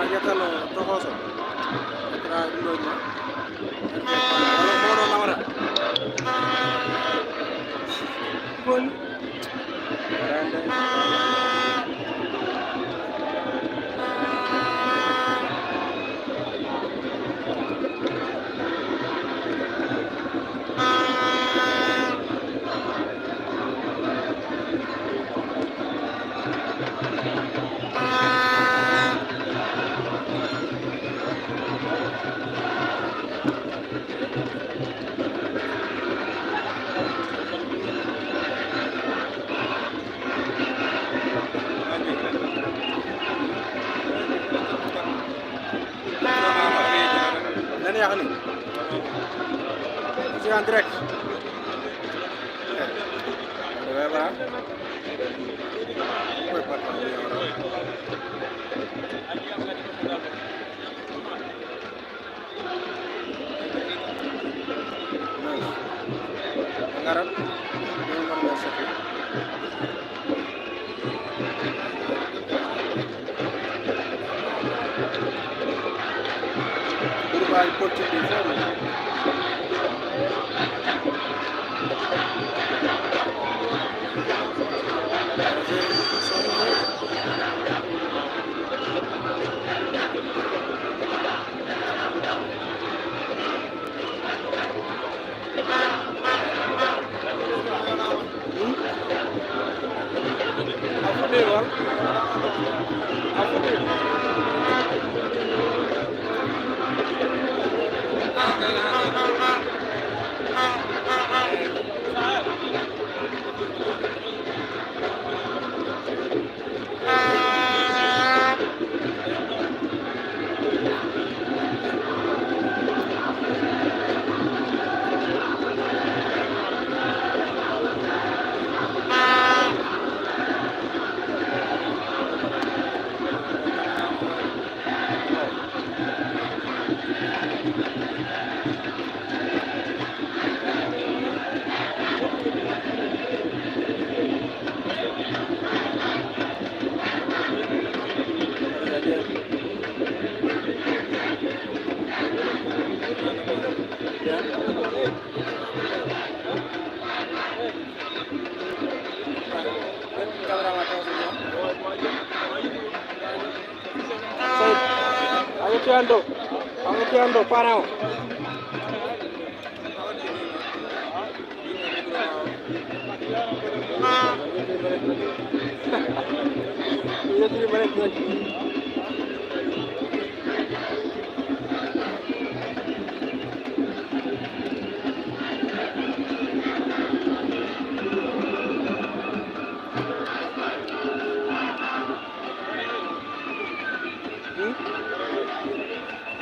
Yatalo Tohoso. Tra Indoma. Moro Namara. Gol. Grande. Nani ya kani? Masih antrek. Berapa? Anggaran? By Portuguese. Ando parao.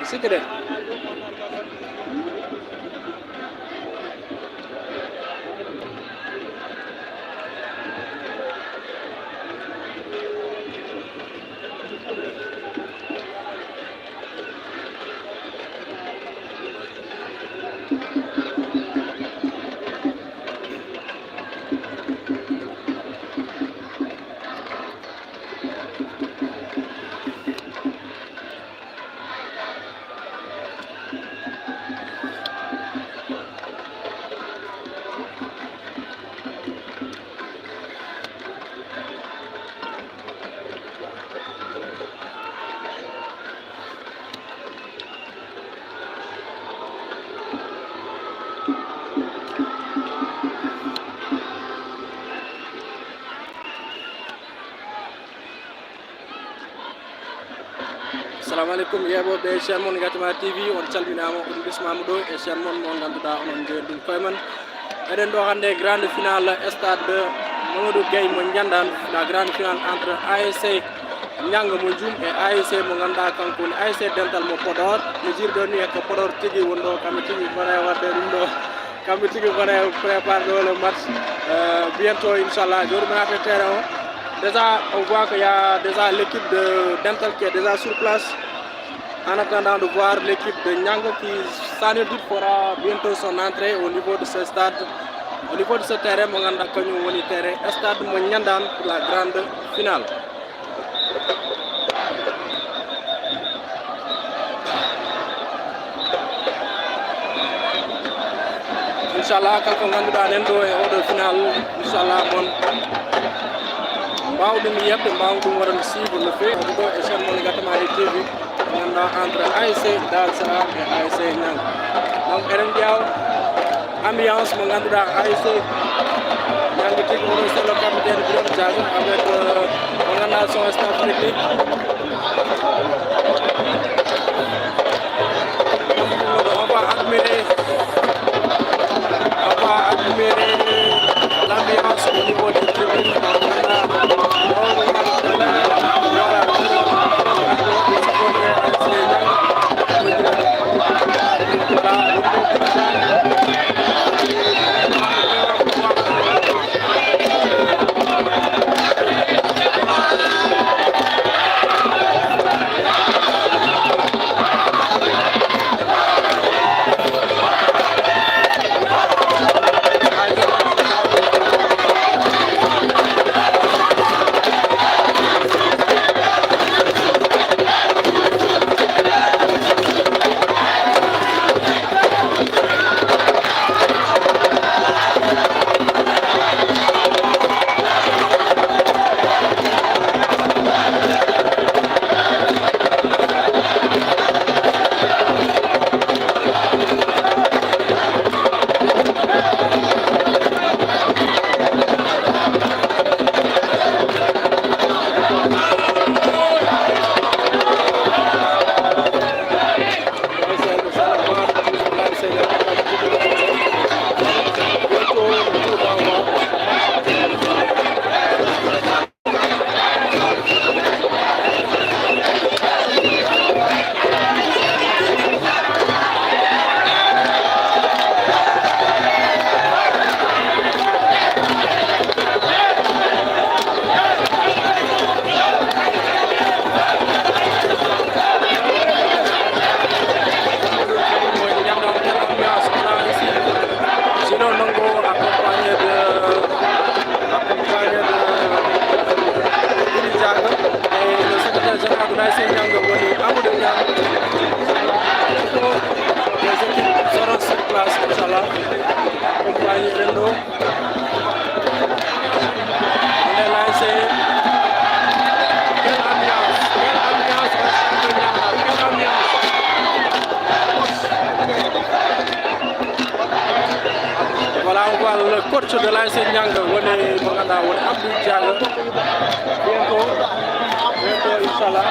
Sikit Assalamu alaikum yeɓoɓe chaine mon Gatima TV on calminama on bismama ɗo e chaine mon mo ganduɗa onon jeeɗum koye men eɗen ɗo hande grande finale stade de Mamadou Gueye mo Ndiandane la grande finale entre ASC Nianga mo Djoum et ASC mo ganduɗa kanko woni ASC Dental mo Podor no jirɗo ni ko Podor tigui wonɗo kamɓe tigui kone wadde ɗum ɗo kamɓe tigui kone prépare ɗo le match bientôt inchallah joni men after terrain o déjà on voit qu'il y a déjà l'équipe de Dental qui est déjà sur place. En attendant de voir l'équipe de Nianga qui, sans nul doute, fera bientôt son entrée au niveau de ce stade, au niveau de ce terrain, stade Niandane pour la grande finale. inchallah kanko ganduɗa nen ɗo e oɗo final inchallah moon mbawɗum yebde mbawɗum waɗande suivre no fewi ɗo e chaîne moon Gatamadi TV ganduɗa entre ASC Dal Saha e ASC Niang donc eɗen ƴeew ambiance mo ganduɗa ASC Niang tigui oɗo c'est le capitaine Birame Diaga avec mo ganduɗa son staff technique admirer l'ambiance au niveau des tribunes. Le coach de l'ASC Niang woni mo ganduɗa woni Abdou Diallo bientôt inchallah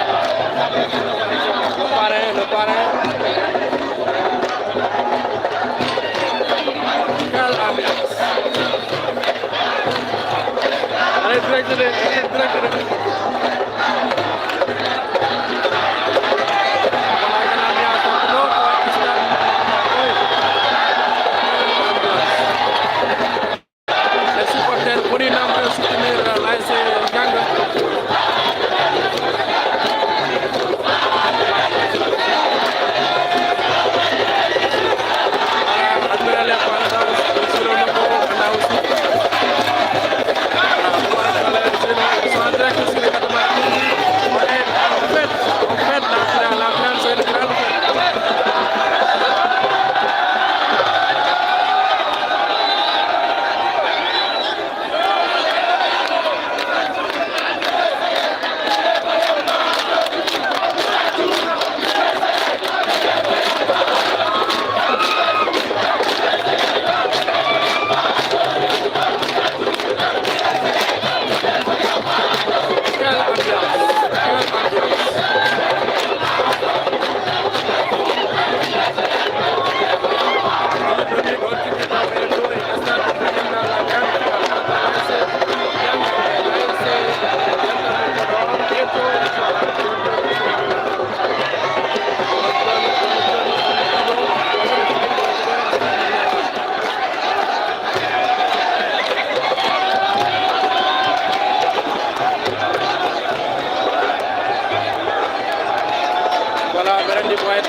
le parrain quelle ambiance allez direct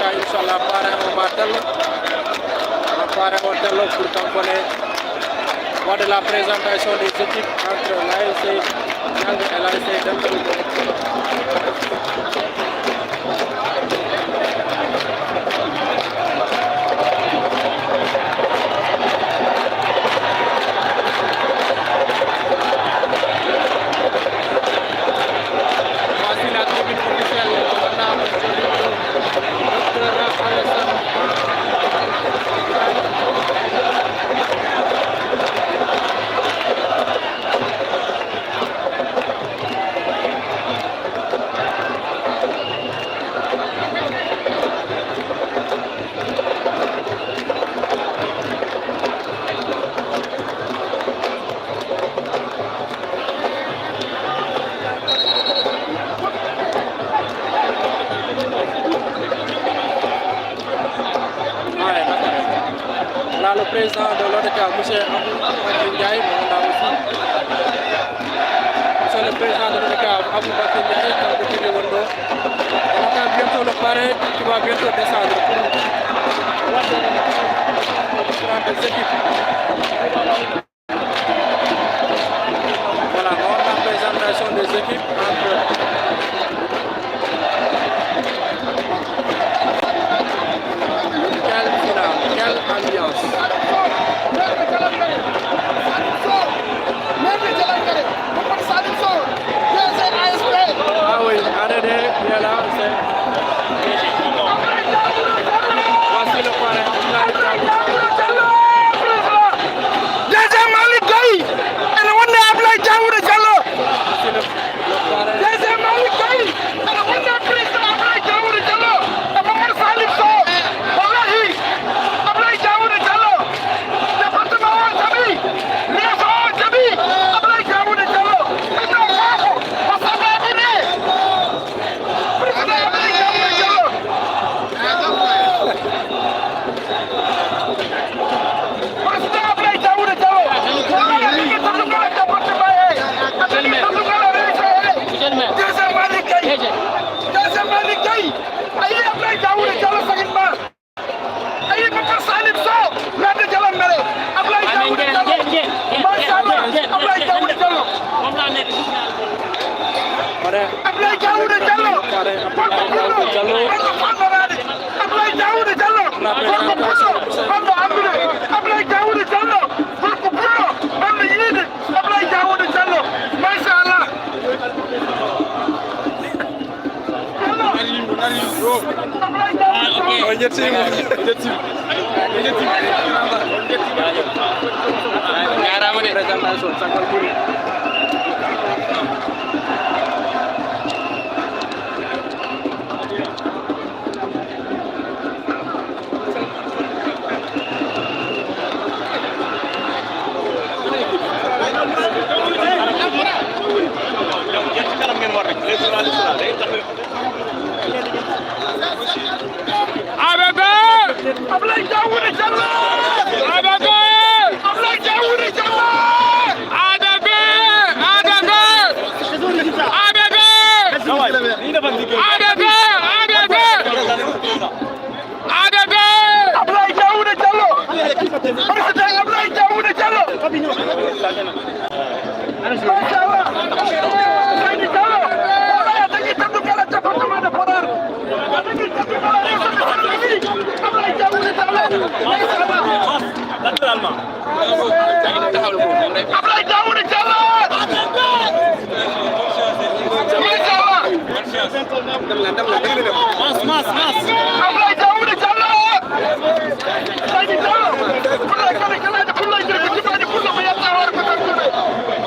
inchallah pare hotel pour tamponner lors de la présentation des équipes entre l'ASC Niang et l'ASC Demba. le président de l'ODCAV, M. Aboubakar Ndiaye, monsieur le président de l'ODCAV, Aboubakar Ndiaye, on attend bientôt le parrain qui va bientôt descendre pour voir différentes équipes. Voilà, on a la présentation des équipes entre quelle finale, quelle ambiance. Ah oui, ADD, il est là, voici le parrain. Deuxième Malick Gueye, ene wonde Abdoulaye Daouda Diallo. Deuxième Malick Gueye, ene wonde président Abdoulaye Daouda Diallo. E Mamadou Salif Sow, wallahi Abdoulaye Daouda Diallo. Département o jaɓi, région o jaɓi Abdoulaye Daouda Diallo. Ɓeɗo maako o sababude président Abdoulaye Daouda Diallo. Président Abdoulaye Daouda Diallo. Deuxième Malick Gueye. Deuxième Malick Gueye. Ayi Abdoulaye Daouda Diallo sagin ma. Ayi Mamadou Salif Sow. Nade Diallo mbere. Abdoulaye Daouda Diallo. Machallah. Abdoulaye Daouda Diallo. Abdoulaye Daouda Diallo. Abdoulaye Daouda Diallo. Bando ambude. Abdoulaye Daouda Diallo. Burko pullo. Bando yiide. Abdoulaye Daouda Diallo. Machallah. Abdoulaye Daouda Diallo. Abdoulaye Daouda Diallo. Abdoulaye Daouda Diallo. Président Abdoulaye Daouda Diallo. Machallah. Seydi Diallo. Wala dañuy tëdd kala département de Podor. Dañuy tëdd kala région de Saint-Louis. Abdoulaye Daouda Diallo. Machallah. Naturellement. Abdoulaye Daouda Diallo. Machallah. Abdoulaye Daouda Diallo. Seydi Diallo.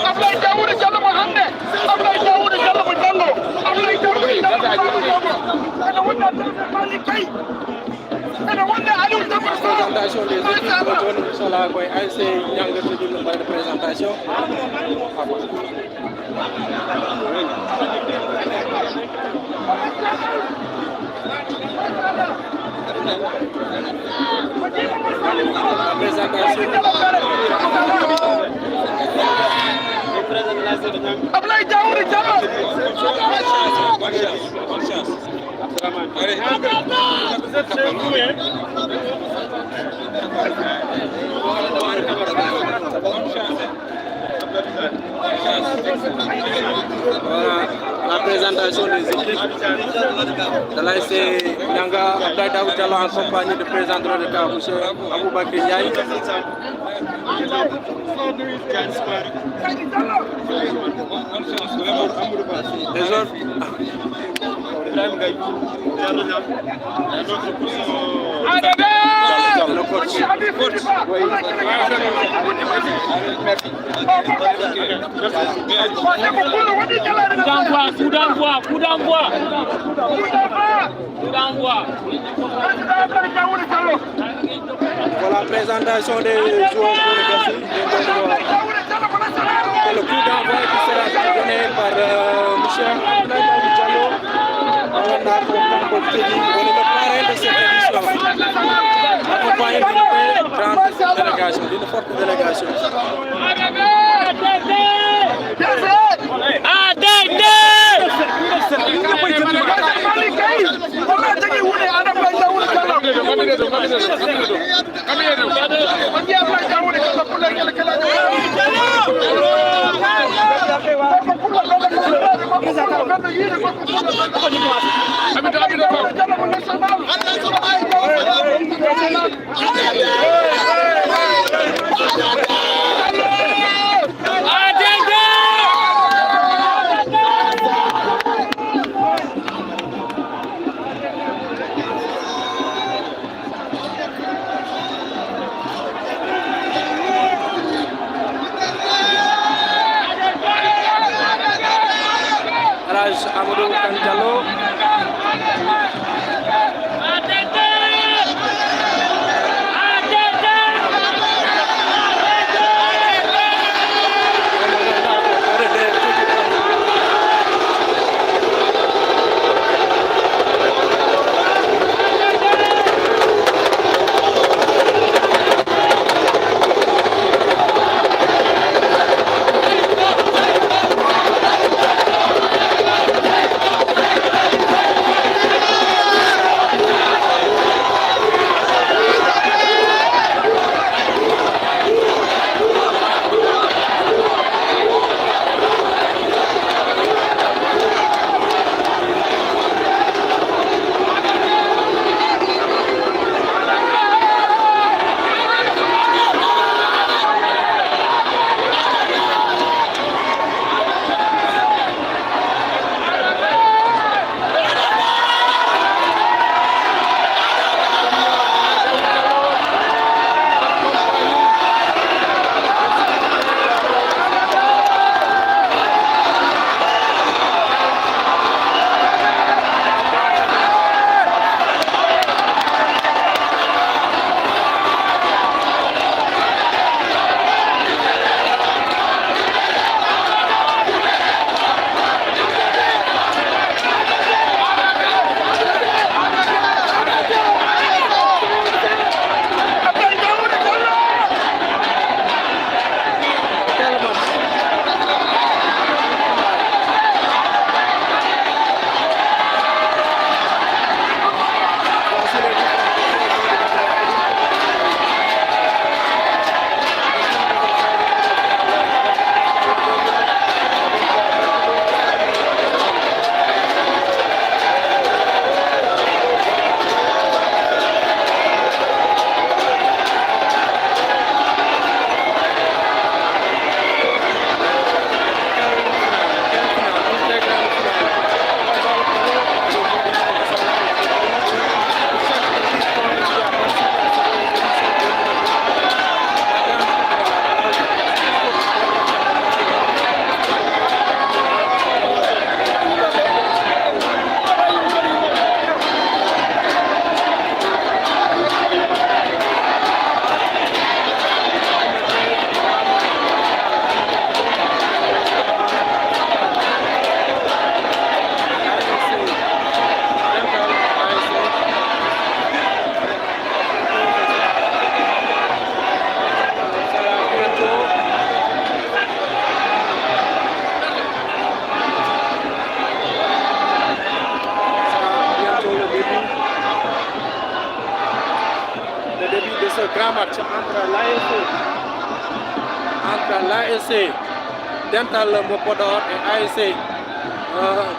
Abdoulaye Daouda Diallo mo hande. Abdoulaye Daouda Diallo mo jango. Abdoulaye Daouda Diallo mo jango. Ene wonde Malick Gueye. Ene wonde Aliou Demba Sow. Présentation des équipes sont là, quoi. ASC Nianga te dit le de présentation. Abdoulaye Daouda Diallo. Voilà la présentation des équipes de l'ASC Nianga. Abdoulaye Daouda Diallo en compagnie du président de l'ODCAV, M. Aboubakar Ndiaye. Les autres. Le coach. Coup d'envoi. Voilà la présentation des joueurs pour le Bercy. Le coup d'envoi qui sera donné par M. Abdoulaye Diallo. On a le parrain de cette édition. accompagné d'une grande délégation, d'une forte délégation. Amadou Kane Diallo grand match entre l'ASC Dental Podor et ASC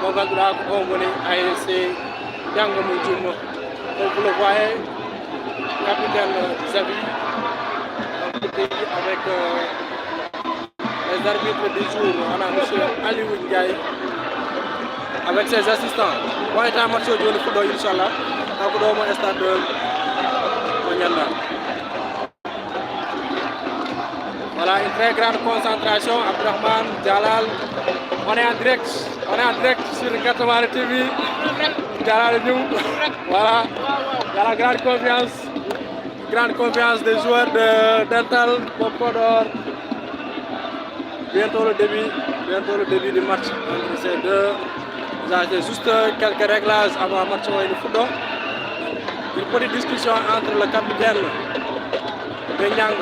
Mogadra Omoni ASC Yangamou Djoum. Donc vous le voyez, capitaine Xavi avec les arbitres du jour. On a M. Aliou Ndiaye avec ses assistants. On est en match de football, Inch'Allah. Donc nous sommes au stade de Nyanda. Voilà une très grande concentration. Abdrahman, Jalal, on est en direct sur Gatomar TV. Jalal nous, voilà, il y a la grande confiance des joueurs de Dental Podor. Bientôt le début du match entre ces deux. C'est juste quelques réglages avant le match de football. Une petite discussion entre le capitaine de Niang.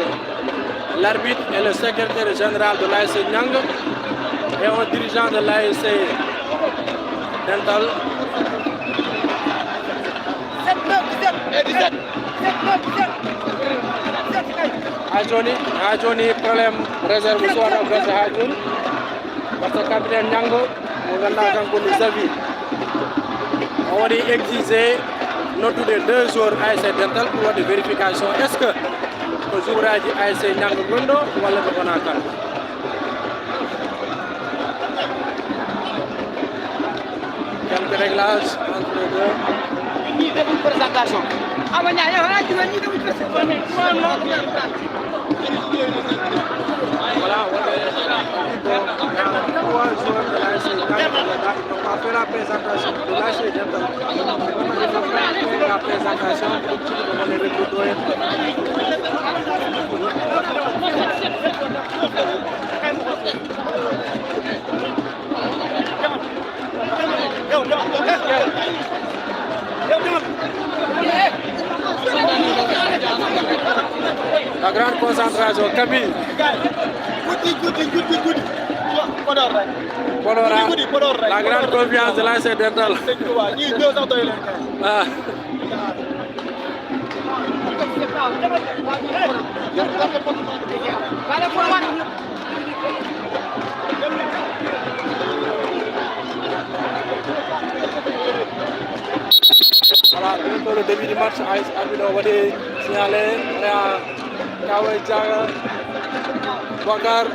L'arbitre est le secrétaire général de l'ASC Niang et un dirigeant de l'ASC Dental. 17 ha joni problème réserve sono verse ha joni par ce que capitaine Niang mo ganduɗa kanko ni Zavi o waɗi exigé noddude 2 jours ASC Dental pour waɗde vérification est ce que ko jour aji ASC Niang gonɗo walla ko wona kanko. Quelques réglages entre les deux. Ni defu présentation. Ama ñaña wala ci ni defu présentation. Voilà, on est 3 joueurs de l'ASC Niang. Ils n'ont pas fait la présentation de l'ASC Dental. Ils n'ont pas fait la présentation pour les recruteurs. La grande concentration, Kaby. Podor, la grande confiance de l'ASC Dental. Ah. Voilà, bientôt le début du match, arbitre va signaler à Kawai Diaga, Bakar.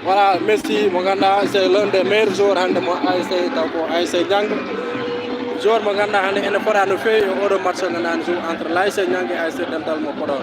Voilà, Messi Moganda, c'est l'un des meilleurs joueurs de ASC Niang. Joueur Moganda hande ene fota no fewi e oɗo match ganduɗa joue entre l'ASC Niang et ASC Dental mo Podor.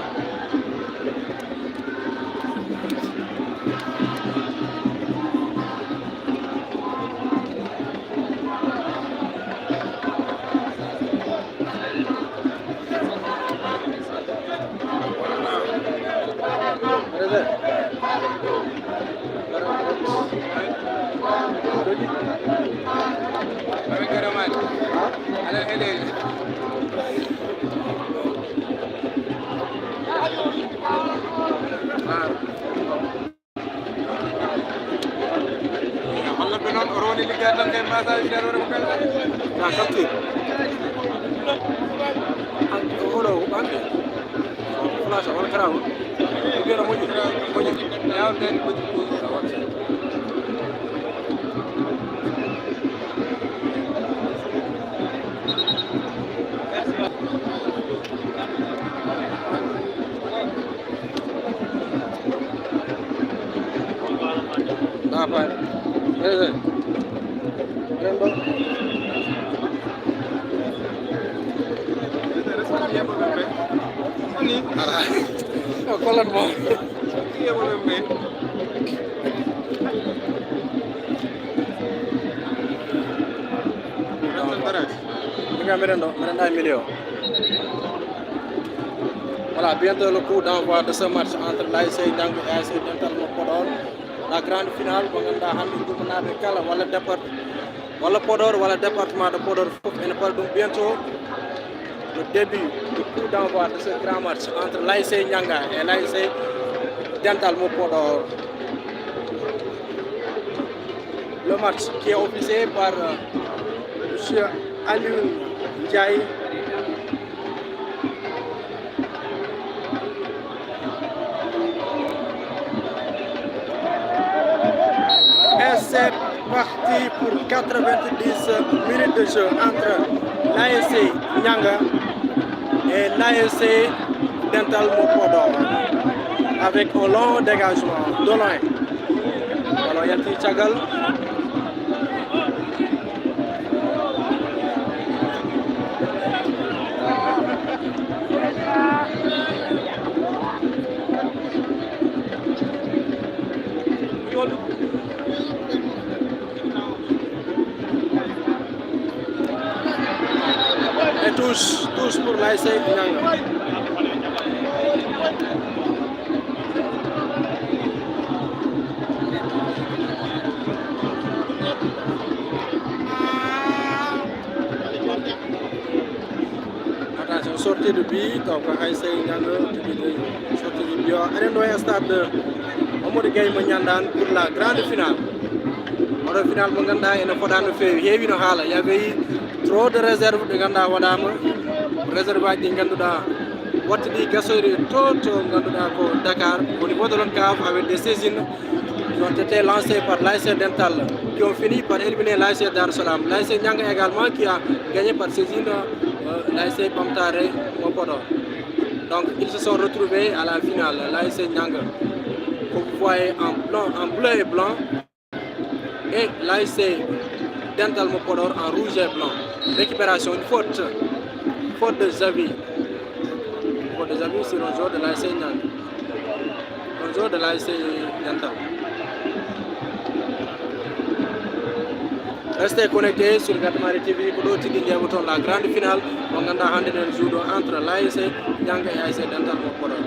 Voilà, bientôt le coup d'envoi de ce match entre l'ASC Niang et ASC Dental mo Podor. La grande finale, on a handi kala wala départ wala Podor wala département de Podor fof ene par donc bientôt le début du coup d'envoi de ce grand match entre l'ASC Niang et l'ASC Dental mo Podor. Le match qui est officié par monsieur Aliou Ndiaye. Et c'est parti pour 90 minutes de jeu entre l'ASC Niang et l'ASC Dental mo Podor avec un long dégagement de loin. Alors Yati Tchagal. Et tous pour l'ASC Niang. Attention, sortie sortie de but donc ASC Nianga sortie de but enen ɗo e stade Mamadou Gueye mo Niandane pour la grande finale oɗo finale mo ganduɗa ene foɗa no fewi heewi no haala y avait trop de réserve ɗe ganduɗa waɗama réserve aji ɗi ganduɗa wattiɗi gasoyde to ganduɗa ko Dakar au niveau de l'ONCAV avec des saisines qui ont été lancées par l'ASC Dental qui ont fini par éliminer l'ASC Dar Salam. L'ASC Nianga également qui a gagné par saisine l'ASC Pamtare Mopodor. Donc ils se sont retrouvés à la finale. L'ASC Nianga, que vous voyez en bleu et blanc, et l'ASC Dental Mopodor en rouge et blanc. Récupération, une faute de Xavi. Faute de Xavi sur un joueur de l'ASC Nianga. Un joueur de l'ASC Dental. Restez connectés sur Gatamari TV pour d'autres qui la grande finale. On a un judo entre l'ASC Nianga et l'ASC Dental Mopodor.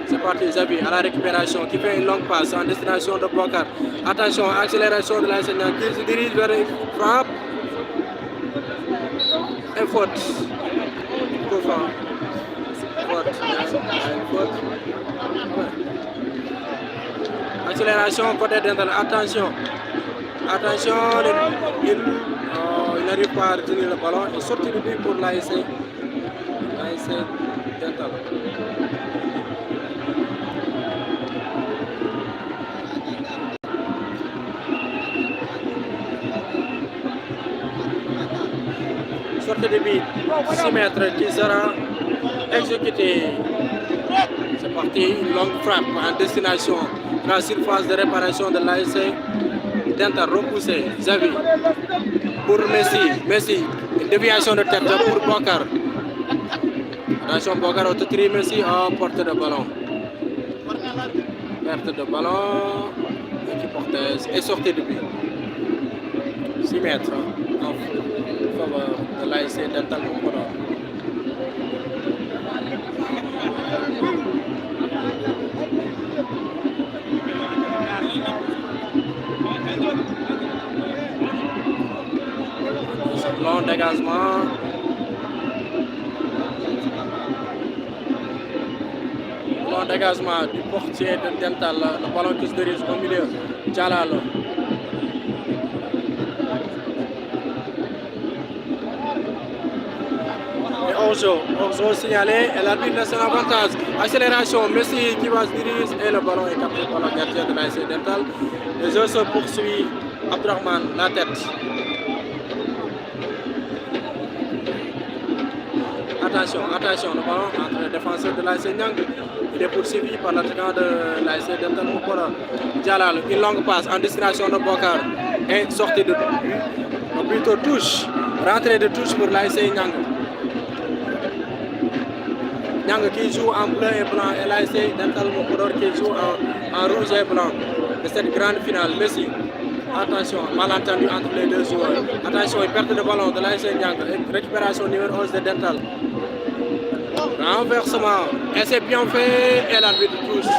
C'est parti, Xavi à la récupération qui fait une longue passe en destination de Bokar. Attention, accélération de l'ASC Nianga qui se dirige vers une frappe. Et faute. Faute. Accélération côté Dental, attention, il n'arrive pas à retenir le ballon et sorti de but pour l'ASC Dental. Sortie de but, 6 mètres qui sera exécuté. C'est parti, une longue frappe en destination de la surface de réparation de l'ASC Dental repoussé. Xavi pour Messi, une déviation de tête pour Bokar. Attention, Bokar autotrie Messi à porte de ballon. Perte de ballon, qui porte et sortie de but. 6 mètres en faveur de l'ASC Dental Mopodor. Long dégagement. Long dégagement du portier de Dental. Le ballon qui se dirige au milieu. Jalal. Et hors-jeu signalé et l'arbitre laisse un avantage. Accélération, Messi qui va se diriger et le ballon est capté par le gardien de l'ASC Dental. Le jeu se poursuit. Abdrahman, la tête. Attention, le ballon entre les défenseurs de l'ASC Nianga. Il est poursuivi par l'attaquant de l'ASC Dental Mopodor. Jalal, une longue passe en destination de Bokar et sortie de but. Ou plutôt touche, rentrée de touche pour l'ASC Nianga. Nianga qui joue en bleu et blanc et l'ASC Dental Mopodor qui joue en rouge et blanc de cette grande finale. Messi, attention, malentendu entre les deux joueurs. Attention, une perte de ballon de l'ASC Nianga. Récupération numéro 11 de Dental. Renversement, et c'est bien fait et l'arbitre touche.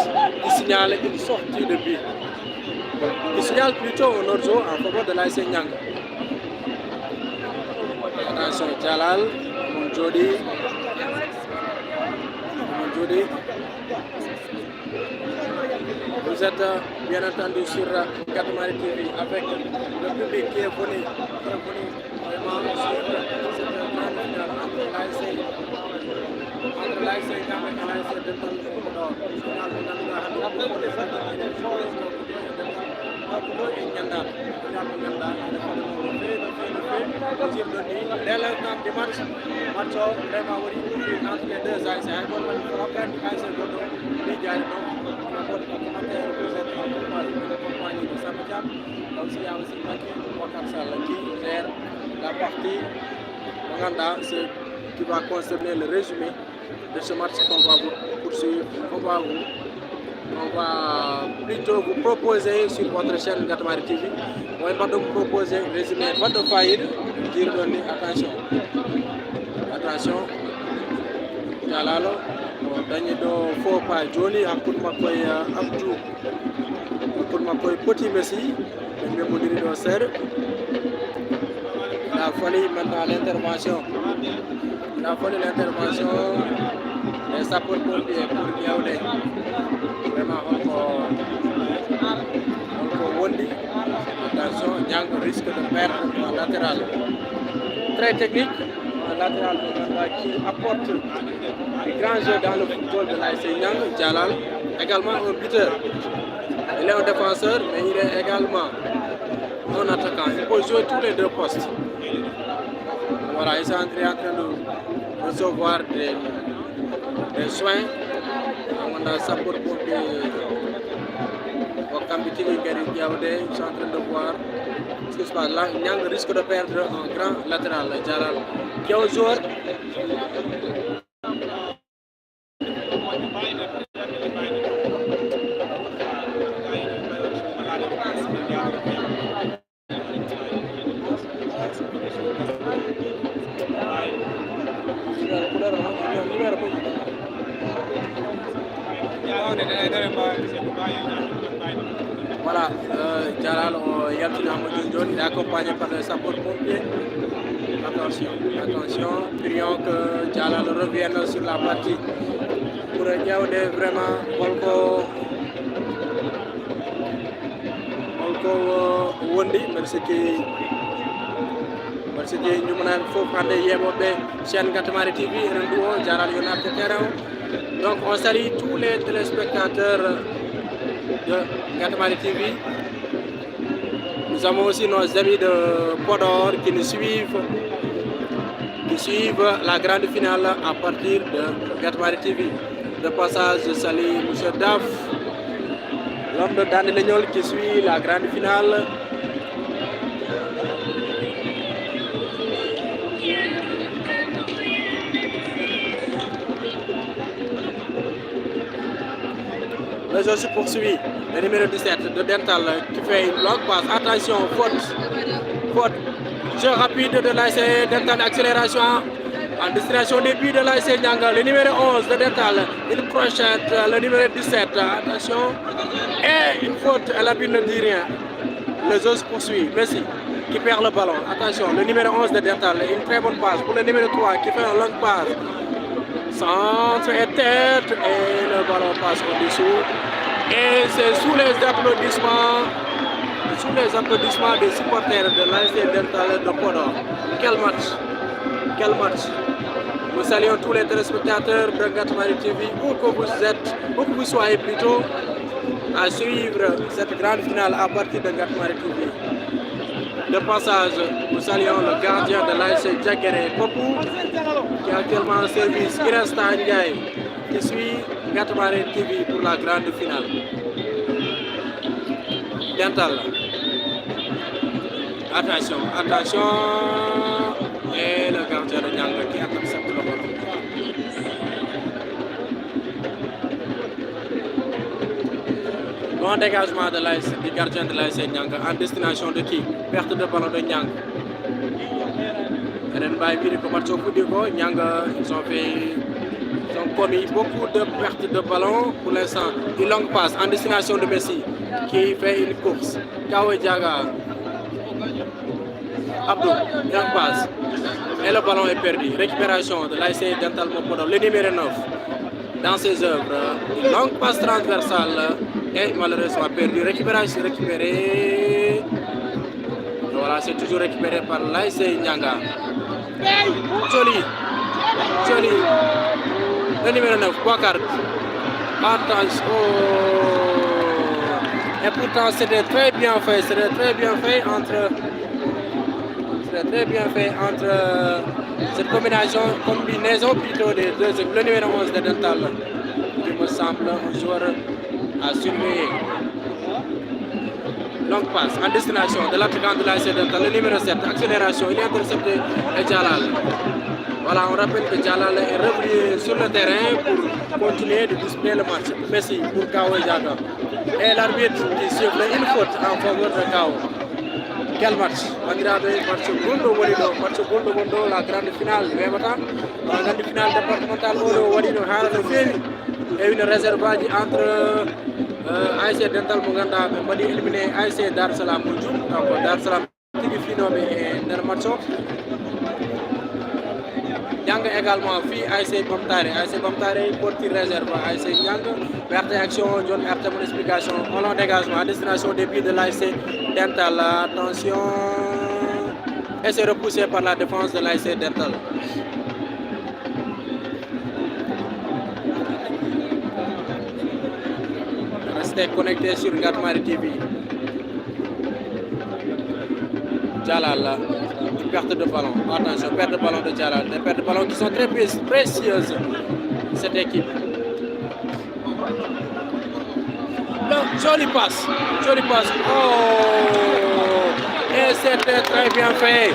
Il signale une sortie de but. Il signale plutôt un hors-jeu en faveur de l'ASC Nianga. Attention, Jalal, Monjodi. Vous êtes bien entendu sur Gatamari TV avec le public qui est venu vraiment sur cette grande finale entre l'ASC Nianga et l'ASC Dental Mopodor. Dès l'instant du match, vraiment entre les deux ASC. Aussi, il y a aussi Bakar Sall qui gère la partie Manganda, qui va concerner le résumé de ce match qu'on va vous poursuivre. On va plutôt vous proposer sur votre chaîne Gatamari TV. On va vous proposer le résumé de faillite. Dire attention, Jalalo, dañi do faux pas joni hakkude makko e Abdou, hakkude makko e Petit Messi, ɓe memodiri ɗo seeɗa. a fallu maintenant l'intervention. Il a fallu l'intervention des sapeurs-pompiers pour Yaoundé. Vraiment encore Wondi. Attention, Niang risque de perdre un latéral. Très technique, un latéral qui apporte un grand jeu dans le football de l'ASC Niang. Jalal, également un buteur. Il est un défenseur, mais il est également un attaquant. Il peut jouer tous les deux postes. Voilà, ils sont en train de recevoir des soins. On a sapeurs-pompiers au Kambitini Gary Yaoundé. Ils sont en train de voir ce qui se passe là. Niang risque de perdre un grand latéral, Jalal, qui est un joueur. Voilà, Jalal il est accompagné par les sapeurs-pompiers. Attention, prions que Jalal revienne sur la partie pour Yaoundé vraiment Bolko Wondi, merci ñu mën a foofu ànd yemoɓe chaîne Ngatamari TV enen ɗo Jalal yo naɓde terrain. Donc on salue tous les téléspectateurs de Ngatamari TV. Nous avons aussi nos amis de Podor qui nous suivent la grande finale à partir de Ngatamari TV. De passage, je salue M. Daf, l'homme de Dani Legnol qui suit la grande finale. Le jeu se poursuit. Le numéro 17 de Dental qui fait une longue passe. Attention, faute. Jeu rapide de l'ASC Dental, accélération en destination des buts de l'ASC Niang. Le numéro 11 de Dental, une crochette. Le numéro 17, attention. Et une faute, l'arbitre ne dit rien. Le jeu se poursuit. Messi qui perd le ballon. Attention, le numéro 11 de Dental, une très bonne passe pour le numéro 3 qui fait une longue passe. Centre et tête et le ballon passe au-dessous. Et c'est sous les applaudissements des supporters de l'ASC Dental de Podor. Quel match. Nous saluons tous les téléspectateurs de Ngatamari TV, où que vous soyez plutôt, à suivre cette grande finale à partir de Ngatamari TV. De passage, nous saluons le gardien de l'ASC Djagere Popou, qui est actuellement en service, Irasta Ndiaye, qui suit Ngatamari TV pour la grande finale. Dental. Attention. Et le gardien de Niang qui accepte le ballon. Bon dégagement de du gardien de l'ASC Niang en destination de qui? Perte de ballon de Niang. Niang, ils ont commis beaucoup de pertes de ballon. Pour l'instant, une longue passe en destination de Messi qui fait une course. Kawe Diaga, Abdou, longue passe. Et le ballon est perdu. Récupération de l'ASC Dental Podor, le numéro 9. Dans ses œuvres, une longue passe transversale et malheureusement perdu. Récupération récupérée. Voilà, c'est toujours récupéré par l'ASC Niang. Joli. Le numéro 9, Bouakar. Attention. Et pourtant, c'était très bien fait. Entre cette combinaison plutôt des deux. Le numéro 11 de Dental, qui me semble un joueur à surveiller. Longue passe en destination de l'attaquant de l'ASC Dental, le numéro 7, accélération, il est intercepté et Jalal. Voilà, on rappelle que Jalal est revenu sur le terrain pour continuer de disputer le match. Merci pour Kao Diaga. Et l'arbitre qui siffle une faute en faveur de Kao. Quel match? Match Gondo, la grande finale. La grande finale départementale et une réserve entre ASC Dental Muganda et éliminé ASC Dar Salam. Donc Dar Salam tigi finoɓe e nder match o Niang également fi ASC Bamtare porti réserve ASC Niang perte action John perte mon explication on long dégagement à destination des pieds de l'ASC Dental attention et c'est repoussé par la défense de l'ASC Dental. Restez connectés sur Ngatmari TV. Jalal, une perte de ballon. Attention, perte de ballon de Jalal. Des pertes de ballon qui sont très précieuses, cette équipe. Le joli passe. Oh! Et c'était très bien fait.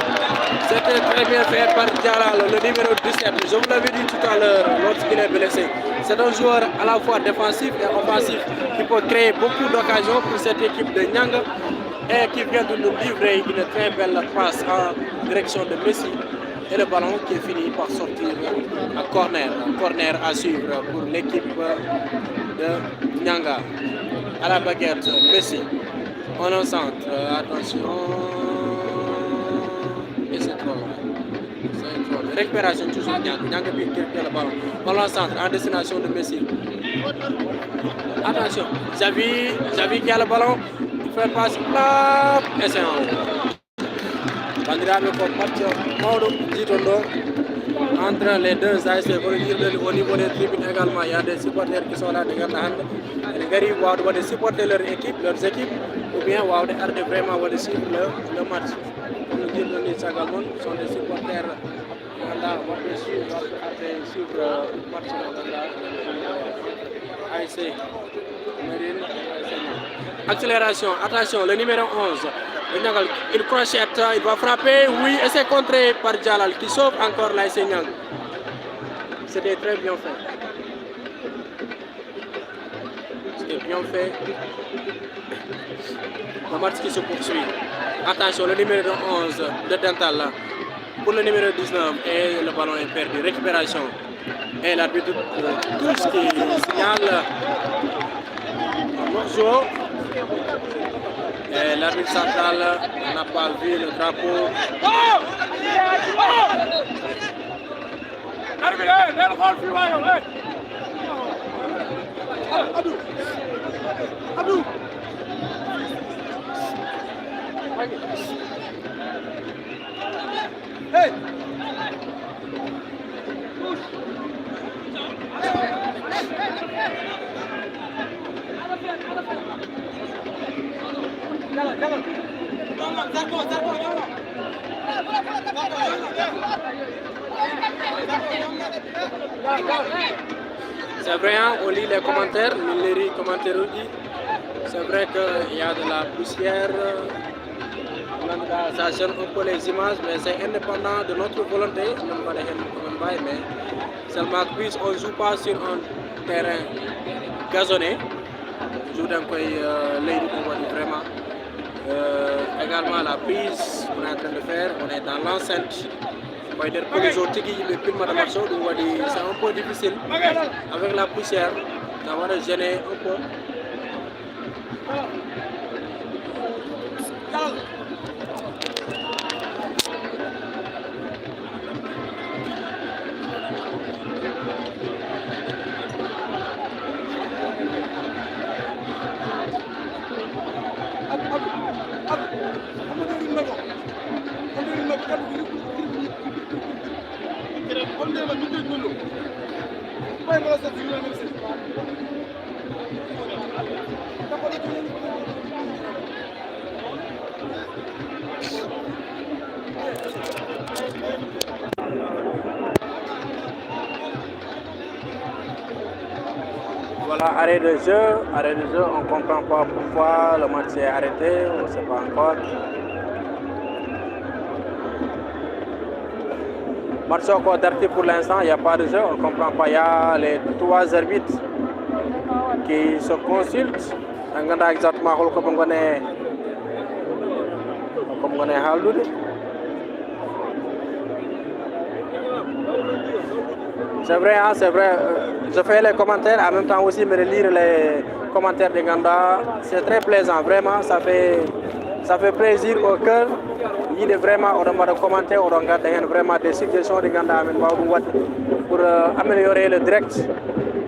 C'était très bien fait par Jalal, le numéro 17. Je vous l'avais dit tout à l'heure lorsqu'il est blessé. C'est un joueur à la fois défensif et offensif qui peut créer beaucoup d'occasions pour cette équipe de Niang et qui vient de nous livrer une très belle passe en direction de Messi. Et le ballon qui est fini par sortir à corner. Corner à suivre pour l'équipe de Nianga. À la baguette, Messi. On en centre. Attention. Et c'est trop loin. Récupération toujours Nianga qui récupère le ballon. On en centre en destination de Messi. Attention. Xavi qui a le ballon. Il fait passe là. Et c'est un. Bandiraɓe ko match mawɗo jiitonɗo entre les deux ASC kono jirɗen au niveau des tribunes également il y a des supporters qui sont là ɗi ganduɗa hannde ene gaari wawde waɗde supporter leurs équipes ou bien wawde arde vraiment waɗde suivre le match kono jirɗon ni caggal noon sont des supporters ganduɗa waɗɓe suivre match mo ganduɗa ASC Marine. Accélération, attention, le numéro 11. Il crochette, il va frapper, oui, et c'est contré par Jalal qui sauve encore l'ASC Niang. C'était très bien fait. C'était bien fait. Le match qui se poursuit. Attention, le numéro 11 de Dental pour le numéro 19 et le ballon est perdu. Récupération. Et l'arbitre touche qui signale un morceau. Et l'arbitre central n'a pas vu le drapeau. Hey! C'est vrai, hein, on lit les commentaires, les commentaires dit. C'est vrai qu'il y a de la poussière, ça gêne un peu les images, mais c'est indépendant de notre volonté. Mais seulement qu'on ne joue pas sur un terrain gazonné. On joue dans vraiment. Également la prise qu'on est en train de faire, on est dans l'enceinte. C'est un peu difficile avec la poussière, ça va gêner un peu. Voilà, arrêt de jeu, on ne comprend pas pourquoi le match est arrêté, on ne sait pas encore. Match encore d'arrêté pour l'instant, il n'y a pas de jeu, on ne comprend pas. Il y a les trois arbitres qui se consultent. Exactement comme on est hallude. C'est vrai, hein, c'est vrai. Je fais les commentaires, en même temps aussi me lire les commentaires de Ganda. C'est très plaisant, vraiment. Ça fait Ça fait plaisir au cœur. Il est vraiment, on va commenter, on regarde vraiment des suggestions de Ganda pour améliorer le direct.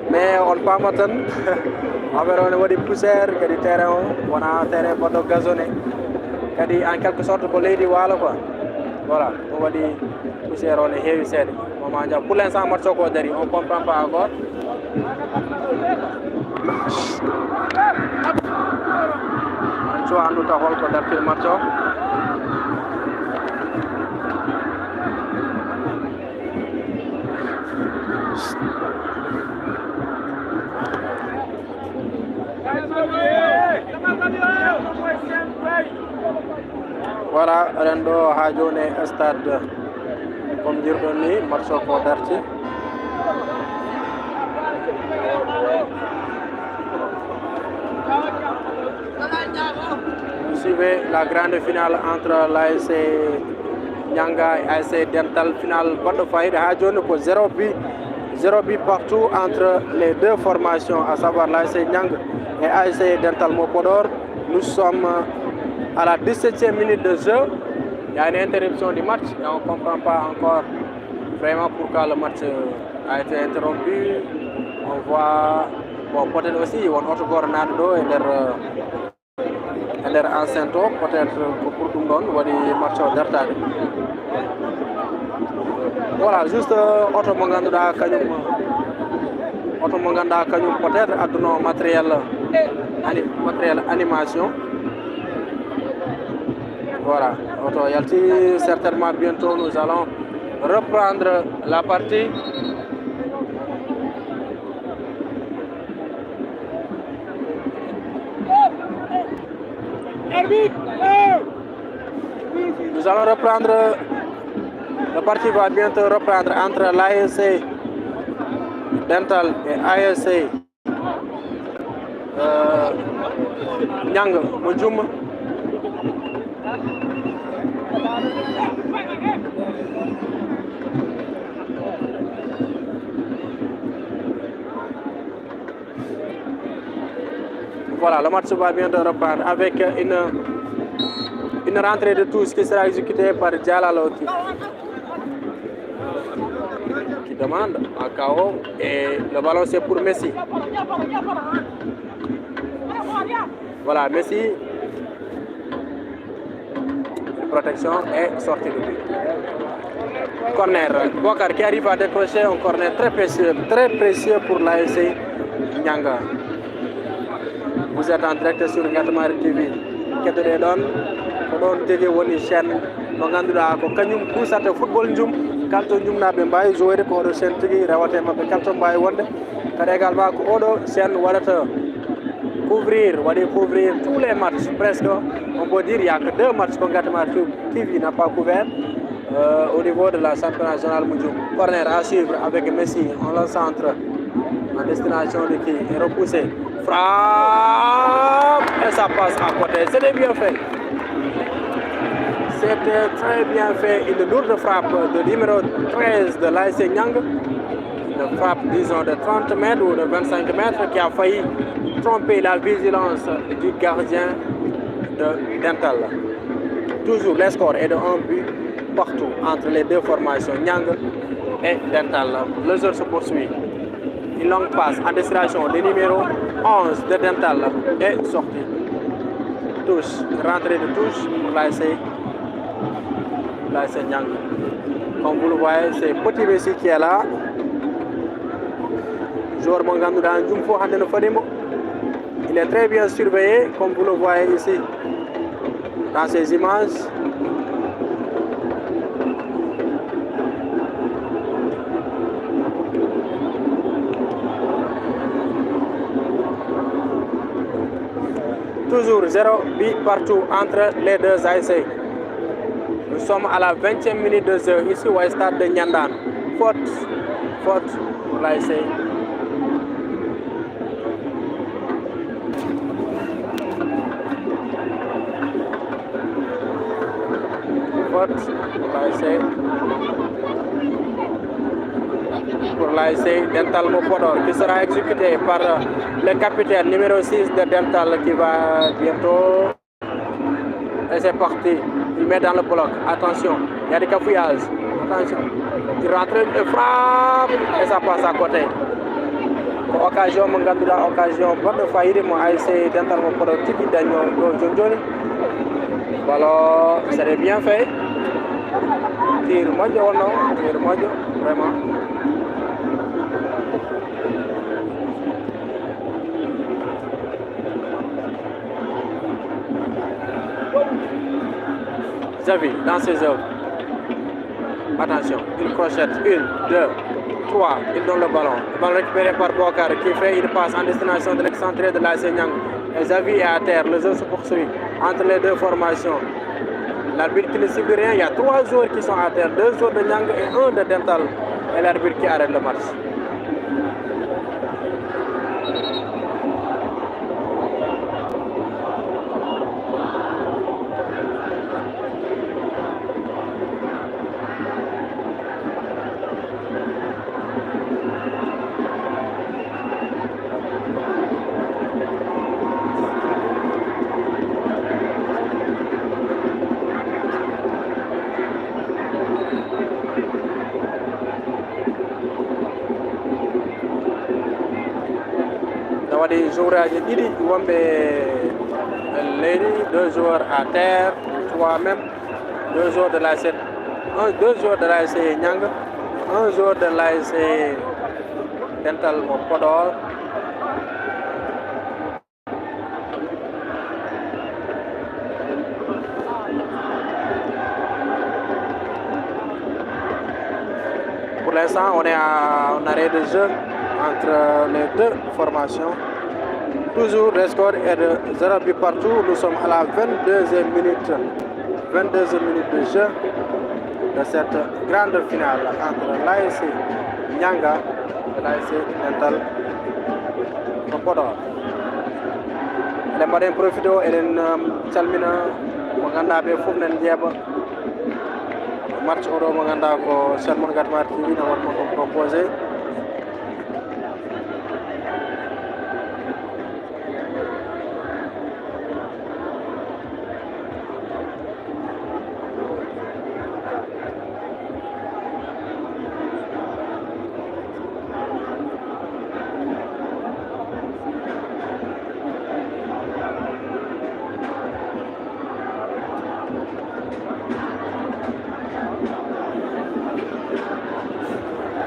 Mais on ne peut pas m'attendre. On a des poussières, des terrains, on a un terrain pour gazonné. En quelque sorte, pour les voilà. Voilà, on va dire poussière, on est heavy. Pour l'instant, on ne comprend pas encore. Nous avons le match. Voilà, Rendo Hajone stade comme dire ni match ko darti. Vous suivez la grande finale entre l'ASC Nyanga et ASC Dental, finale bonne faillite Hajone pour 0 but partout entre les deux formations, à savoir l'ASC Nyanga et ASC Dental Mopodor. Nous sommes à la 17e minute de jeu. Il y a une interruption du match et on ne comprend pas encore vraiment pourquoi le match a été interrompu. On voit, bon, peut-être aussi, on a encore Nado et leur enceinte, peut-être pour tout le monde, on va dire match d'Artade. Voilà, juste Auto Manganda Kanyum, peut-être à notre matériel animation. Voilà, Auto Yalti, certainement bientôt nous allons reprendre la partie. Nous allons reprendre, la partie va bientôt reprendre entre l'ASC Dental et ASC Nyang Mujum. Voilà, le match va bientôt reprendre avec une rentrée de tous qui sera exécutée par Dialalo qui demande un KO et le ballon c'est pour Messi. Voilà, Messi, une protection est sortie de but. Corner, Bokar qui arrive à décrocher un corner très précieux pour l'ASC Nyanga. Vous êtes en direct sur Ngatamar TV. Qu'est-ce que donne? On TV woni chaîne no ganduda ko kanyum pusata football njum kalto njum na be mbay jouer ko do chaîne tigi rawate mabbe kalto mbay wonde kada également ko odo chaîne warata couvrir tous les matchs presque. On peut dire il y a que 2 matchs que Ngatamar TV n'a pas couvert au niveau de la championnat national Moudjoum. Corner à suivre avec Messi en le centre en destination de qui est repoussé. Frappe et ça passe à côté. C'était bien fait. C'était très bien fait. Une lourde frappe de numéro 13 de l'ASC Nyang. Une frappe, disons, de 30 mètres ou de 25 mètres qui a failli tromper la vigilance du gardien de Dental. Toujours, le score est de 1 but partout entre les deux formations, Nyang et Dental. Le jeu se poursuit. Une longue passe en destination du numéro 11 de Dental est sortie. Touche, rentrée de touche pour l'ASC Nyang. Comme vous le voyez, c'est Petit Messi qui est là. Joueur Mangandou dans Djumfo Handeno Fadimo. Il est très bien surveillé, comme vous le voyez ici dans ces images. Toujours 0 but partout entre les deux ASC. Nous sommes à la 20e minute de jeu ici au stade de Nyandan. Faute pour l'ASC. Faute pour l'ASC Dental Mopodor qui sera exécuté par le capitaine numéro 6 de Dental qui va bientôt et c'est parti. Il met dans le bloc. Attention, il y a des cafouillages. Attention. Il rentre et frappe et ça passe à côté. Occasion, mon gars, occasion. Bonne faillite, moi, a essayé d'entendre mon productif. Voilà, c'est bien fait. Tire mojo ou non? Tire mojo, vraiment. Xavi dans ses œuvres. Attention, une crochette, 1, 2, 3, il donne le ballon. Le ballon récupéré par Bokar qui fait une passe en destination de l'excentré de la Senyang. Et Xavi est à terre, le jeu se poursuit entre les deux formations. L'arbitre qui ne subit rien, il y a 3 joueurs qui sont à terre, 2 joueurs de Nyang et 1 de Dental. Et l'arbitre qui arrête le match. Des joueurs Didi, Wambe Lady, 2 joueurs à terre, 3 même, 2 joueurs de l'ASC, 2 joueurs de l'ASC Nyang, 1 joueur de l'ASC Dental Podor. Pour l'instant, on est en arrêt de jeu entre les deux formations. Toujours le score est de 0 but partout. Nous sommes à la 22e minute de jeu de cette grande finale entre l'ASC Nyanga et l'ASC Dental Podor. Les marins profitent et Salmina Maganda be Fumnen Diaba. Match Oro Maganda ko Salmon Gatmar TV n'a proposé.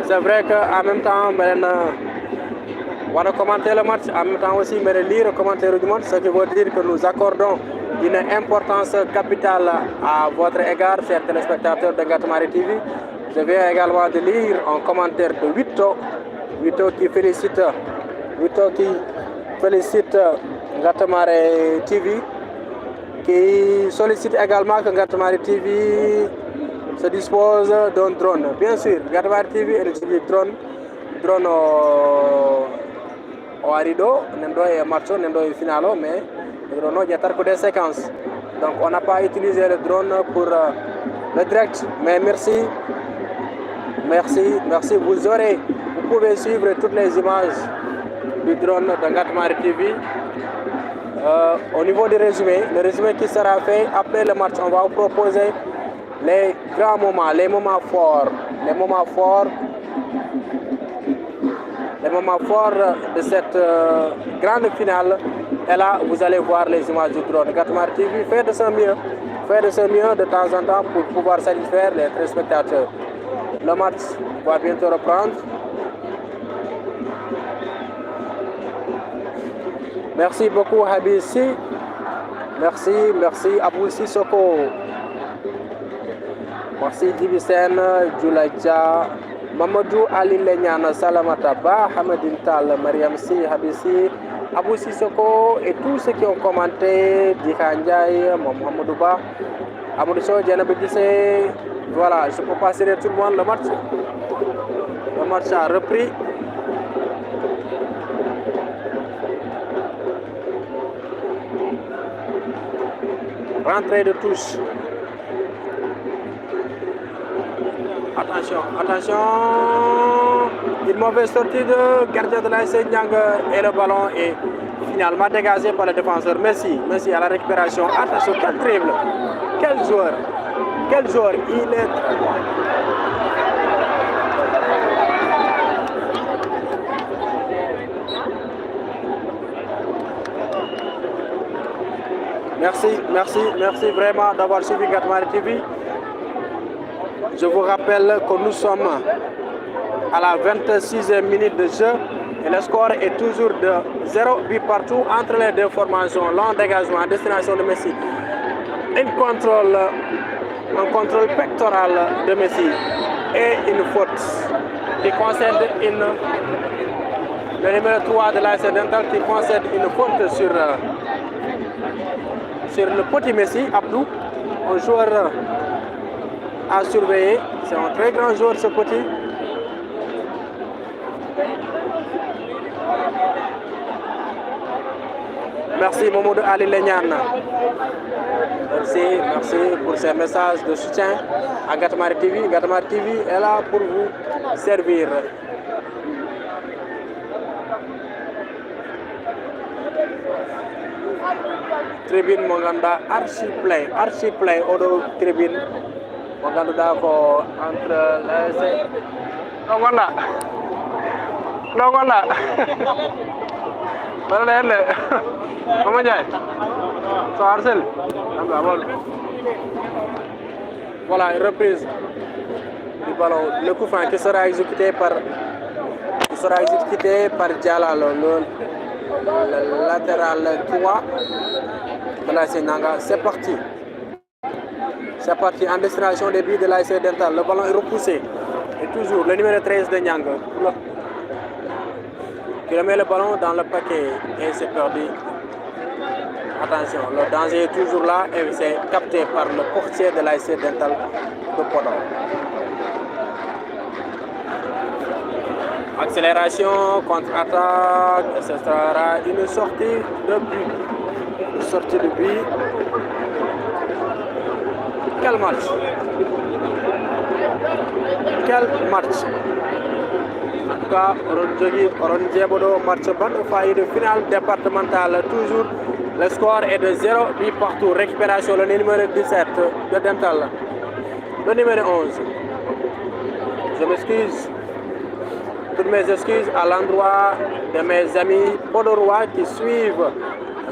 C'est vrai qu'en même temps, on va commenter le match, en même temps aussi, mais lire le commentaire du match, ce qui veut dire que nous accordons une importance capitale à votre égard, chers téléspectateurs de Ngatamari TV. Je viens également de lire un commentaire de Wito qui félicite Ngatamari TV, qui sollicite également que Ngatamari TV se dispose d'un drone. Bien sûr, Ngatamari TV est le drone au arido, nendo et marcho, nendo et finalo, mais le drone il y a des séquences. Donc on n'a pas utilisé le drone pour le direct, mais merci, vous pouvez suivre toutes les images du drone de Ngatamari TV. Au niveau du résumé, le résumé qui sera fait après le match, on va vous proposer les grands moments, les moments forts de cette grande finale. Et là, vous allez voir les images du drone. Ngatamari TV fait de son mieux de temps en temps pour pouvoir satisfaire les téléspectateurs. Le match va bientôt reprendre. Merci beaucoup Habissi. Merci Abou Sissoko. Merci Djibisen, Djoulaïdja, Mamadou Ali Lenyan, Salamata Ba, Hamadin Tal, Mariam Si, Habissi, Abou Sissoko et tous ceux qui ont commenté, Dikhanjaï, Mohamedou Ba, Amadou Sow, Djanabé Dissé. Voilà, je peux passer tout le monde. Le match a repris. Rentrée de touche. Attention. Une mauvaise sortie de gardien de l'ASC Nyang et le ballon est finalement dégagé par le défenseur. Messi à la récupération. Attention, quel dribble. Quel joueur, il est très bon. Merci vraiment d'avoir suivi Gatmari TV. Je vous rappelle que nous sommes à la 26e minute de jeu et le score est toujours de 0 but partout entre les deux formations. Long dégagement à destination de Messi. Un contrôle pectoral de Messi et une faute qui concède le numéro 3 de l'AS Dental qui concède une faute sur le petit Messi, Abdou, un joueur à surveiller. C'est un très grand joueur ce petit. Merci Mamadou Ali Lenyan. Merci pour ces messages de soutien à Gatmari TV. Gatmari TV est là pour vous servir. Tribune Monganda archi plein odo tribune Monganda ko entre les Nongonda Balale Mama Ndiaye so Arcel voilà une reprise du ballon, le coup franc qui sera exécuté par Jalal, le latéral 3 de l'AS Nanga. C'est parti en destination des buts de l'AS Dental. Le ballon est repoussé et toujours le numéro 13 de Nyanga qui remet le ballon dans le paquet et c'est perdu. Attention, le danger est toujours là et c'est capté par le portier de l'AS Dental de Podor. Accélération, contre-attaque, ce sera une sortie de but. Quel match! En tout cas, Oronjebodo match bonne faille de finale départementale. Toujours le score est de 0 but partout. Récupération, le numéro 17 de Dental. Le numéro 11. Je m'excuse. Toutes mes excuses à l'endroit de mes amis podorois qui suivent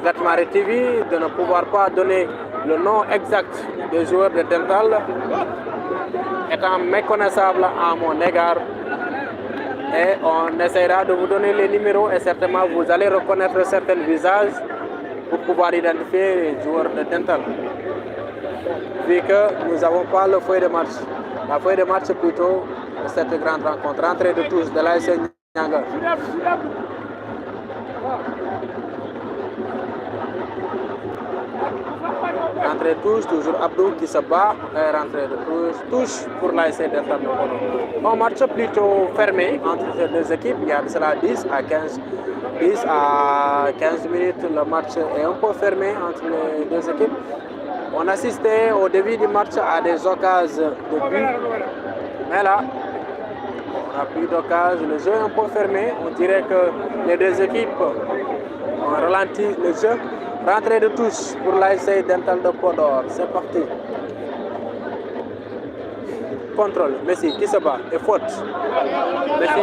Gatmari TV de ne pouvoir pas donner le nom exact des joueurs de Dental, étant méconnaissable à mon égard. Et on essaiera de vous donner les numéros et certainement vous allez reconnaître certains visages pour pouvoir identifier les joueurs de Dental. Vu que nous n'avons pas le feuille de match. La feuille de match plutôt de cette grande rencontre. Entrée de tous de l'AS Nyanga. Rentrée de tous, toujours Abdou qui se bat. Rentrée de tous, touche pour l'AS Dental. Un match plutôt fermé entre ces deux équipes. Il y a de cela 10 à 15 minutes. Le match est un peu fermé entre les deux équipes. On assistait au début du match à des occasions de but. Mais là, on n'a plus d'occasion. Le jeu est un peu fermé. On dirait que les deux équipes ont ralenti le jeu. Rentrée de touche pour l'AS Dental de Podor. C'est parti. Contrôle. Messi qui se bat. Et faute. Messi.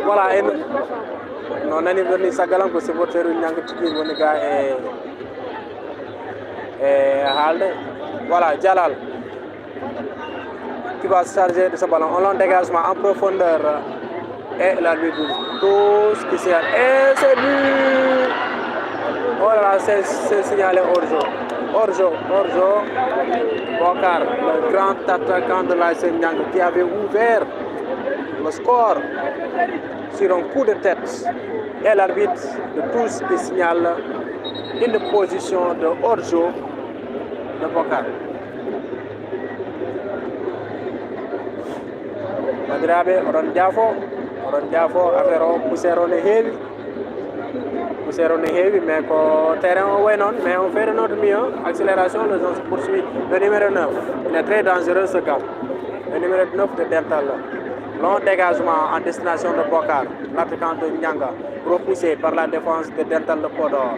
Voilà. Et non, nani venu sagalan ko supporter Nyanga Tiki woni ga et Halde. Voilà, Jalal qui va se charger de ce ballon. Un long dégagement en profondeur et l'arbitre tous qui sert et c'est but. Oh là là, c'est signalé hors-jeu. Bokar, le grand attaquant de l'AS Nyanga qui avait ouvert le score sur un coup de tête et l'arbitre de tous qui signale une position de hors-jeu de Bokar. Madirabe Oron Diafo affaire o poussière ne heewi mais ko terrain o way non mais on fait de notre mieux. Accélération, le jeu se poursuit. Le numéro 9, il est très dangereux ce gars. Le numéro 9 de Dental. Long dégagement en destination de Bokar. L'attaquant de Nyanga, repoussé par la défense de Dental de Podor.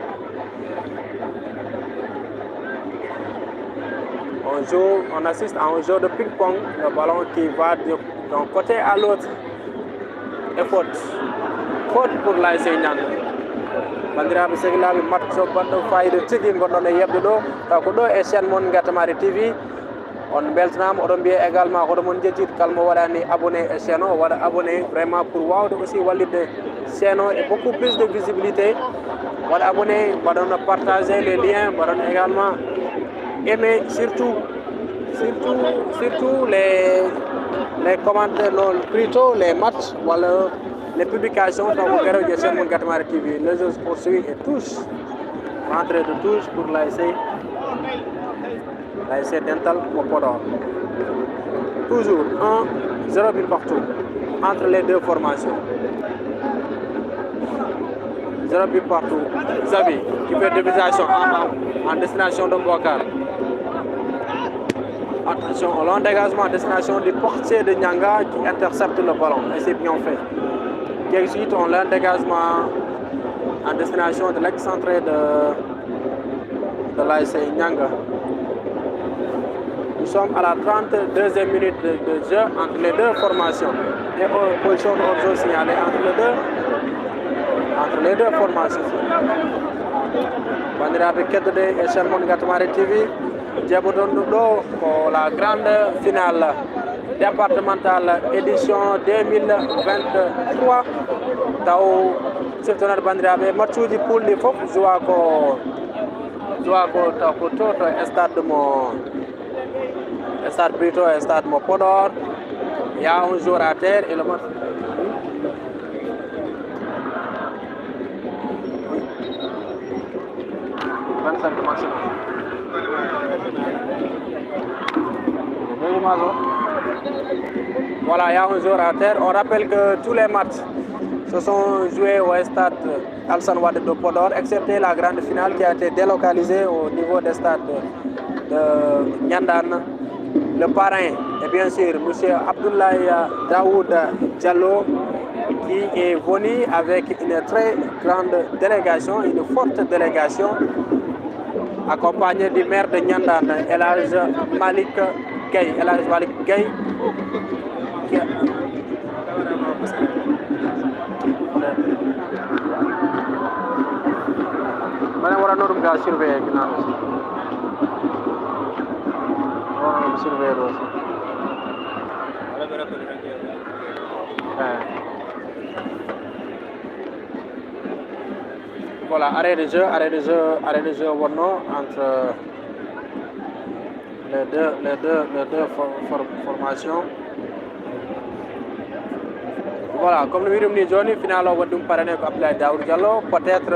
On assiste à un jeu de ping-pong, le ballon qui va d'un côté à l'autre. Et faute. Faute pour l'ASC Nyanga. Bandiraɓe sehilaɓe match o baɗɗo fayida tigui gonɗon e yebde ɗo taw ko ɗo e chaîne moon Gatamari TV. On beltanama oɗon mbiya également hoto mon jejjid kalmo waɗani abonné e chaîne o waɗa abonné vraiment pour wawde aussi wallidde chaîne o et beaucoup plus de visibilité. Waɗa abonné mbaɗon partager les liens mbaɗon également aimer surtout les commentaires non plutôt les matchs wala les publications taw ko garoje e chaîne moon Gatamari TV. Le jeu se poursuit et touche entrée de touche pour l'ASC Dental au Podor. Toujours 1-0 but partout entre les deux formations. 0 but partout. Xavi qui fait déviation en destination de Bokar. Attention au long dégagement en destination du portier de Nyanga qui intercepte le ballon. Et c'est bien fait. Qui existe un long dégagement en destination de l'excentré de l'ASC Nyanga. Nous sommes à la 32e minute de jeu entre les deux formations. Et position de hors-jeu signalée entre les deux formations. Bandiraɓe keddoɗe e chaîne moon Gatamari TV. Djebodon ɗo ko la grande finale départementale édition 2023. Taw siftonade bandiraɓe matchuji poule ɗi fof joua ko taw ko to stade plutôt stade mo Podor. Il y a un jour à terre et le match. Voilà, il y a un jour à terre. On rappelle que tous les matchs se sont joués au stade Alassane Wade de Podor, excepté la grande finale qui a été délocalisée au niveau des stades de Nyandan. Le parrain est bien sûr M. Abdoulaye Daoud Diallo qui est venu avec une très grande délégation, une forte délégation, accompagné du maire de Nyandan, Elhadj Malik Gueye. Elhadj Malik Gueye qui surveiller aussi. Voilà, arrêt de jeu entre les deux formations. Voilà, comme nous dit Johnny, finalement, on va parler avec Abdoulaye Daoud Diallo. Peut-être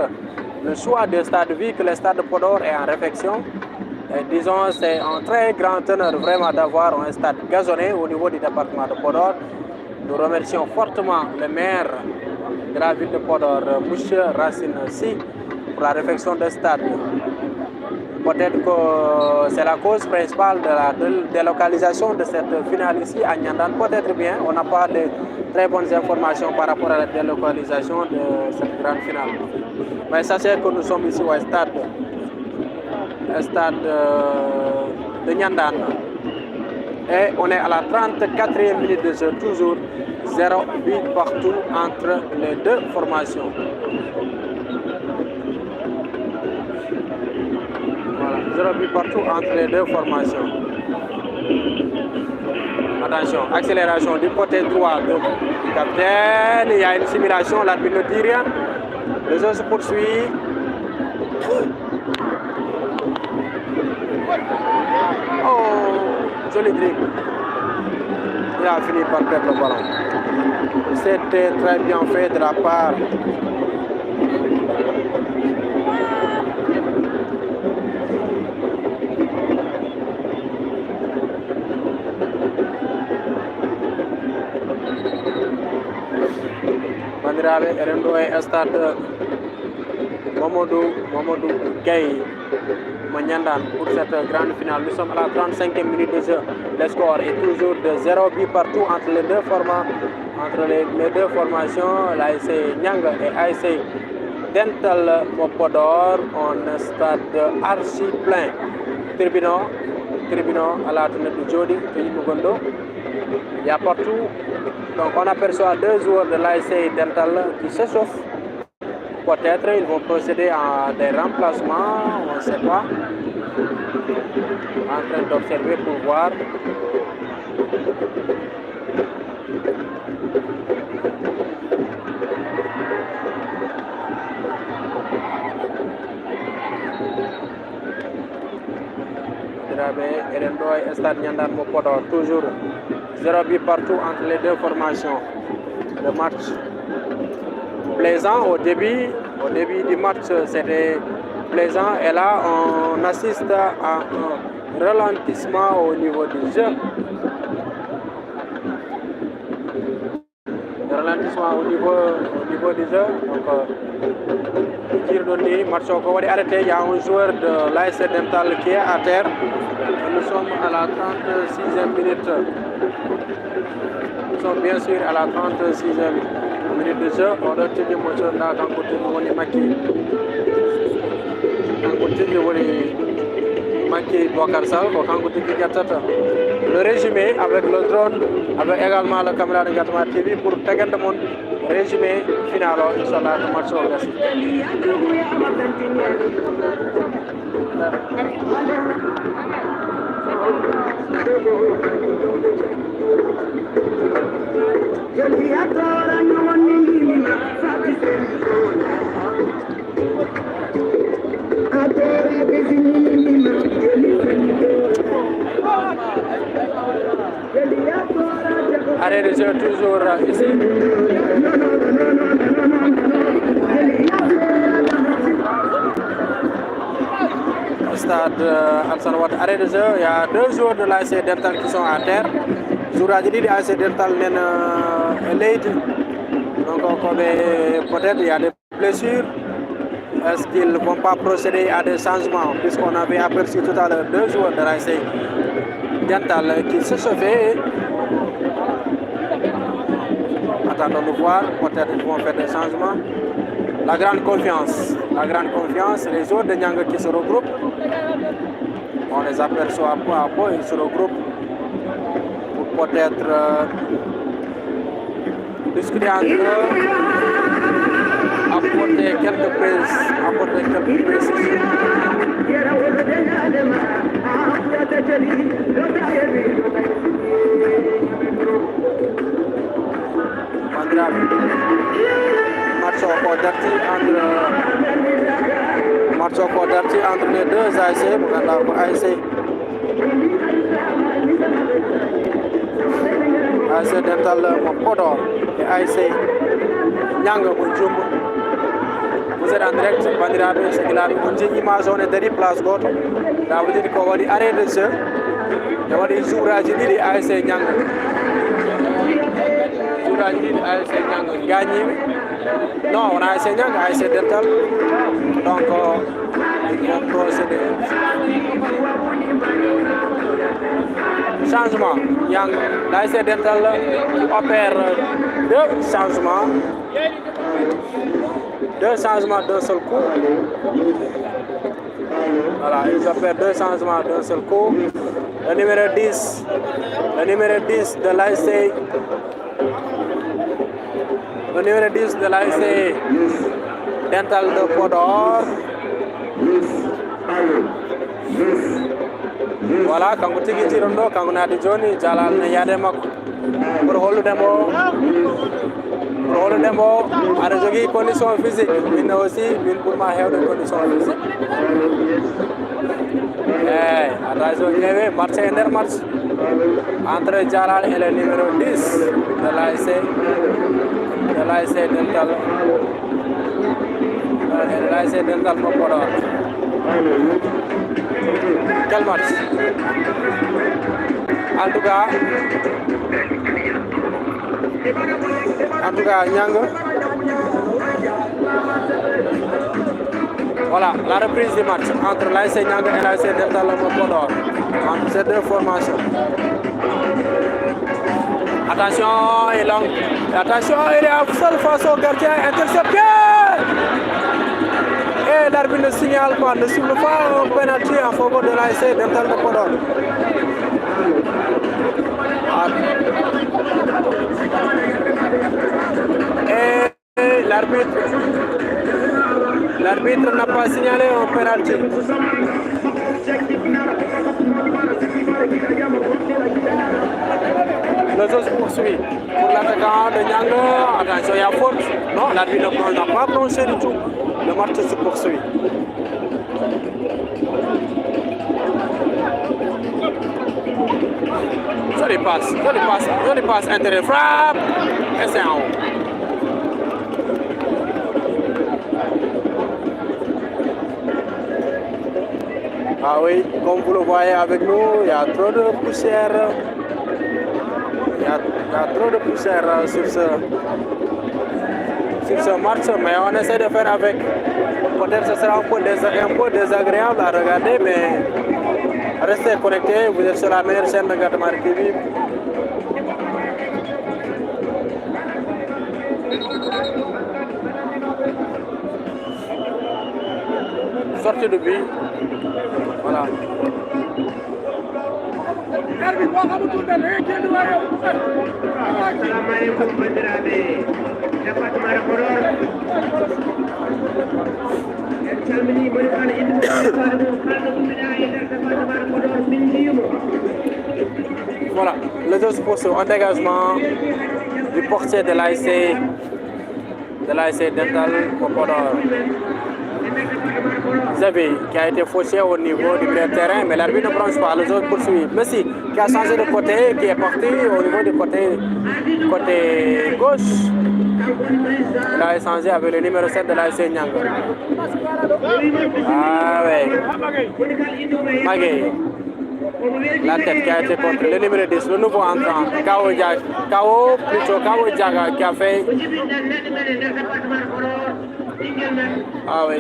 le choix de stade, vu que le stade de Podor est en réflexion. Et disons, c'est un très grand honneur vraiment d'avoir un stade gazonné au niveau du département de Podor. Nous remercions fortement le maire de la ville de Podor, M. Racine Si, pour la réflexion de stade. Peut-être que c'est la cause principale de la délocalisation de cette finale ici à Nyandan. Peut-être bien, on n'a pas de très bonnes informations par rapport à la délocalisation de cette grande finale. Mais sachez que nous sommes ici au stade de Nyandan. Et on est à la 34e minute de jeu, toujours 0 but partout entre les deux formations. Voilà, 0 but partout entre les deux formations. Attention, accélération du côté droit du capitaine. Il y a une simulation, l'arbitre ne dit rien. Le jeu se poursuit. Oh, joli dribble. Il a fini par perdre le ballon. C'était très bien fait de la part bandiraɓe eɗen ɗo e stade Mamadou Gaye Manyandan pour cette grande finale. Nous sommes à la 35e minute de jeu. Le score est toujours de 0 but partout entre les deux formations, l'ASC Nyang et ASC Dental Mopodor. Un stade archi plein. Tribunal à la tenue de Jody, Mugondo. Il y a partout. Donc on aperçoit deux joueurs de l'ASC Dental qui s'échauffent. Peut-être ils vont procéder à des remplacements, on ne sait pas. En train d'observer pour voir. Et Stade Nyandan Mopodor, toujours 0 but partout entre les deux formations. Le match plaisant au début du match, c'était plaisant, et là on assiste à un ralentissement au niveau du jeu. Ralentissement au niveau du jeu. Donc, match arrêté. Il y a un joueur de l'ASC Dental qui est à terre. Nous sommes à la 36e minute. Nous sommes bien sûr à la 36e minute de jeu. On a tenu mon jeu là quand on Maki. Quand on Maki Bokarsal, quand on le résumé avec le drone, avec également la caméra de Gatama TV pour Tegan de Monde. Résumé final, Inch'Allah, du match au Gassi. Arrêt de jeu toujours ici. Stade Alassane Ouattara, arrêt de jeu. Il y a deux joueurs de l'ASC Dental qui sont à terre. Zourajidi de l'ASC Dental Leid. Donc peut-être il y a des blessures. Est-ce qu'ils ne vont pas procéder à des changements, puisqu'on avait aperçu tout à l'heure deux joueurs de l'ASC Dental qui se chauffaient. Attendons de voir, peut-être qu'ils vont faire des changements. La grande confiance, les joueurs de Nyang qui se regroupent, on les aperçoit peu à peu, ils se regroupent pour peut-être discuter entre eux, apporter quelques précisions. Match entre les deux ASC, ASC Dental Mopodor et ASC Nyang Bunjum. Vous êtes en direct, Bandirabe, c'est qu'il a une image, on est derrière place Goto. Là, vous dites qu'on va dire arrêt de jeu. Il va dire Zourajidi de ASC Nyang. Zourajidi de ASC Nyang gagné. Non, on a ASC Nyang, ASC Dental. Donc, ils vont procéder. Changement. Yang, l'ASC Dental opère deux changements d'un seul coup. Voilà, ils opèrent deux changements d'un seul coup. Le numéro 10 de l'ASC. Le numéro 10 de l'ASC Dental de Podor. Voilà, quand vous êtes tirando, quand vous êtes Johnny, Jalal Nayadema pour Holu Demo, à des conditions physiques, mais aussi pour ma de conditions physiques. Attention, il y avait match entre Jalal et le numéro 10 de l'ASC Dental. L'ASC Dental Mopodor. Quel match? En tout cas, Nyang Voilà, la reprise du match entre l'ASC Nianga et l'ASC Dental Podor, entre ces deux formations. Attention, il est à seule face au gardien, intercepté. Et l'arbitre ne signale pas, ne siffle pas un penalty en faveur de l'ASC Dental Podor. Et l'arbitre n'a pas signalé un penalty. Le jeu se poursuit pour l'attaquant de Nianga. Attention, il y a faute. Non, l'arbitre n'a pas planché du tout. Le match se poursuit. Jolie passe, intérieur, frappe, et c'est en haut. Ah oui, comme vous le voyez avec nous, il y a trop de poussière. Il y a trop de poussière sur ce match, mais on essaie de faire avec. Peut-être que ce sera un peu désagréable à regarder, mais restez connectés, vous êtes sur la meilleure chaîne de Ngatamari TV. Sortie de but. Voilà. Voilà, le jeu se poursuit en dégagement du portier de l'ASC Dental Podor. Xavier qui a été fauché au niveau du milieu de terrain, mais l'arbitre ne branche pas, le jeu poursuit. Messi qui a changé de côté, qui est parti au niveau du côté gauche. Il a échangé avec le numéro 7 de l'ASC Nianga. Ah ouais. Magé. La tête qui a été contre le numéro 10, le nouveau entrant, Kao Diaga qui a fait. Ah oui.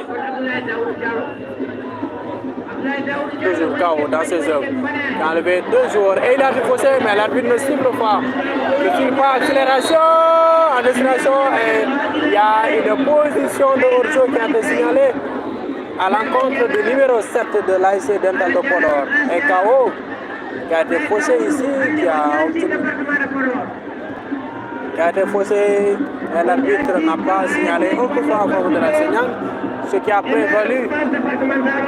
Toujours Kao dans ses œuvres. Il a enlevé 2 joueurs et il a faussé, mais l'arbitre ne siffle pas. Ne siffle pas, accélération en destination et il y a une position de hors-jeu qui a été signalée à l'encontre du numéro 7 de l'ASC Dental Podor. Et Kao qui a été faussé ici, qui a été faussé et l'arbitre n'a pas signalé un coup franc en faveur de l'ASC Nianga, ce qui a prévalu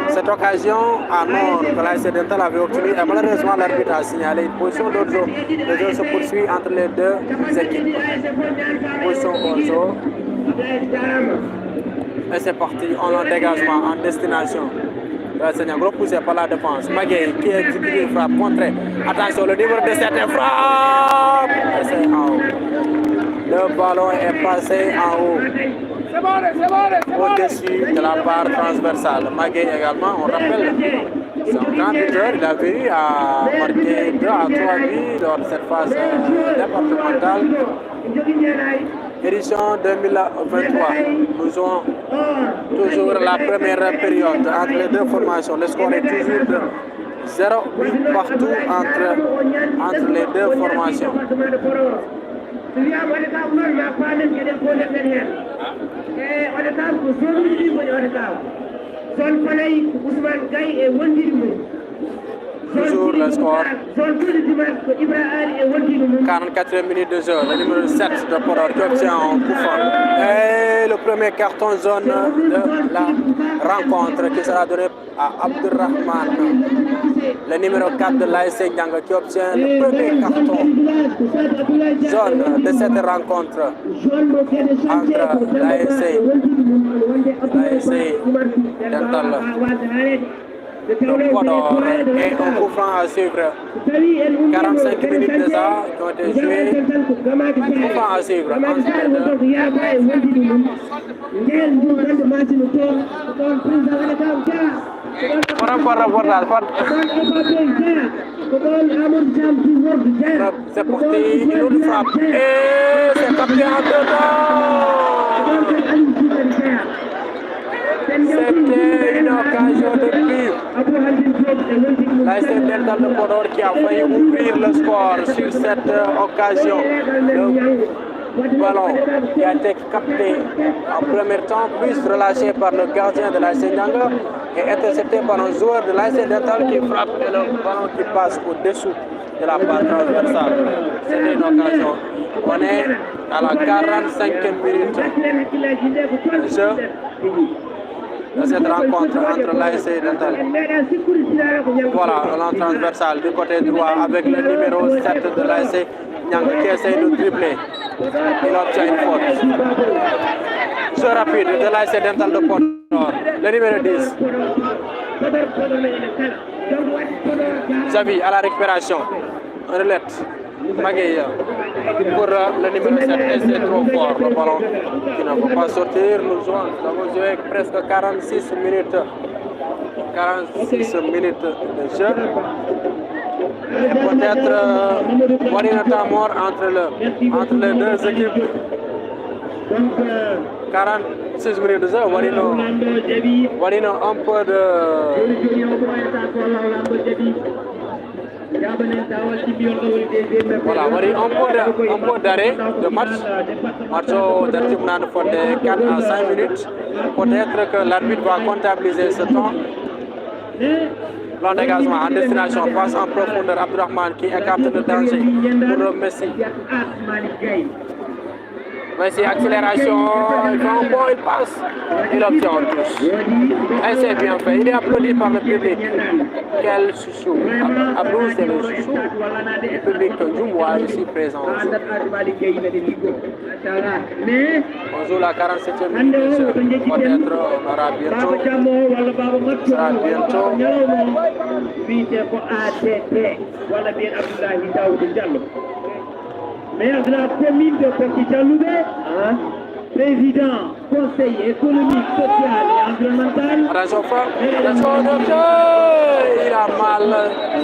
cette occasion à nord que l'ASC Dental avait obtenu et malheureusement l'arbitre a signalé une position d'hors jeu. Le jeu se poursuit entre les deux équipes. Position hors jeu. Et c'est parti, on a un dégagement en destination. C'est un gros poussé par la défense. Magé qui exécute une frappe contrée. Attention, le numéro 17 frappe. Et c'est en haut. Le ballon est passé en haut. Au-dessus de la barre transversale. Magé également, on rappelle, c'est un grand buteur. Il a venu à marquer 2 à 3 buts lors de cette phase départementale. Édition 2023. Nous avons toujours la première période entre les deux formations. Le score est toujours de 0-8 partout entre les deux formations. Toujours le score. 44e minute de jeu. Le numéro 7 de Podor qui obtient un coup franc. Et le premier carton jaune de la rencontre qui sera donné à Abdurrahman. Le numéro 4 de l'ASC Nianga qui obtient le premier carton jaune de cette rencontre entre l'ASC Dental de Podor et un coup franc à suivre. 45 minutes déjà qui ont été jouées. Coup franc à suivre. C'est parti, une autre frappe. Et c'est capté en dedans. C'était occasion de but. L'ASC Dental de Podor qui a failli ouvrir le score sur cette occasion. Le ballon qui a été capté en premier temps, puis relâché par le gardien de l'ASC Nianga et intercepté par un joueur de l'ASC Dental qui frappe et le ballon qui passe au-dessous de la barre transversale. C'était une occasion. On est à la 45e minute de jeu de cette rencontre entre l'ASC Dental. Voilà, un transversal du côté droit avec le numéro 7 de l'ASC Nianga qui essaie de dribbler. Il obtient une faute. Jeu rapide de l'ASC Dental de Podor, le numéro 10. Xavi à la récupération. Relette. Magueye pour le numéro 7. Et c'est trop fort le ballon qui ne va pas sortir. Nous avons joué presque 46 minutes. 46 minutes de jeu. Et peut-être un temps mort entre les deux équipes. 46 minutes de jeu, Warino un peu de... Voilà, un peu d'arrêt de match. Match de 4 à 5 minutes. Peut-être que l'arbitre va comptabiliser ce temps. Long dégagement en destination, passe en profondeur, Abdurrahman qui écarte le danger pour Messi. Messi, accélération, il fait un bond, il passe, il obtient en touche. Et c'est bien fait, il est applaudi par le public. Quel chouchou. Abdou, c'est le chouchou. Le public de Djumwa ici présent. On joue la 47e minute. Peut-être on aura bientôt. Ça sera bientôt. Maire de la commune de Petit-Chaloubé, président, conseiller économique, social et environnemental. Attention, il a mal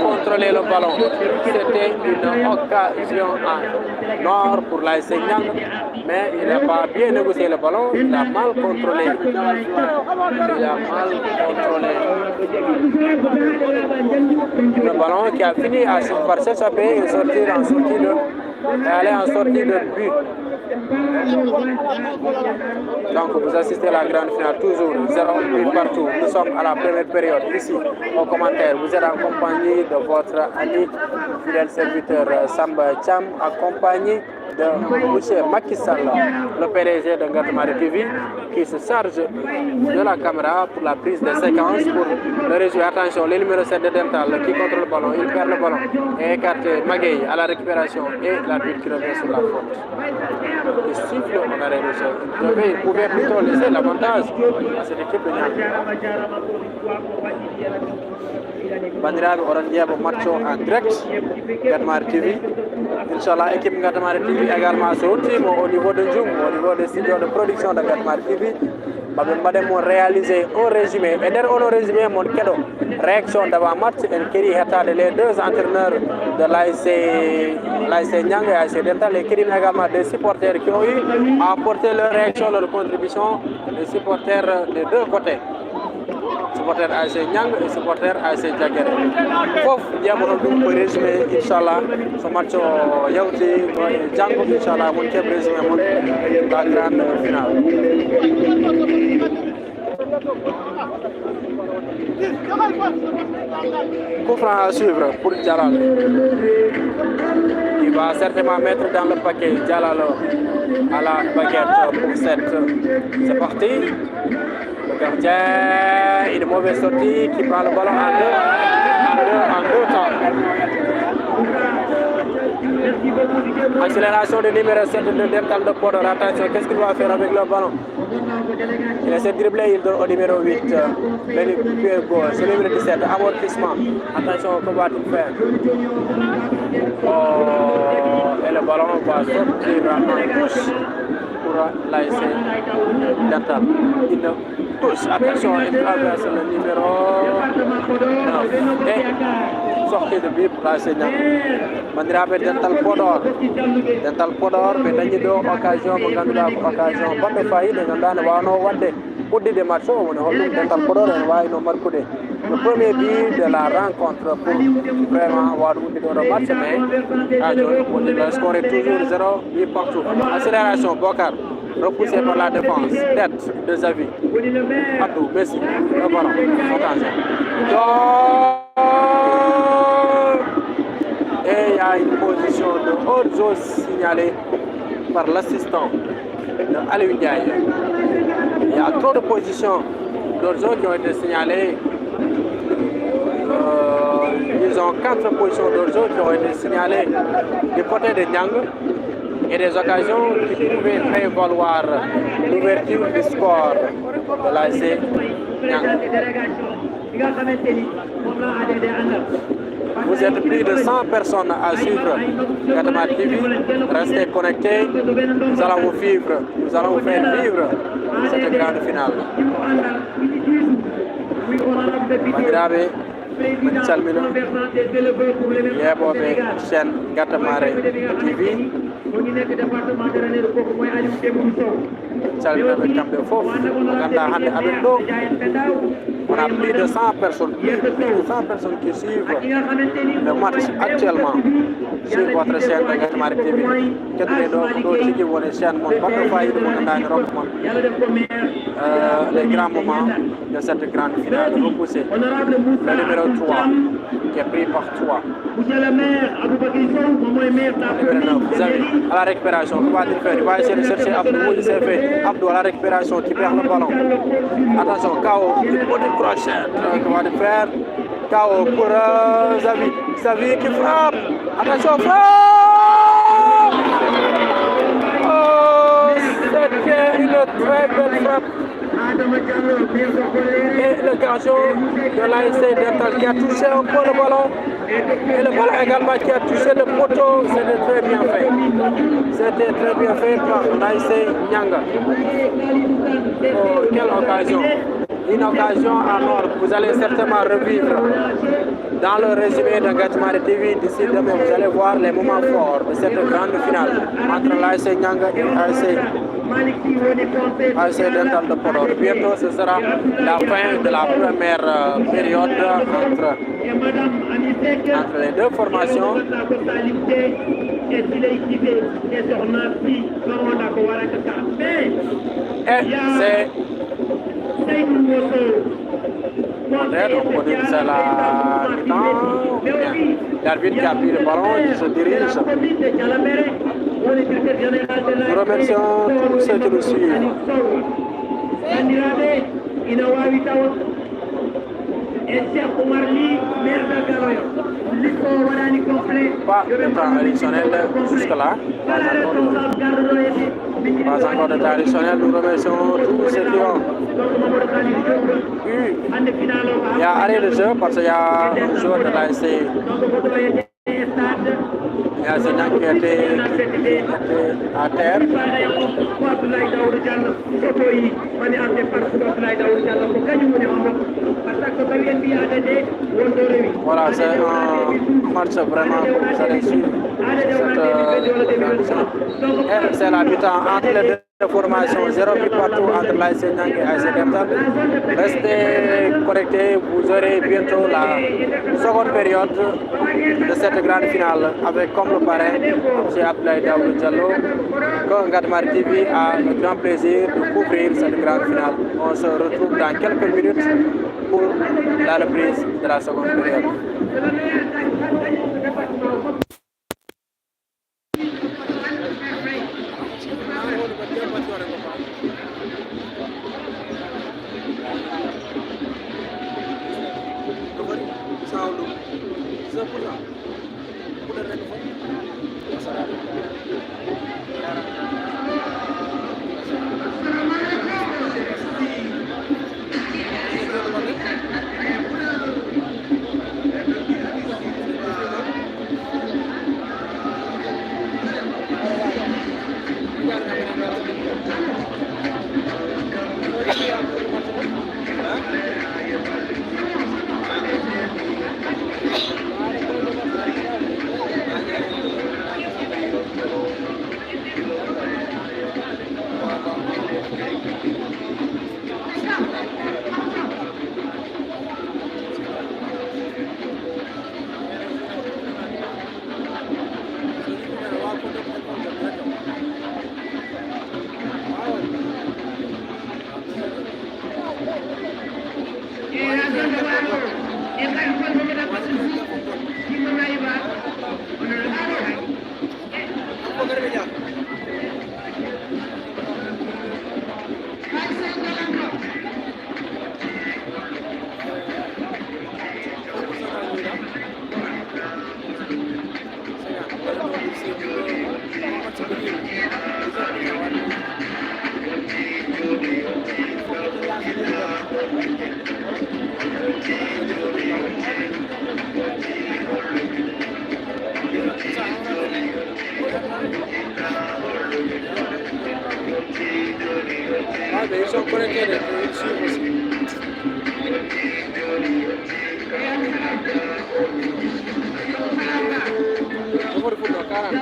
contrôlé le ballon. C'était une occasion en or pour l'ASC Nianga, mais il n'a pas bien négocié le ballon, il a mal contrôlé. Il a mal contrôlé le ballon qui a fini par s'échapper et sortir en sortie de... Et aller en sortie de but. Donc vous assistez à la grande finale, toujours 0 but partout. Nous sommes à la première période. Ici, au commentaire, vous êtes en compagnie de votre ami fidèle serviteur Samba Cham, accompagné de M. Macky Sall, le PDG de Ngatamari TV, qui se charge de la caméra pour la prise de séquence pour le réseau. Attention, le numéro 7 de Dental qui contrôle le ballon, il perd le ballon et écarte Magueye à la récupération et l'arbitre qui revient sur la faute. Il siffle en arrêt de jeu. Il pouvait plutôt laisser l'avantage à cette équipe de Nianga. Bandiraɓe oɗon ƴeeɓa match o en direct Ngatamari TV. Inchallah équipe Ngatamari TV également so ruttima au niveau de Djoum, au niveau des studios de production de Ngatamari TV. Maɓe mbaɗenmo réalisé un résumé e nder ono résumé mon keɗo réaction d'avant match en keeɗi hettade les deux entraîneurs de l'ASC Nianga et ASC Dental et keeɗimi également des supporters qui ont eu à apporter leur réaction, leur contribution, les supporters des deux côtés. Supporter ASC Nianga et supporter ASC Diaguéré. Fof ƴeɓoton ɗum ko résumé inchallah so match o yawti janggo inchallah mon keɓ résumé mon la grande finale. Coup franc à suivre pour Jalal qui va certainement mettre dans le paquet Jalal à la baguette pour 7. C'est parti. Le gardien, une mauvaise sortie qui prend le ballon en deux temps. Accélération du numéro 7 de Dental de Podor. Attention, qu'est-ce qu'il va faire avec le ballon? Il essaie de dribbler, il donne au numéro 8, le pied gauche, le numéro 17, amortissement. Attention, que va-t-il faire? Et le ballon va sortir en touche pour l'ASC Dental. Il touche, attention, il traverse le numéro 9. Et sortie de but pour l'ASC Nianga. Bandiraɓe Dental Podor ɓe dañi ɗo occasion mo ganduɗa ko occasion bonɗo fayi ɗe ganduɗa ne wawno wadde des matchs, on a dental Podor et Wayno Marcoudé. Le premier but de la rencontre pour vraiment avoir le match, mais le score est toujours 0 but partout. Accélération, Bokar, repoussé par la défense, tête de Xavi. Abdou, Messi, le ballon, attention. Et il y a une position de haute zone signalée par l'assistant de Aliou Ndiaye. Il y a trop de positions d'haute zone qui ont été signalées. Ils ont 4 positions d'haute zone qui ont été signalées du côté de Niang et des occasions qui pouvaient prévaloir l'ouverture du score de l'ASC Niang. Vous êtes plus de 100 personnes à suivre Gatama TV. Restez connectés. Nous allons vous faire vivre cette grande finale. Bandiraɓe, min calmina yeɓoɓe chaîne Gattamare TV. Calminaɓe kamɓe fof ganda hande aɓen ɗo. On a plus de 100 personnes, qui suivent le match actuellement sur votre chaîne de Gattamare TV. Les grands moments de cette grande finale repoussée. Le numéro 3 qui est pris par 3. Vous avez à la récupération, il va essayer de chercher Abdou, il s'est fait. Abdou à la récupération qui perd le ballon. Attention, KO, il faut des crochets qu'il va faire. KO pour Xavi. Xavi qui frappe. Attention, frappe! Oh, c'était une très belle frappe. Et le garçon de l'ASC Dental qui a touché un peu le ballon. Et le ballon également qui a touché le poteau. C'était très bien fait. C'était très bien fait par l'ASC Nyanga. Oh, quelle occasion! Une occasion en or. Vous allez certainement revivre dans le résumé de Gattamare TV d'ici demain. Vous allez voir les moments forts de cette grande finale entre l'ASC Nyanga et l'ASC Dental de Podor. Bientôt, ce sera la fin de la première période entre les deux formations. Et c'est on peut dire que c'est la mi-temps. L'arbitre qui a pris le ballon, il se dirige. Nous remercions tous ceux qui nous suivent. Pas de temps additionnel jusque-là. Pas encore de temps additionnel. Nous remercions tous ceux qui ont eu. Il y a arrêt de jeu parce qu'il y a un joueur de l'ASC. Il y a Zénan qui était à terre. Voilà, c'est un match vraiment que vous allez suivre. C'est la mi-temps entre les deux formations, 0 but partout entre l'ASC Niang et l'ASC Dental. Restez connectés, vous aurez bientôt la seconde période de cette grande finale avec comme le parrain M. Abdoulaye Daouda Diallo. Que Gattamare TV a le grand plaisir de couvrir cette grande finale. On se retrouve dans quelques minutes pour la reprise de la seconde période. Ils sont connectés, ils suivent aussi. Nomor de football, 40.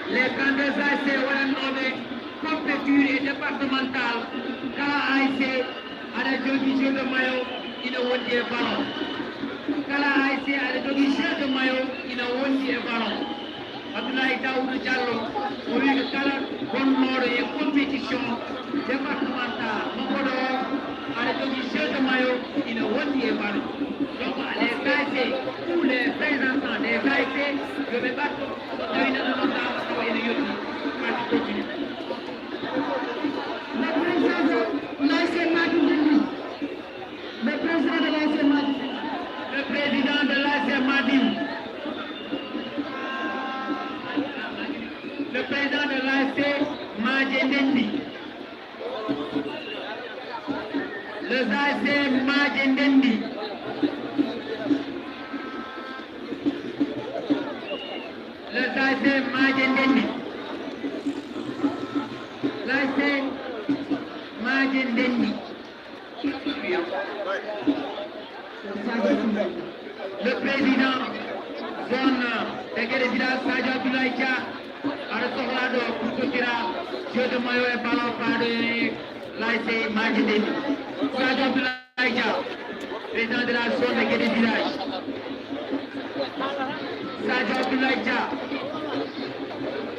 Les candidats seront nommés compétiture et départementale kala AIC ada jogi jeu de maillot ina wondi e ballon kala AIC ada jogi jeu de maillot ina wondi e ballon Abdoulaye Daoudou Diallo o wi kala gonnoɗo e compétition départementale Mamadou ada jogi jeu de maillot ina wondi e ballon donc les AIC ou les représentants des AIC je vais battre une le président de l'AC Madim. Le président de l'AC Majendendi. Le AC Majendendi. Le AC Majendendi. L'AC Majendendi. Le président zone Tegere village Sadio Abdoulaye Dia ada sohlado pour kotira jeu de maillot et ballon par l'AC Majendendi. Sadio Abdoulaye Dia, président de la zone Tegere village. Sadio Abdoulaye Dia,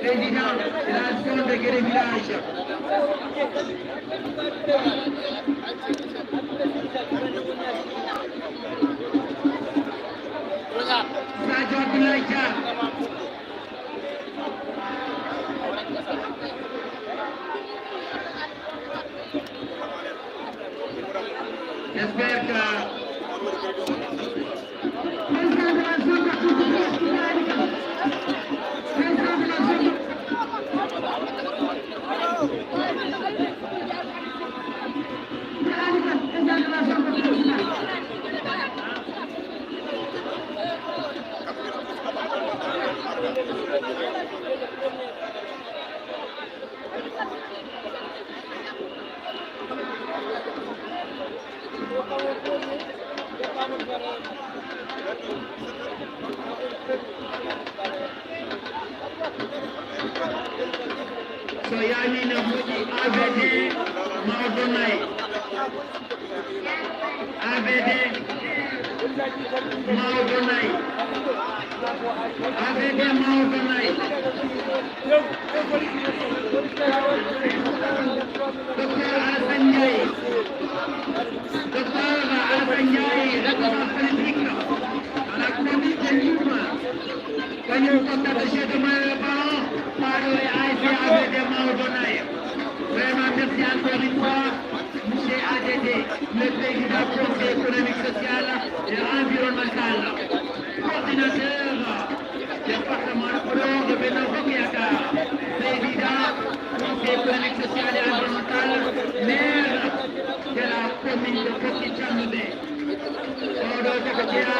président de la zone Tegere village. Sadio Abdoulaye Dia. J'espère que so yani na moƴƴi AVD Maodo Naye AVD Maudonai. AVD Maudonai. Dr. Alassane Ndiaye. Dr. Alassane Ndiaye, responsable politique à la commission des Louvres. Quand nous sommes attachés de le ballon par le ASC AVD Maudonai. Vraiment, merci encore une fois, M. ADD, le président du Conseil économique, social et environnemental, coordinateur département de Podor de Benno Bokk Yakaar, président du Conseil économique, social et environnemental, maire de la commune de Koki Thiamoude. Oɗo Kokotia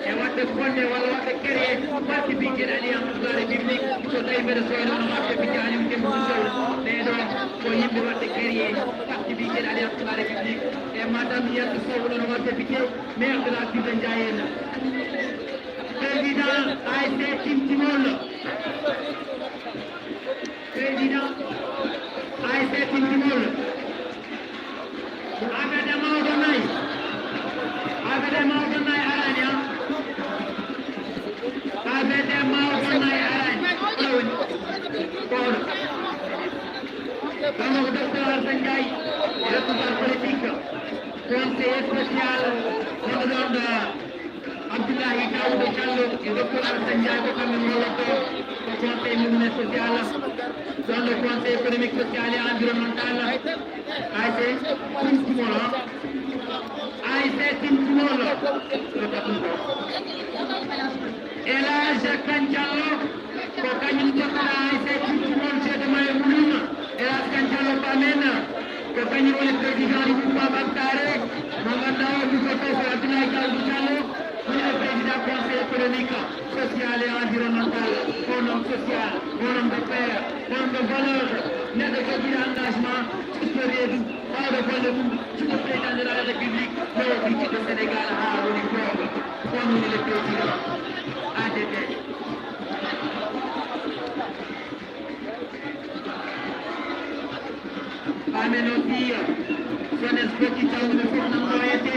e wadde fonde walla wadde kere parti ɓinguel alliance de la république so tawi mbeɗa soynono wadde ɓingue alim kembo sow ɓeɗo ko yimɓe wadde kere parti ɓinguel alliance de la république e madame yetto sow ɗon wadde piqué maire de la ville de Ndiayene président ASC Timtimol président ASC Timtimol AVD Maudonai AVD Maudonai arani AVD Maudonai arani kono donc docteur Alassane Ndiaye responsable politique conseiller spécial honoron Abdoulaye Daouda Diallo et docteur Alassane Ndiaye ko kamɓe golloto ko conseil mumen social dans le conseil économique social et environnemental ASC Timtimol ASC Timtimol Elhadji Kane Diallo ko kañum jokkata ASC Timtimol ceedo mayo muluma Elhadji Kane Diallo pamena ko kañum woni président du groupe Bantare mo ganduɗa o ɗugoto ko Abdoulaye Daouda Diallo woni le président conseil économique social et environnemental au nom social au nom de père au nom de valeur neɗɗo joguiɗo engagement historique wawde golle mum suko président de la république yo ɓiccito sénégal ha woni gooto on woni le président ADD amen aussi sones bokki tawde fof nan ɗoyete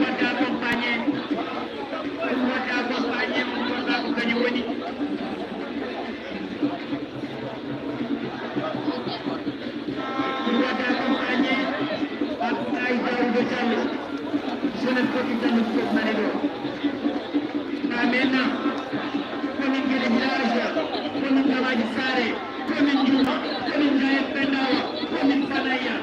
wadde accompagné mo gonɗa ko kañum woni wadde accompagné Abdoulaye Daouda Diallo sones bokki tawde fof nani ɗo amen commune Guédé village commune Gamaji Sare commune Diouma commune Ndiaye Pendawa commune Fanaya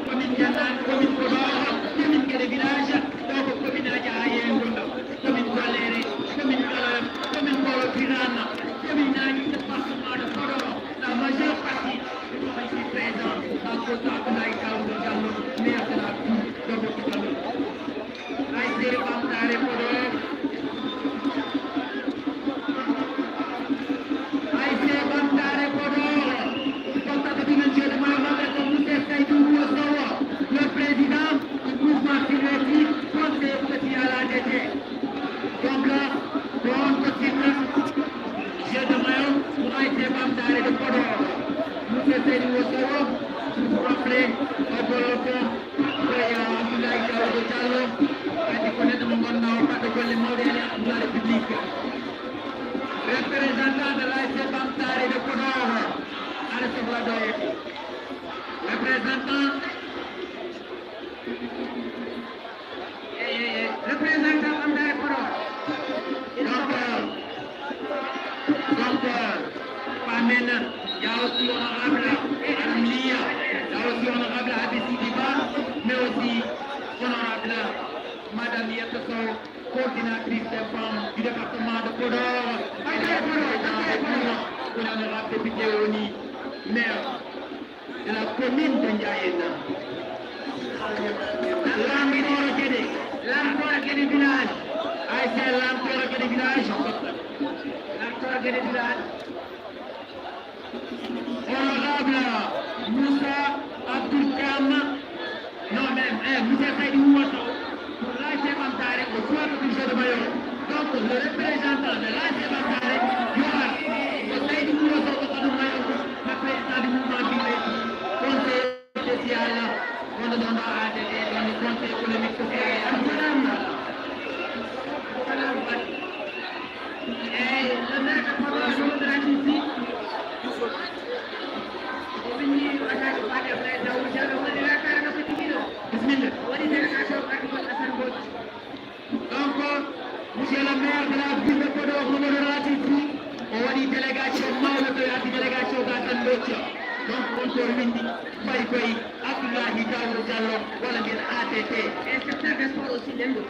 commune Diandane commune Podor commune Guédé village ɗo ko commune aji ha yeegoɗo commune Golléré commune Ɗolem commune Bolo Birane commune aji département de Podor la majeure partie sont ici présents à côté d'Abdoulaye Daouda Diallo maire de la ville de Bokitalo ASC Bantare Podor ASC Bantare Podor contacte financier de Mahamadou comme Moussa Seydou Sow le président du mouvement civique conseiller spécial ADD donc là on continue jeu de maillot pour ASC Bantare de Podor Moussa Seydou Sow vous rappelez au Boloto Abdoulaye Daouda Diallo andi ko neɗɗo mo gonɗa o ɓaɗɗo golle mawɗe ene de la république représentant de l'ASC Bantare de Podor aɗa sohla ɗoyete représentant Bantare Podor donc pamen il y a aussi honorable Aram Lia il y a aussi honorable Abissi Diba mais aussi honorable Madame Yetta Sow coordinatrice des femmes du département de Podor honorable député Oni maire de la commune de Ndiayene Lamtoro Guédé village ASC Lamtoro Guédé village Lamtoro Guédé village honorable Moussa Abdoul Kam non même Moussa Seydou Woto pour l'ASC Bantare au soir du jeu de maillot donc le représentant de l'ASC Bantare Yoa Seydou Woto au maillot le président du mouvement conseiller spécial ɗon ɗo ADD ɗon conseil économique social eyyi le maire de Podor Mamadou Racine Sy o winni attaque baɗe Abdoulaye Daouda Diallo woni yakara no ko tigiɗo bisimilla waɗi délégation arti goɗɗo Assane Mbodj donc monsieur le maire de la ville de Podor Mamadou Racine Sy o waɗi délégation mawɗo to arti délégation ga Assane Mbodj donc on to windi fay koye Abdoulaye Daouda Diallo walla mbiyen ATT inspecteur des sports aussi nden ɗo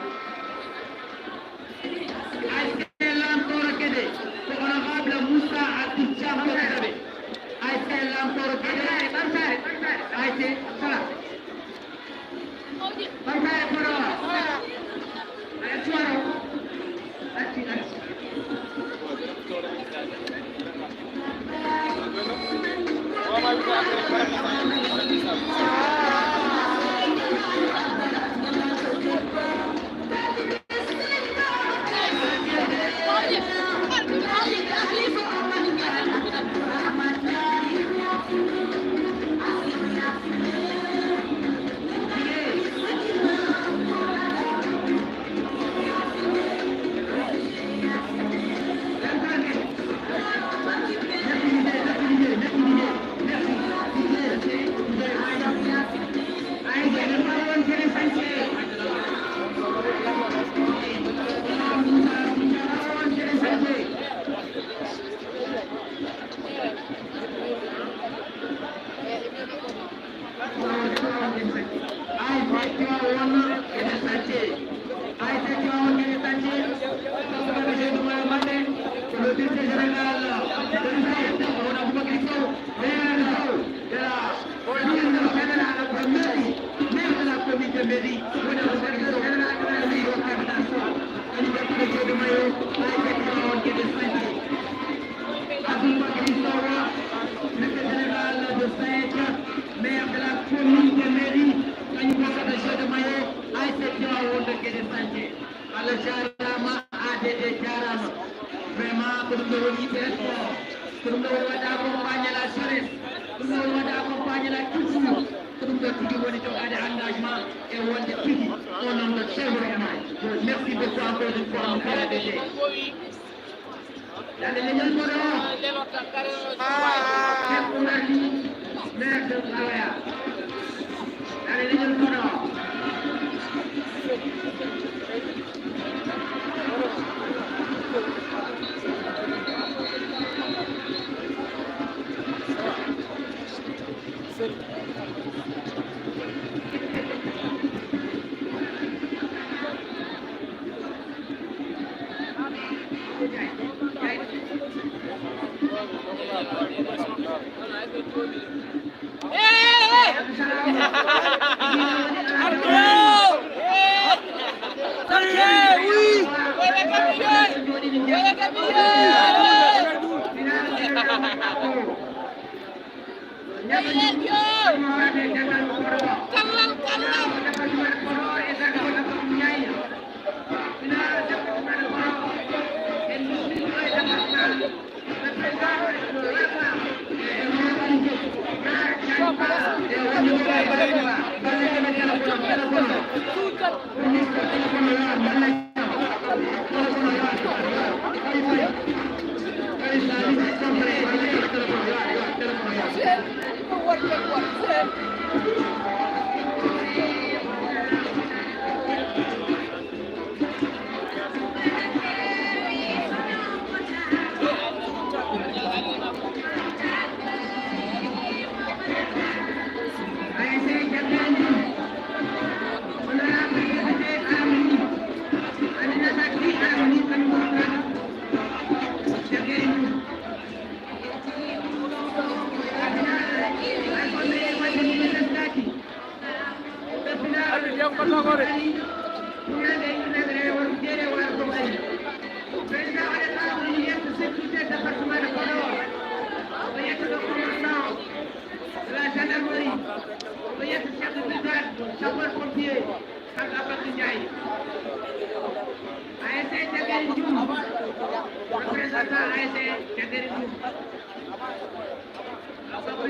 Lantoro Guédé ko honorable Moussa Abdou Thiam Kotabe ASC Lantoro Guédé ASC sala Bantare Podor ay tuaro atti Merci beaucoup encore une fois, mon frère ADG. Dans les légendes maire de Kawaya. Dans les légendes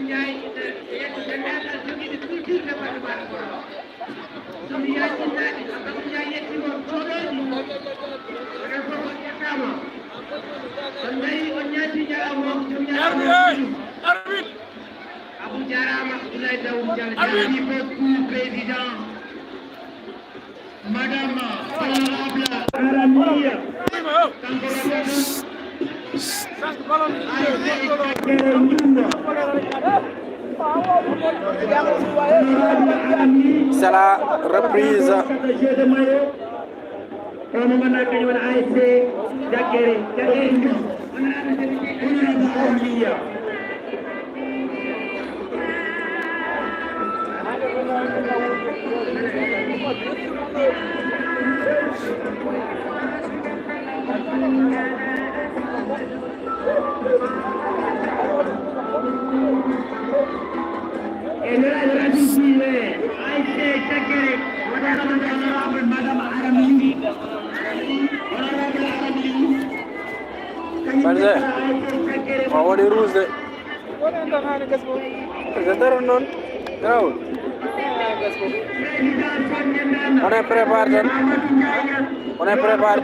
Ndiaye culture département de Podor. Somi yaji nani Abdou Ndiaye yetti won toɗoji oɗon fof on ƴettama on dayi on ñaati jarama jom arbitre Abou jarama Abdoulaye Daoud Diallo jarani beaucoup président madame honorable Aramia. c'est la reprise et le diffusé Aïssé Chakere, Madame Aramili. Honorable Aramili. on va les rouges. On est préparé. On est préparé.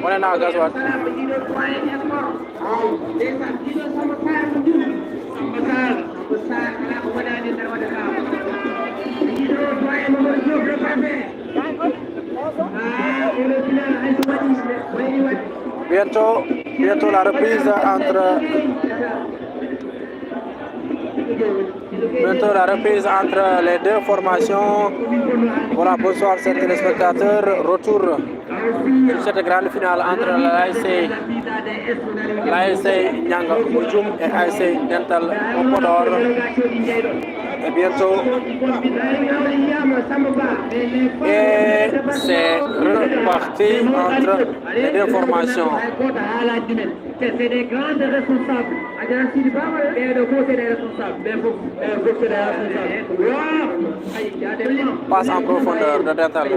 On est dans Gazoat. Bientôt la reprise entre les deux formations. Voilà, bonsoir chers téléspectateurs. Retour sur cette grande finale entre l'ASC Nianga Moudjoum et ASC Dental Podor. Et bientôt, et c'est reparti entre les deux formations. C'est des grands responsables. Et de côté des responsables. Passe en profondeur de Dental.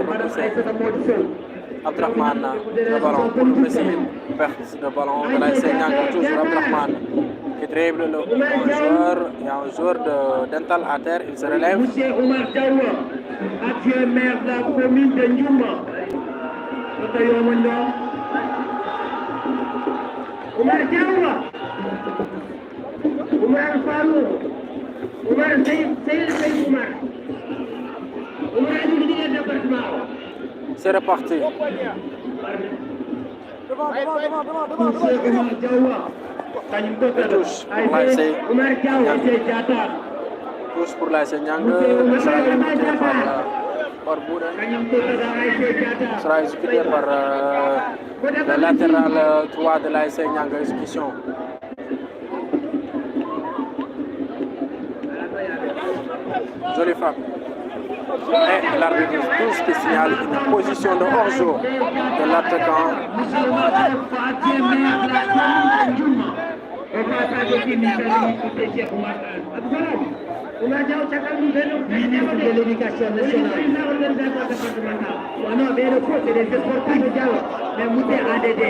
Abdrahman, le ballon pour le Messi, perte de ballon de l'ASC Nianga, toujours Abdrahman qui dribble le joueur. Il y a un joueur de Dental à terre, il se relève. Monsieur Omar Diawa, actuel maire de la commune de Ndiouma. Omar Diawa, Omar Farou, Omar Seyid Omar, Omar du département. C'est reparti. Touche pour l'ASC Nianga. Touche pour l'ASC Nianga. Sera exécuté par Bouren. Sera exécuté par le latéral droit de l'ASC Nianga. Exécution. Jolie frappe. Et l'arbitre tous qui signale une position de hors-jeu de l'attaquant. De l'éducation nationale. Non, mais le coach, c'est des sportifs de Diallo. Mais Mouté ADD.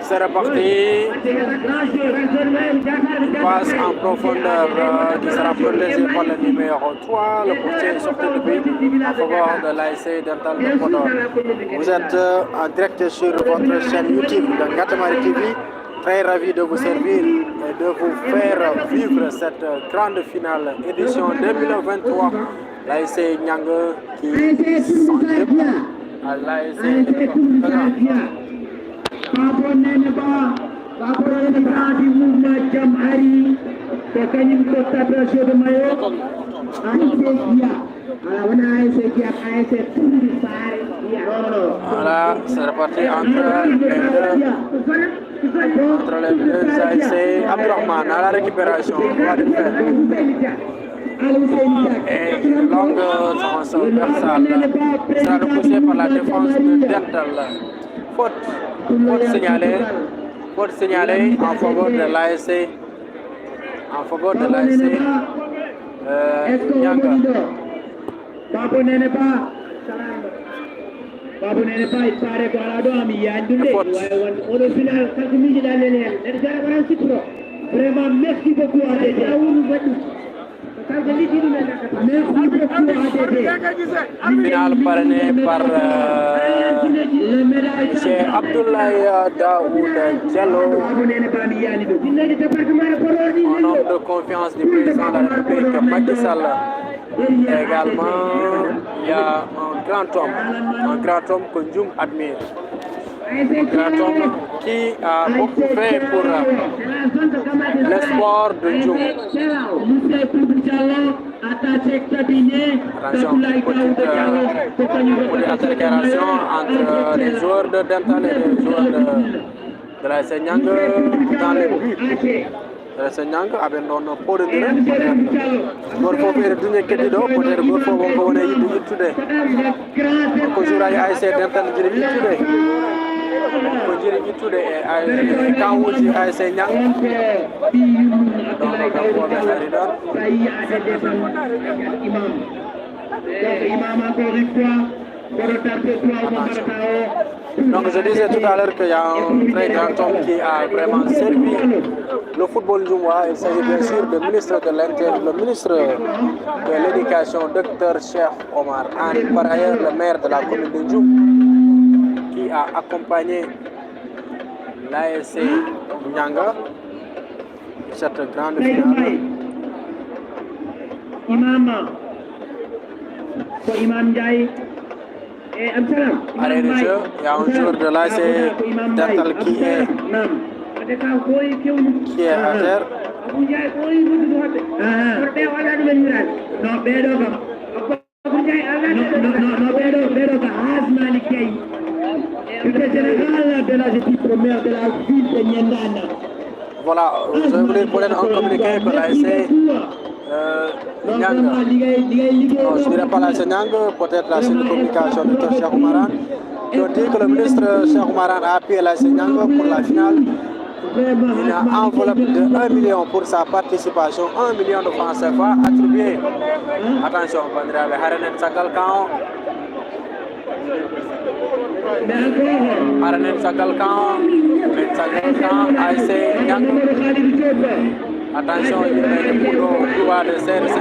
C'est reparti. Passe en profondeur qui sera protégé par le numéro 3. Le portier est sorti de but en faveur de l'ASC Dental de Podor. Vous êtes en direct sur votre chaîne YouTube de Ngatamari TV. Très ravi de vous servir et de vous faire vivre cette grande finale édition 2023. L'ASC Nianga qui s'en dépend à l'ASC Voilà, c'est reparti entre les deux ASC. Abdrahman à la récupération. Et longue transversale sera repoussée par la défense de Dental. Faute signalée en faveur de l'ASC. En faveur de l'ASC Nianga. babu ne pare ko ala do ami yandude on final kanko miji dalen en en jara waran sitro vraiment merci beaucoup à DG awunu wadu kanko lidi dum en nakata merci beaucoup à DG Final parrainé par Monsieur Abdoulaye Daoud Diallo, un homme de confiance du président de la République Macky Sall. Également, il y a un grand homme que Ndioum admire. Un grand homme qui a beaucoup fait pour l'espoir de Ndioum. Attention, petite altercation entre les joueurs de Dental et les joueurs de la Senyang dans les buts. La Senyang avait un pot de durée. Gorfo fait le Kedido, peut-être Gorfo va on est ici today. Donc joueur AIC Dental est ici today. Aujourd'hui today quand vous dites AIC Nyang. Donc je disais tout à l'heure qu'il y a un très grand homme qui a vraiment servi le football ndjoumois. Il s'agit bien sûr du ministre de l'Intérieur, le ministre de l'Éducation, Dr Cheikh Omar Anne, par ailleurs le maire de la commune de Ndioum, qui a accompagné l'ASC Nyanga cette grande finale. Imam Jai Arrêt de jeu, il y a un joueur de l'ASC Dental qui est à terre. Voilà, je voulais vous donner un communiqué pour l'ASC Nyang. Non, je ne dirais pas l'ASC Nyang, peut-être la chaîne de communication de Cheikh Oumaran. Ils ont dit que le ministre Cheikh Oumaran a appuyé l'ASC Nyang pour la finale. Il a une enveloppe de 1 million pour sa participation, 1 million de francs CFA attribué. Attention, Bandra, Haranen Sakalkan. Haranen Sakalkan, ASC Nyang. Attention, il y a des poudres du droit de CRC.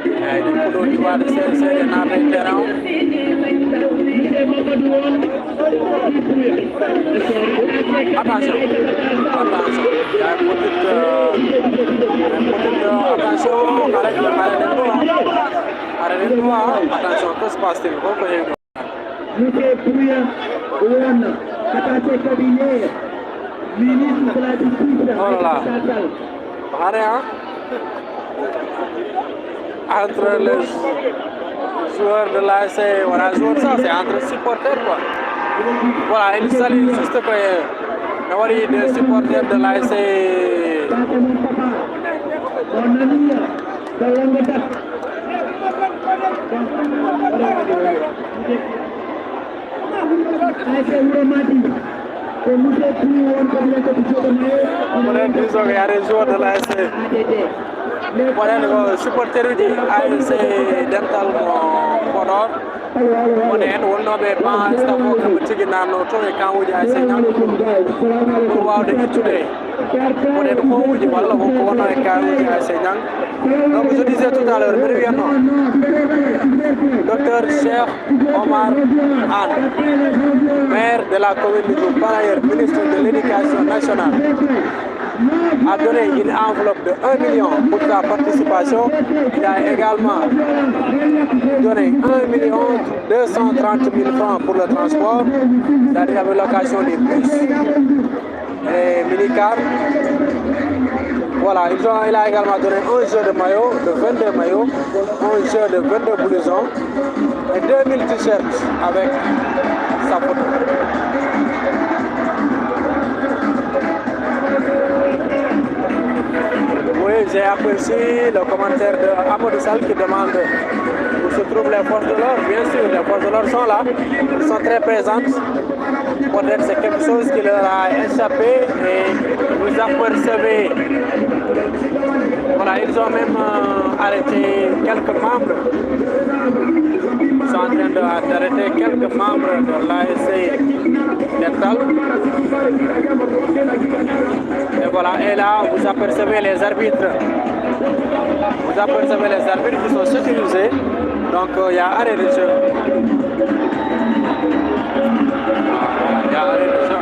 Des poudres du droit de CRC dans le terrain. Attention, attention, il y a une petite attention, attention, que se passe-t-il? Oh là là, rien entre les joueurs de l'ASC, voilà, joueurs ça, c'est entre supporters quoi. Voilà, il s'agit juste d'avoir des supporters de l'ASC. Voilà, disons qu'il y a des joueurs de l'ASC. Voilà, les supporters du ASC Dental Podor. On est on be pas stafo kam tigi nano to e kan wuji ASC Nyang ko wawde ittude on est ko wuji walla ko wono e kan wuji ASC Nyang. Donc je disais tout à l'heure, Dr Cheikh Omar Anne, maire de la commune de Ndioum, par ailleurs ministre de l'Éducation nationale, a donné une enveloppe de 1 million pour sa participation. Il a également donné 1 230 000 francs pour le transport, c'est-à-dire avec l'occasion des bus et minicars. Voilà, il a également donné un jeu de maillot, de 22 maillots, un jeu de 22 blousons et 2000 t-shirts avec sa photo. Oui, j'ai apprécié le commentaire de Amadou Sall qui demande où se trouvent les forces de l'ordre. Bien sûr, les forces de l'ordre sont là, elles sont très présentes. Peut-être c'est quelque chose qui leur a échappé et vous apercevez. Voilà, ils ont même arrêté quelques membres. Ils sont en train d'arrêter quelques membres de l'ASC Dental. Et voilà, et là, vous apercevez les arbitres. Vous apercevez les arbitres qui sont sécurisés. Donc, il y a arrêt de jeu. Il y a arrêt de jeu.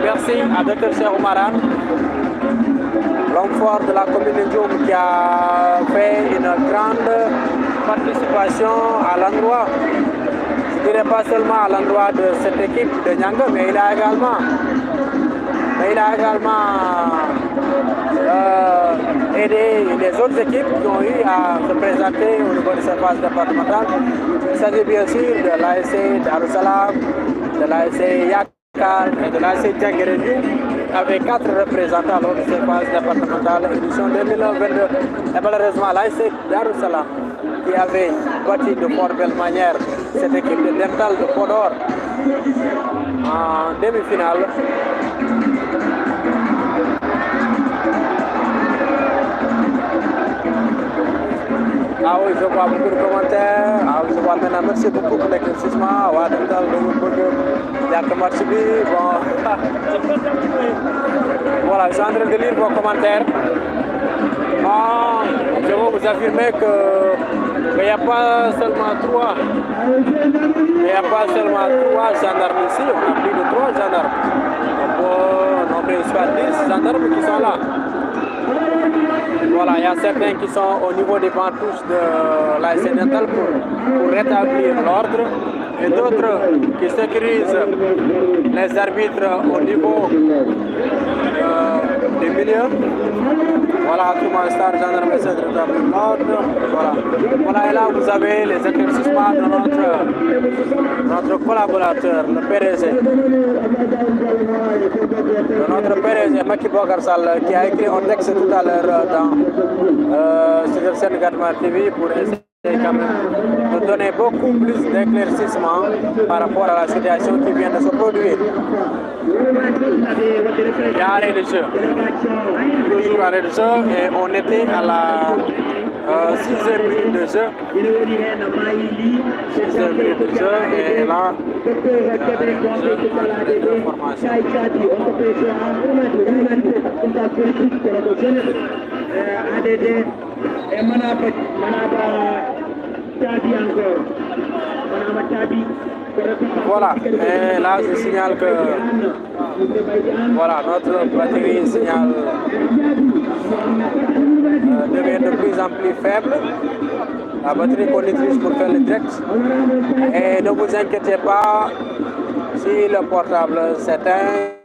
Merci à Dr. Cheikh Oumaran, l'homme fort de la commune de Dioum qui a fait une grande participation à l'endroit. Je ne dirais pas seulement à l'endroit de cette équipe de Nianga, mais il a également aidé les autres équipes qui ont eu à se présenter au niveau de cette phase départementale. Il s'agit bien sûr de l'ASC Darussalam, de l'ASC Yakar et de l'ASC Djanguerendu, avec 4 représentants lors de cette phase départementale édition 2022. Et malheureusement, l'ASC Darussalam, qui avait battu de fort belle manière cette équipe de Dental de Podor en demi-finale. Ah oui, je vois beaucoup de commentaires. Ah oui, je vois maintenant, merci beaucoup pour l'éclaircissement. Ouais, Dental, il y a que match bon. Voilà, je suis en train de lire vos commentaires. Je vais vous affirmer qu'il n'y a pas seulement 3. Il n'y a pas seulement 3 gendarmes ici, on a plus de 3 gendarmes. On peut nommer soit 10 gendarmes qui sont là. Voilà, il y a certains qui sont au niveau des bancs touches de l'ASC Dental pour rétablir l'ordre et d'autres qui sécurisent les arbitres au niveau des milieux. Voilà, tout le monde star, gendarme essaie de rétablir l'ordre. Voilà, et là vous avez les éclaircissements de notre collaborateur, le PDG. De notre PDG, Maki Bogarsal, qui a écrit un texte tout à l'heure sur scène Gatmar TV pour essayer quand même de donner beaucoup plus d'éclaircissements par rapport à la situation qui vient de se produire. Il y a arrêt de jeu. Toujours arrêt de jeu et on était à la 6e minute de jeu. 6e minute de jeu et là, voilà, et là je signale que voilà, notre batterie signale devient de plus en plus faible. La batterie qu'on utilise pour faire le direct. Et ne vous inquiétez pas si le portable s'éteint.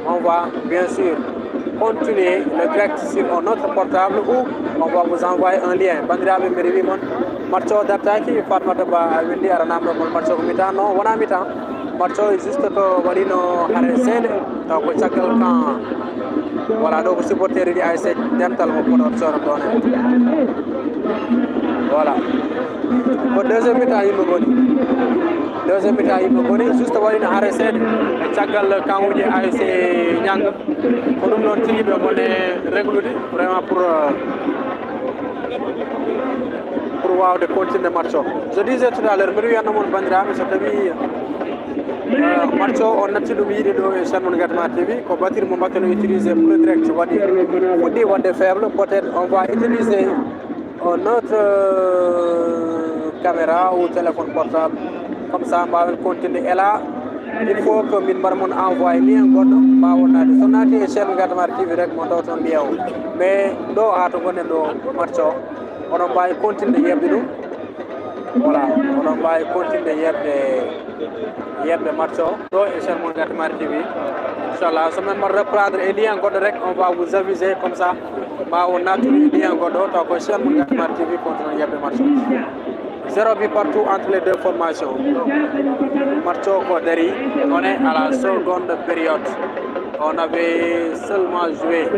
On va bien sûr continuer le direct sur un autre portable où on va vous envoyer un lien. Bandiraɓe mbiɗa wi moon match o dartaki Fatmata Ba windi aranamɗo mon match o ko mi-temps non wona mi-temps match o juste ko waɗino haare seeɗa taw ko caggal kan voilà ɗo ko supporteur uji ASC Dental mo Podor Cooro ɗon en voilà ko deuxiéme mi-temps yimɓe goni deuxiéme mi-temps yimɓe goni juste waɗino haare seeɗa e caggal kamuji ASC Nianga ko ɗum noon tigi ɓe gone réglude vraiment pour wawde continuer match o. Je disais tout à l'heure mbiɗa wiyanno moon bandiraɓe so tawi match o on natti ɗum yiide ɗo e chaîne mon Gatmar TV ko batterie mo mbattono utilisé pour le direct waɗi fuɗɗi wadde faible, peut-être on va utiliser un autre caméra ou téléphone portable comme ça mbawen continuer. Et là il faut que min mbaɗa moon envoyé lien goɗɗo mbawon nade so naati e chaîne Gatmar TV rek mo taw toon ɓiyaw mais ɗo ha to gonen ɗo match o oɗon mbawi continuer yebde ɗum. Voilà, oɗon mbawi continuer yebde match o ɗo e chaîne mon Gatmar TV. Inchallah so min mbaɗa reprendre e lien goɗɗo rek on va vous aviser comme ça mbawon nattude e lien goɗɗo taw ko chaîne mon Gatmar TV continue yebde match o. 0 but partout entre les deux formations. Marcho Koderi, on est à la seconde période. On avait seulement joué,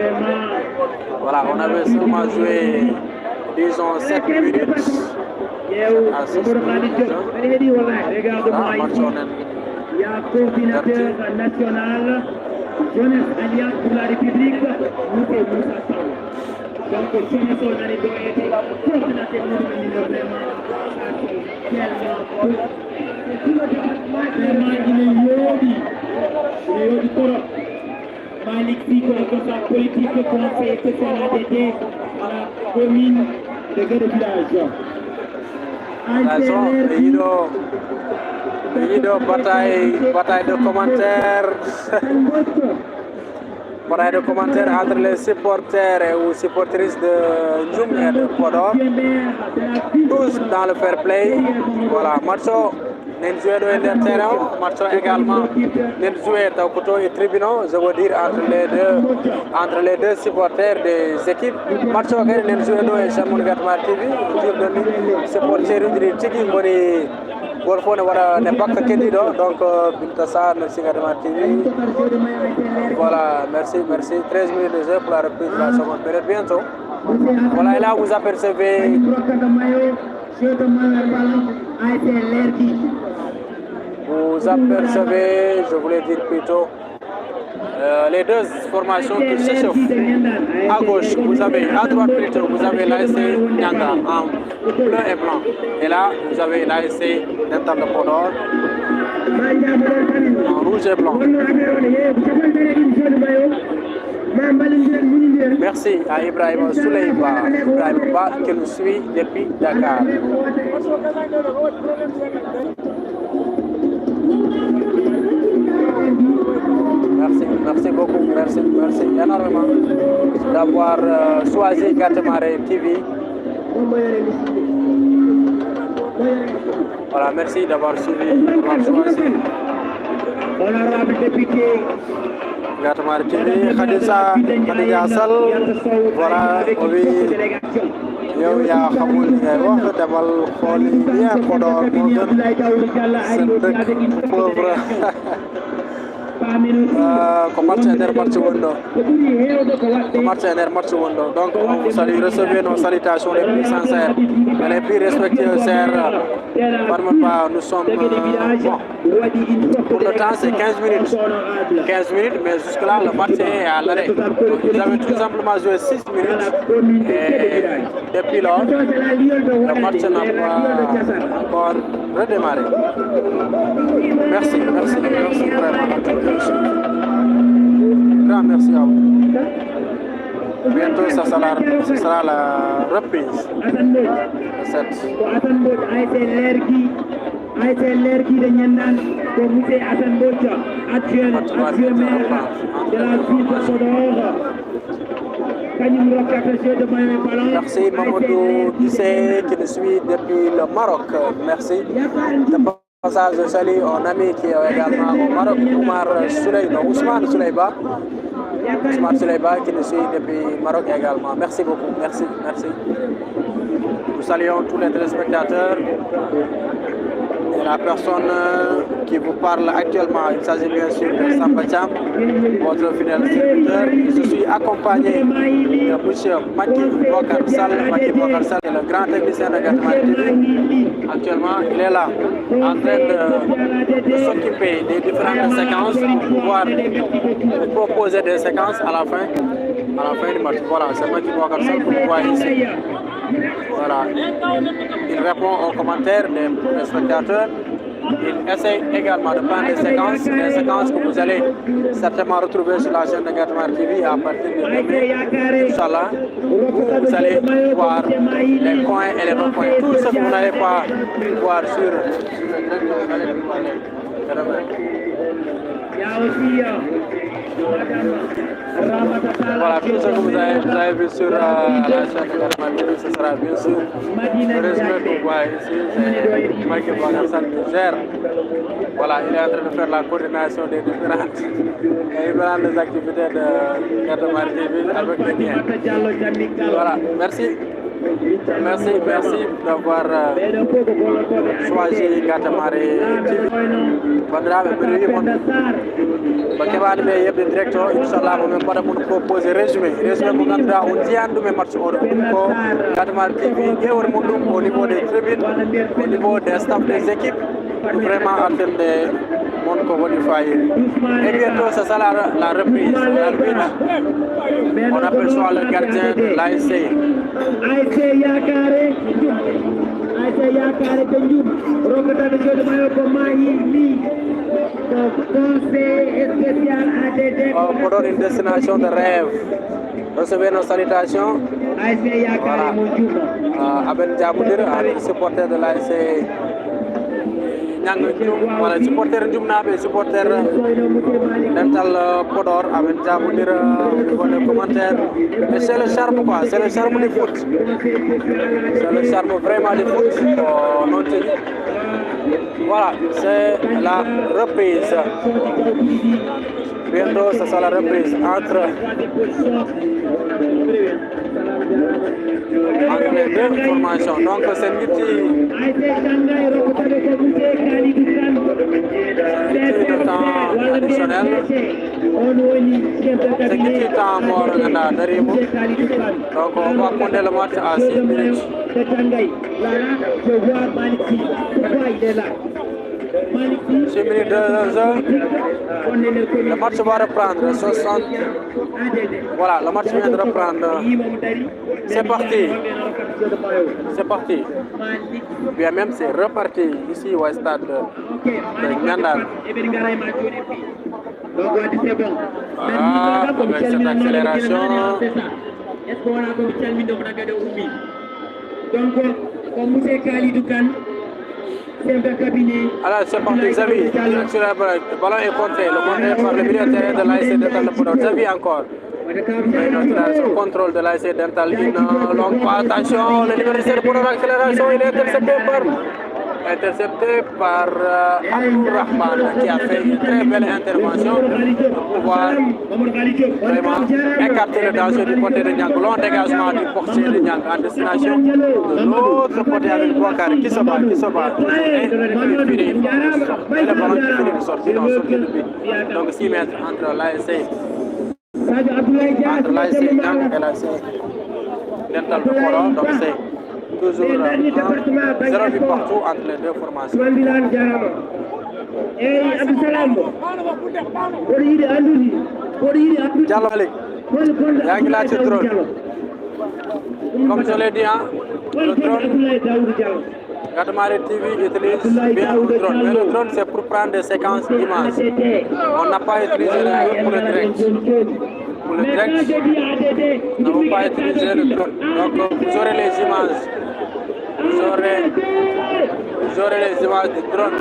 voilà, on avait seulement joué, disons, 7 minutes. À 6 minutes. Il y a coordinateur national Jeunesse Alliance pour la République, nous sommes Moussa Sow. Donc, Jeunesse on a les deux été coordinateur de vraiment, il est yodi trop. Malik Siko, responsable politique, conseiller spécial ADD à la commune de Guédé Village. Bataille de commentaires. Bataille de commentaires entre les supporters et ou supportrices de Djoum et de Podor. Tous dans le fair play. Voilà, Matcho n'est joué dans le terrain. Matcho également n'est joué dans le tribunal. Je veux dire entre les deux supporters des équipes. Matcho n'est joué dans le Chamon Gatma TV. Supporters de Tiki Mori. N'est pas que donc Bintassa, merci Gatma TV. Voilà, merci. 13 minutes de jeu pour la reprise de la seconde période bientôt. Voilà, et là vous apercevez. Vous apercevez, je voulais dire plutôt, les deux formations qui s'échauffent. À gauche, vous avez, à droite plutôt, vous avez l'ASC Nyanga en bleu et blanc. Et là, vous avez l'ASC Dental de Podor en rouge et blanc. Merci à Ibrahim Souleyba qui nous suit depuis Dakar. Merci beaucoup, merci énormément d'avoir choisi Gatemare TV. Voilà, merci d'avoir suivi, d'avoir choisi Honorable député Gatemare TV. Khadija Sall, voilà, oui. yow yaa xamul li ngay wax demal xool yi bien Podor moo gën seen dëkk pauvre match wondo donc on vous salue, recevez nos salutations les plus sincères et les plus respectueuses, chers. Nous sommes bon, pour le temps c'est 15 minutes, mais jusque là le match est à l'arrêt. Vous avez tout simplement joué 6 minutes et depuis lors le match n'a pas encore redémarré. Merci vraiment. Grand merci à vous. Bientôt, ça sera la reprise de cette. ASC de Nyandan, pour M. Hassan Bocha, actuel maire de la ville de Podor. Merci Mamadou Dissé qui nous suit depuis le Maroc. Merci. De passage, je salue un ami qui est également au Maroc, Ousmane Souleyba. Qui nous suit depuis le Maroc également. Merci beaucoup. Merci. Nous saluons tous les téléspectateurs. Et la personne qui vous parle actuellement, il s'agit bien sûr de Samba Thiam, votre fidèle serviteur. Je suis accompagné de M. Maki Bokar Sall, qui est le grand technicien de Gatemare TV. Actuellement, il est là, en train de s'occuper des différentes séquences pour pouvoir proposer des séquences à la fin du match. Voilà, c'est Maki Bokar Sall que vous voyez ici. Voilà, il répond aux commentaires des spectateurs. Il essaie également de prendre des séquences que vous allez certainement retrouver sur la chaîne de Gatemare TV à partir de demain. Inch'Allah, vous allez voir les coins et les recoins. Tout ce que vous n'allez pas voir sur voilà, tout ce que vous avez vu sur la chaîne de Gatemare TV, ce sera bien sûr le résumé que vous voyez ici. C'est Maki Bokar Sall qui gère. Voilà, il est en train de faire la coordination des différentes activités de Gatemare TV avec les liens. Voilà, merci d'avoir choisi Gatemare TV. Bandiraɓe mbiɗo wimon ko keɓani ɓe yebde direct o inchallah momin mbaɗa mon proposé résumé mo ganduɗa on jiyani ɗum e match oɗo ko Gatemare TV ƴewre mum ɗum au niveau des tribunes, au niveau des staff des équipes, vraiment attende montre qu'on va du foyer. Et bientôt, ce sera la reprise. L'arbitre, on appelle soit le gardien de l'ASC. ASC Yakare Tenjum, Rokata de Jode Mayo Komayi, conseil spécial ADD. Pour donner une destination de rêve. Recevez nos salutations. ASC Yakare Monjuma. Aben Djamoudir, supporter de l'ASC. Voilà, supporter Djumnabe, supporter Dental Podor, Aben Djamoudir, pour les commentaires. Mais c'est le charme quoi, c'est le charme du foot. C'est le charme vraiment du foot. Voilà, c'est la reprise. Bientôt, ce sera la reprise entre les deux formations. Donc, c'est un temps additionnel. C'est un temps mort derrière. Donc, on va compter le match à 6 minutes. Le match va reprendre 60. Voilà, le match vient de reprendre. C'est parti. C'est parti. Bien même c'est reparti ici au stade de Nyandal. Voilà, avec cette accélération. Alors c'est parti, Xavi. Le ballon est contré. Le contré par le milieu de terrain de l'ASC Dental de Podor. Xavi encore. Sur contrôle de l'ASC Dental. Une longue passe. Attention, le numéro 17 de Podor, accélération. Il est intercepté par Abdou Rahman qui a fait une très belle intervention pour pouvoir vraiment écarter le danger du côté de Niang. Long dégagement du portier de Niang en destination de l'autre côté avec Bouakar qui se bat. Et le ballon qui finit de sortir dans son but. Donc 6 mètres entre l'ASC Niang et l'ASC Dental de Podor. Donc c'est toujours 0 but partout entre les deux formations. Diallo Malik, Yangila Chitron. Comme je l'ai dit, le drone, Gadamari TV utilise bien le drone. Mais le drone, c'est pour prendre des séquences d'images. On n'a pas utilisé le drone pour le direct. Pour le direct, nous n'avons pas utilisé le drone. Donc, vous aurez les images. Vous aurez les images du drone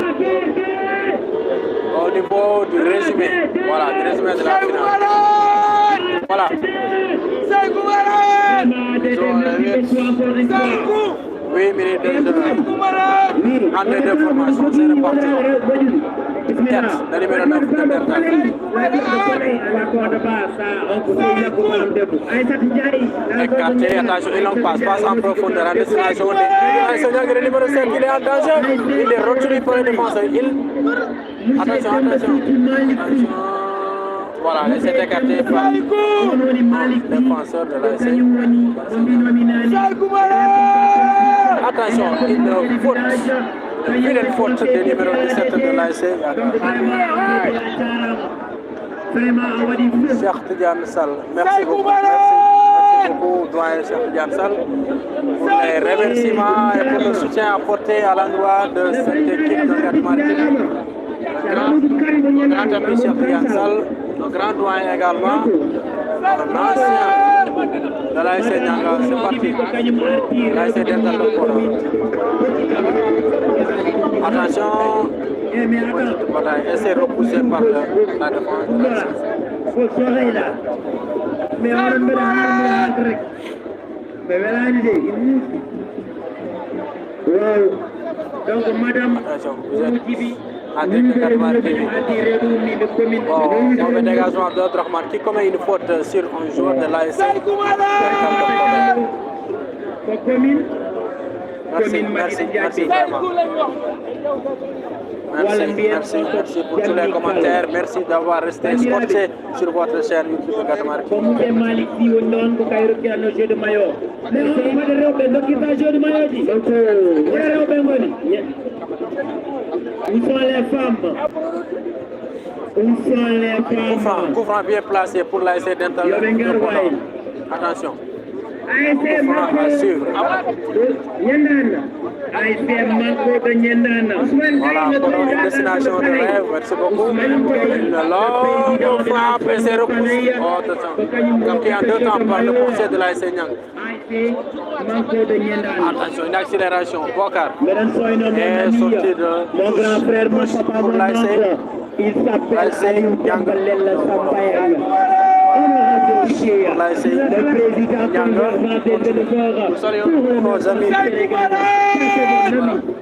au niveau du résumé. Voilà, du résumé de la finale. Voilà. 8 minutes de jeu. Entre les deux formations, c'est reparti. Tête, le numéro 9 de Dental. Écarté, attention, il en passe en profondeur en destination. Le numéro 5, il est en danger. Il est retenu par le défenseur. Attention. Voilà, il s'est écarté par le défenseur de l'ASC. Attention, une faute du numéro 17 de l'ASC. Cheikh Tidiane Sall, merci beaucoup. Merci beaucoup, doyen Cheikh Tidiane Sall, pour les remerciements et pour le soutien apporté à l'endroit de cette équipe de Gatmartin. Grand ami Cheikh Tidiane Sall, le grand doyen également, l'ancien de l'ASC Nianga. C'est parti, l'ASC Dental de Podor. Attention, et c'est repoussé par la défense de l'ASC. Donc, madame, attention, vous êtes en direct de Gatmartin TV. Mauvais dégagement d'Abdou Rahman qui commet une faute sur un joueur de l'ASC. Merci vraiment. Merci pour tous les commentaires. Merci d'avoir resté scotché sur votre chaîne YouTube Gatmartin. Où sont les femmes? Où sont les femmes? Coup franc bien placé pour l'ASC Dental de Podor. Attention. Coup franc à suivre. Voilà, pour une destination de rêve, merci beaucoup. Une longue frappe et c'est repoussé. Oh, attention. Capté en 2 temps par le conseil de l'ASC Niang. Attention, une accélération. Bokar est sorti de touche pour l'ASC. Il s'appelle Niang. Nous saluons nos amis.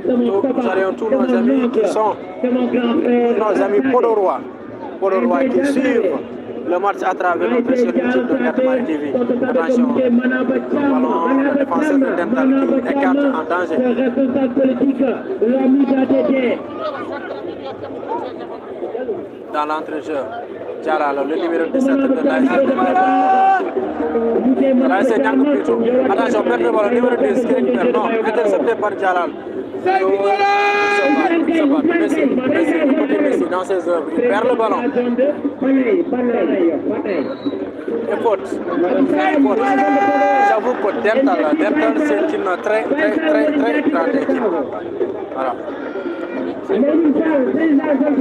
Nous saluons tous nos amis qui sont nos amis podorois qui suivent le match à travers notre chaîne YouTube de Gatmari TV. Attention, ballon, le défenseur de Dental qui écarte en danger. Dans l'entrejeu, Jalal, le numéro 17 de l'ASC Niang plutôt. Attention, perte de ballon, numéro 10 qui récupère. Non, intercepté par Jalal. Messi dans ses œuvres, il perd le ballon. Et faute. J'avoue que Dental c'est une très grande équipe. Voilà.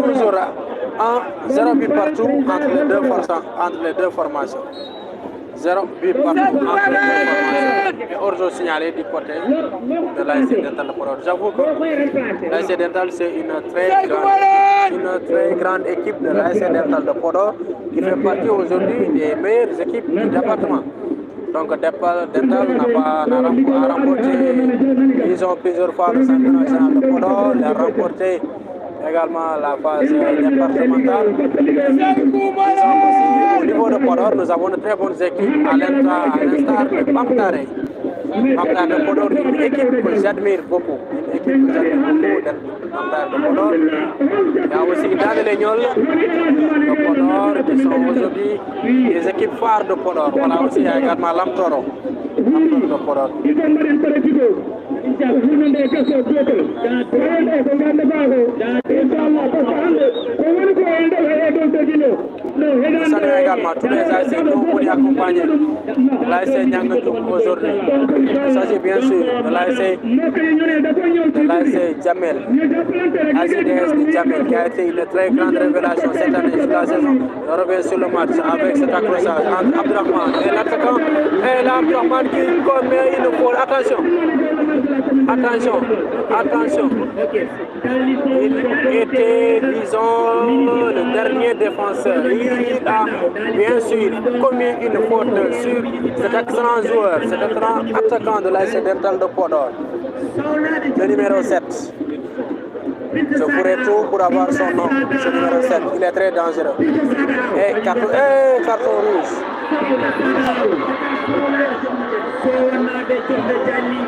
Toujours 0 but partout entre les deux formations. 0 but partout entre les deux formations. Et hors-jeu signalé du côté de l'ASC Dental de Podor. J'avoue que l'ASC Dental c'est une très grande équipe de l'ASC Dental de Podor qui fait partie aujourd'hui des meilleures équipes du département. Donc Dental n'a remporté, ils ont plusieurs fois le championnat national de Podor, ils ont remporté également la phase départementale. Au niveau de Podor, nous avons de très bonnes équipes à l'instar de Bamtare. Bamtare de Podor, une équipe que j'admire beaucoup. Bamtare de Podor. Il y a aussi Dan Legnol de Podor qui sont aujourd'hui des équipes phares de Podor. Voilà aussi, il y a également Lamtoro de Podor. Nous saluons également tous les ASC qui ont voulu accompagner l'ASC Niang aujourd'hui. Il s'agit bien sûr de l'ASC Jamel, ACDS de Jamel qui a été une très grande révélation cette année sur la saison. On revient sur le match avec cet accrochage entre Abdurrahman et l'attaquant. Et là, Abdurrahman qui commet une faute. Attention. Il était, disons, le dernier défenseur. Il a bien sûr commis une faute sur cet excellent joueur, cet excellent attaquant de l'ASC Dental de Podor, le numéro 7. Je ferai tout pour avoir son nom, ce numéro 7. Il est très dangereux. Et carton rouge.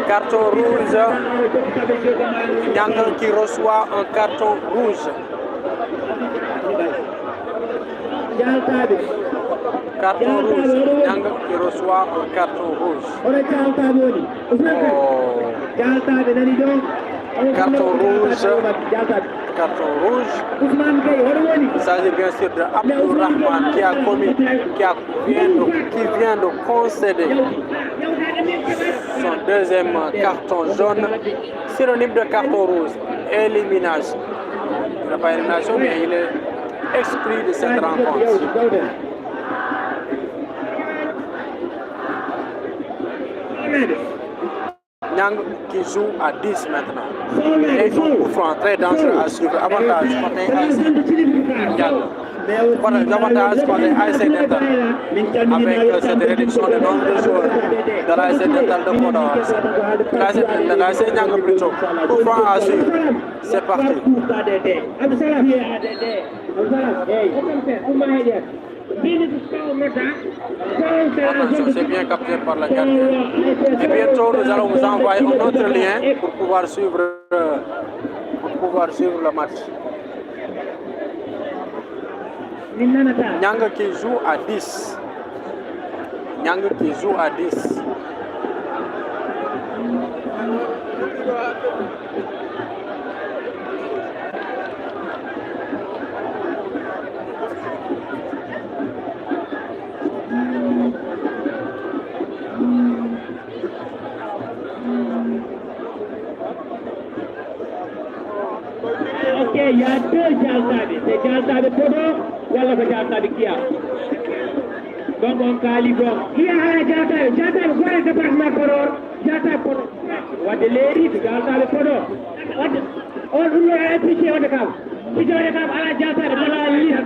Carton rouge. Niang qui reçoit un carton rouge. Carton rouge. Niang qui reçoit un carton rouge. Carton rouge. Il s'agit bien sûr de Abdurrahman qui vient de concéder son deuxième carton jaune, synonyme de carton rouge. Élimination. Il n'a pas élimination, mais il est exclu de cette rencontre. Niang qui joue à 10 maintenant. Et ils ont un coup franc très dangereux à suivre. Avantage côté ASC Niang. Avantage côté ASC Dental. Avec cette réduction de nombre de joueurs de l'ASC Dental de Podor. De l'ASC Niang plutôt. Coup franc à suivre. C'est parti. Attention, c'est bien capté par la gardien. Et bientôt, nous allons vous envoyer un autre lien pour pouvoir suivre le match. Niang qui joue à 10. Niang qui joue à 10. il y a deux Jaltabi. C'est Jaltabi Podor ou alors c'est Jaltabi Kia. Donc on calibre. Qui a Jaltabi? Jaltabi quoi le département Podor? Jaltabi Podor. What the lady? Jaltabi Podor. On nous a appliqué au décap. Si je regarde à la Jaltabi, dans la liste,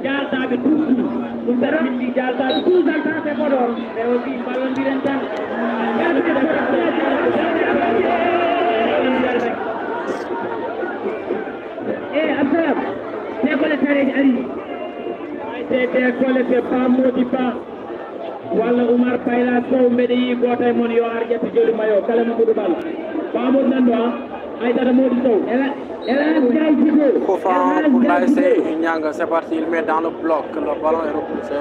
Jaltabi tout. Nous avons dit Jaltabi tout Jaltabi Podor. Mais aussi ballon d'Irentan. Abdallah, c'est quoi le carré Ali? C'est quoi le pas Modipa? Wala Umar Paila Sow Medi Gotay Mon yo arja ti joli mayo kala mo do bal. Ba mo nando ay dara Modi Sow. Coup franc pour l'ASC Niang, c'est parti, il met dans le bloc, le ballon est repoussé.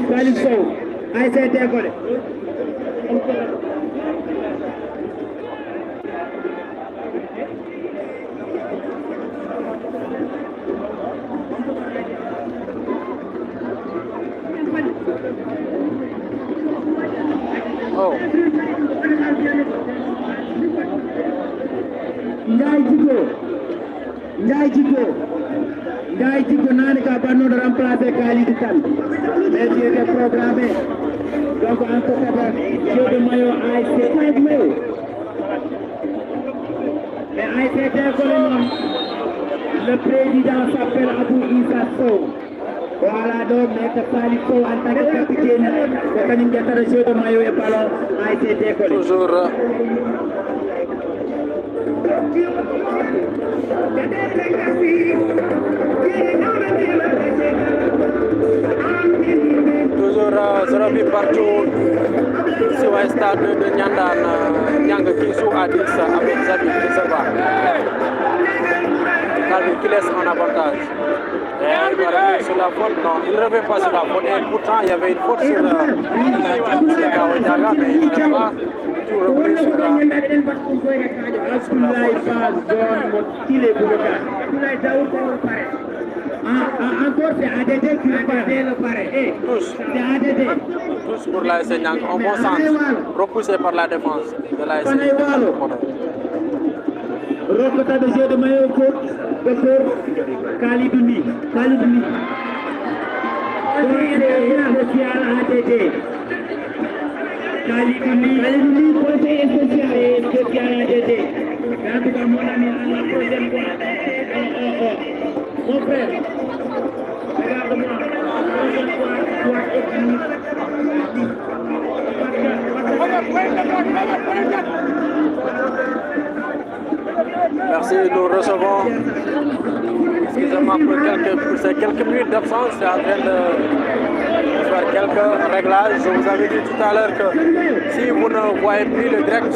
Salif Sow. Ay c'est décollé. Oh. Ndiaye Djigo nani ka banno de remplacer Khalidou Kane. Mais il était programmé. Donc en tout cas, jeu de maillot ASC mais ASC Décollé, le président s'appelle Abou Issa Sow. Voilà donc Maître Salif Sow en tant que capitaine de Kanim Diattara jeu de maillot et ballon ASC Décollé. Toujours. Toujours 0 but partout sur un stade de Nyandan, Niang qui joue à 10 avec Zabi Kisaba. Calvin qui laisse en avantage. Et il va revenir sur la faute. Non, il ne revient pas sur la faute. Et pourtant, il y avait une faute sur Kaoudiaga, mais il n'a pas tout repris sur la encore c'est ADD qui le paraît. Tous pour l'ASC Niang, en bon sens, repoussé par la défense de l'ASC. Rokota de jeu de maillot pour Khalidou Ly. Spécial ADD. Khalidou Ly, conseil spécial et spécial ADD. En tout cas, mon ami, la prochaine fois. Mon frère, regarde-moi. La prochaine fois, toi et Merci, nous recevons. Excusez-moi pour ces quelques minutes d'absence, c'est en train de faire quelques réglages. Je vous avais dit tout à l'heure que si vous ne voyez plus le direct,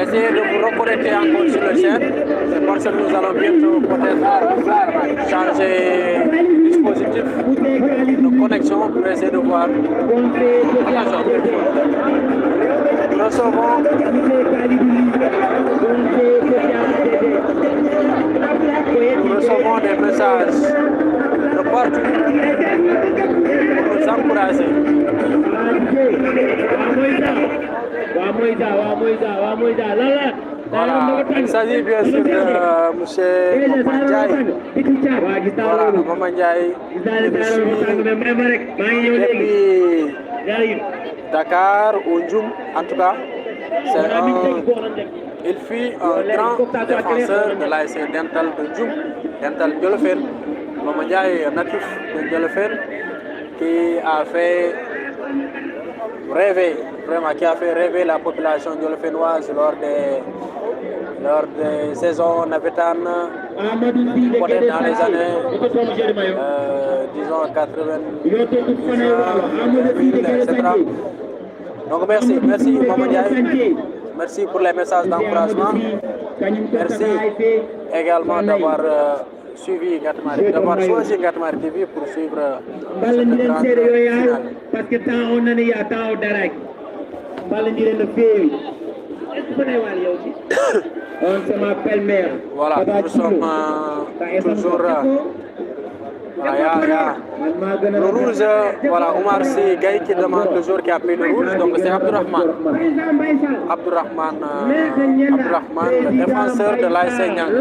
essayez de vous reconnecter encore sur le chaîne. C'est parce que nous allons bientôt peut-être changer le dispositif de connexion pour essayer de voir. Nous recevons. Nous recevons des messages de partout pour nous encourager. Voilà, il s'agit bien sûr de M. Maman Ndiaye. Voilà, Maman Ndiaye, depuis Dakar ou Ndjoum, en tout cas, il fut un grand défenseur de l'ASC Dental de Ndjoum, Dental Djolofen. Maman Ndiaye, natif de Djolofen, qui a fait rêver, vraiment, qui a fait rêver la population djolofenoise lors des saisons navétanes, peut-être dans les années, disons 80, etc. Donc merci Maman Ndiaye. Merci pour les messages d'encouragement. Merci également d'avoir suivi Gatmari, d'avoir choisi Gatmari TV pour suivre cette grande finale. Parce que tant on en est à tant au Darak. On se m'appelle mère. Voilà, nous sommes toujours Voilà, le rouge, voilà, Omar Sy Gaye qui demande le joueur qui a pris le rouge, donc c'est Abdourahmane. Abdourahmane, le défenseur de l'AS Niang.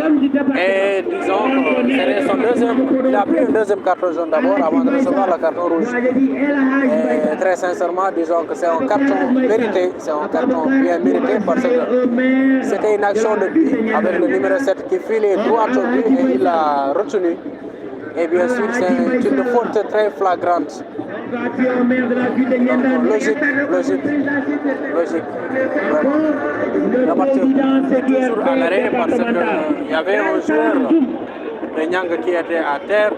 Et disons que c'est son deuxième, il a pris un deuxième carton jaune d'abord avant de recevoir le carton rouge. Et très sincèrement, disons que c'est un carton mérité, c'est un carton bien mérité parce que c'était une action de but avec le numéro 7 qui filait droit au but et il l'a retenu. Et bien sûr, c'est une faute très flagrante. Donc, logique. La partie est toujours à l'arrêt parce qu'il y avait un joueur de Niang qui était à terre.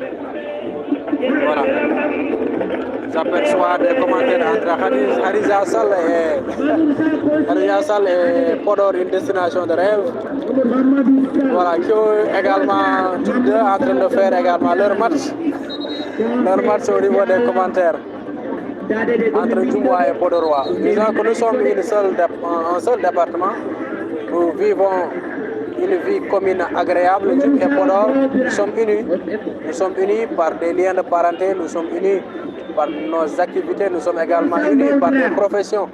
Voilà. J'aperçois des commentaires entre Hariza Sall et Podor, une destination de rêve. Voilà, qui ont également tous deux en train de faire également leur match au niveau des commentaires entre Djoumoua et Podorois. Disons que nous sommes un seul département. Nous vivons une vie commune agréable, Djoum et Podor. Nous sommes unis par des liens de parenté, nous sommes unis par nos activités, nous sommes également unis par des professions,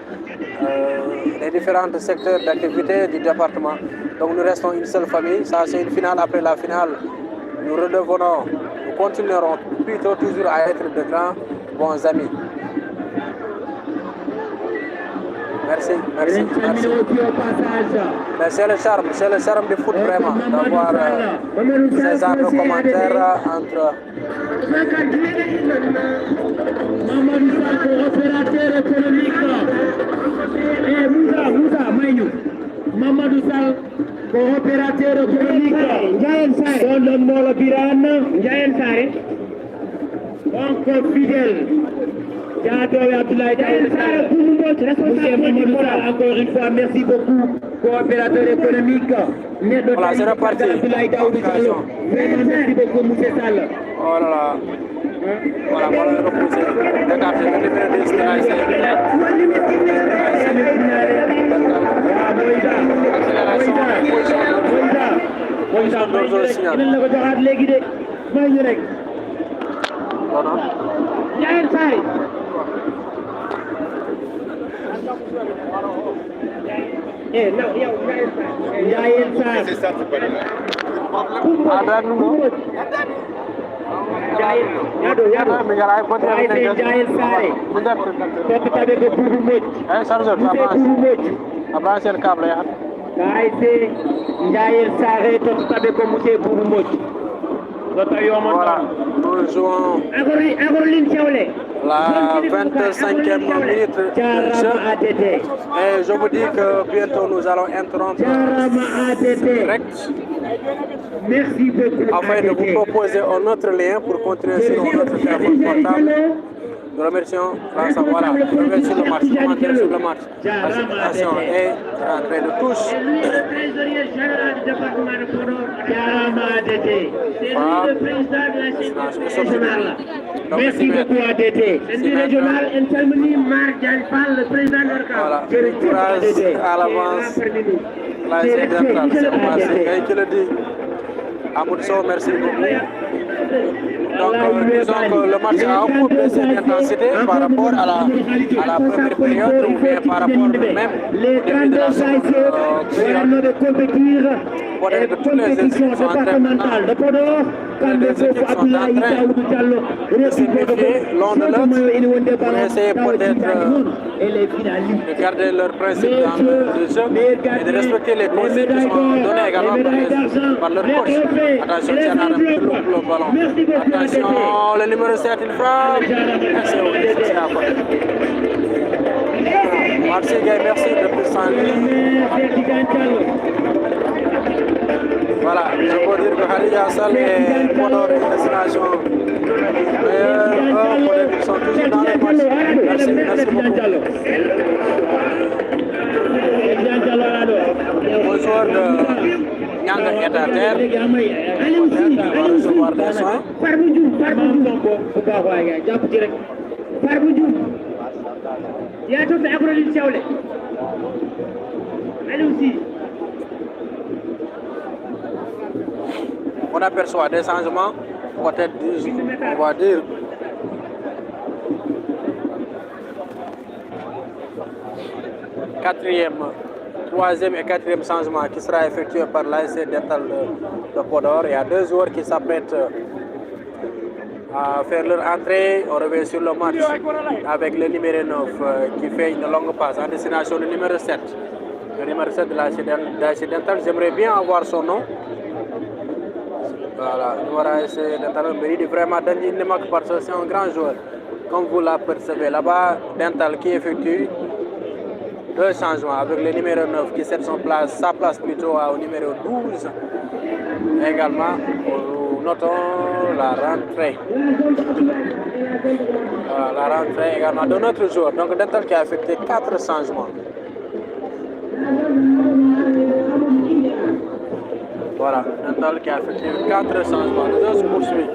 les différents secteurs d'activité du département. Donc nous restons une seule famille. Ça, c'est une finale. Après la finale, nous continuerons plutôt toujours à être de grands bons amis. Merci. Mais c'est le charme du foot vraiment, d'avoir ces genres de commentaires entre... Mamadou Sall, coopérateur économique, Ndiayen Sare, Sondon Molo Birane, Ndiayen Sare, donc fidèle, Diado et Abdoulaye Ndiayen Sare, Monsieur Mamadou Sall, encore une fois, merci beaucoup, coopérateur économique, voilà, c'est reparti. Abdoulaye Daoudou Diallo, merci beaucoup, Monsieur Sall. Oh là là. Voilà, voilà, reposer. Regardez, le numéro 10 de l'AS. Abrancher le câble. Voilà, nous jouons la 25e minute de jeu. Et je vous dis que bientôt nous allons interrompre direct afin de vous proposer un autre lien pour continuer sur notre téléphone portable. Nous remercions Vincent. Voilà, nous remercions le match, commentaire sur le match. La situation est en train de touche. C'est lui le trésorier général du département de Podor, Diarama ADT. C'est lui le président de la sécurité régionale. Merci beaucoup ADT. C'est du régional Intelmini Mar Diagne Fall, le président de l'ORCAM. Voilà, courage à l'avance. La SDN, c'est Omar Sy Gaye qui le dit. Amoud Sow, merci beaucoup. Donc, disons que le match a un peu baissé d'intensité par rapport à la première période ou bien par rapport même au début de la seconde période. Peut-être que toutes les équipes sont en train maintenant, de s'unifier l'un de l'autre pour essayer peut-être de garder leur principe dans le jeu et de respecter les consignes qui sont données également par leur coach. Attention, Tiana loupe le ballon. Attention, le numéro 7, il frappe. Merci, c'est à côté. Merci, Gaye, merci depuis Saint-Louis. Voilà, je peux dire que Khadija Sall et Podor est une destination meilleure. Peut-être qu'ils sont toujours dans les matchs. Merci beaucoup. Le joueur de Niang est à terre. Il va recevoir des soins. On aperçoit des changements peut-être, on va dire. Troisième et quatrième changement qui sera effectué par l'ASC Dental de Podor. Il y a 2 joueurs qui s'apprêtent à faire leur entrée. On revient sur le match avec le numéro 9 qui fait une longue passe en destination du numéro 7. Le numéro 7 de l'ASC Dental, j'aimerais bien avoir son nom. Voilà, le numéro ASC Dental mérite vraiment d'être une marque parce que c'est un grand joueur. Comme vous l'apercevez là-bas, Dental qui effectue 2 changements avec le numéro 9 qui cède sa place plutôt au numéro 12. Également, nous notons la rentrée. La rentrée également de notre joueur. Donc Dental qui a effectué 4 changements. Voilà, Dental qui a effectué 4 changements. Le 2 se poursuit.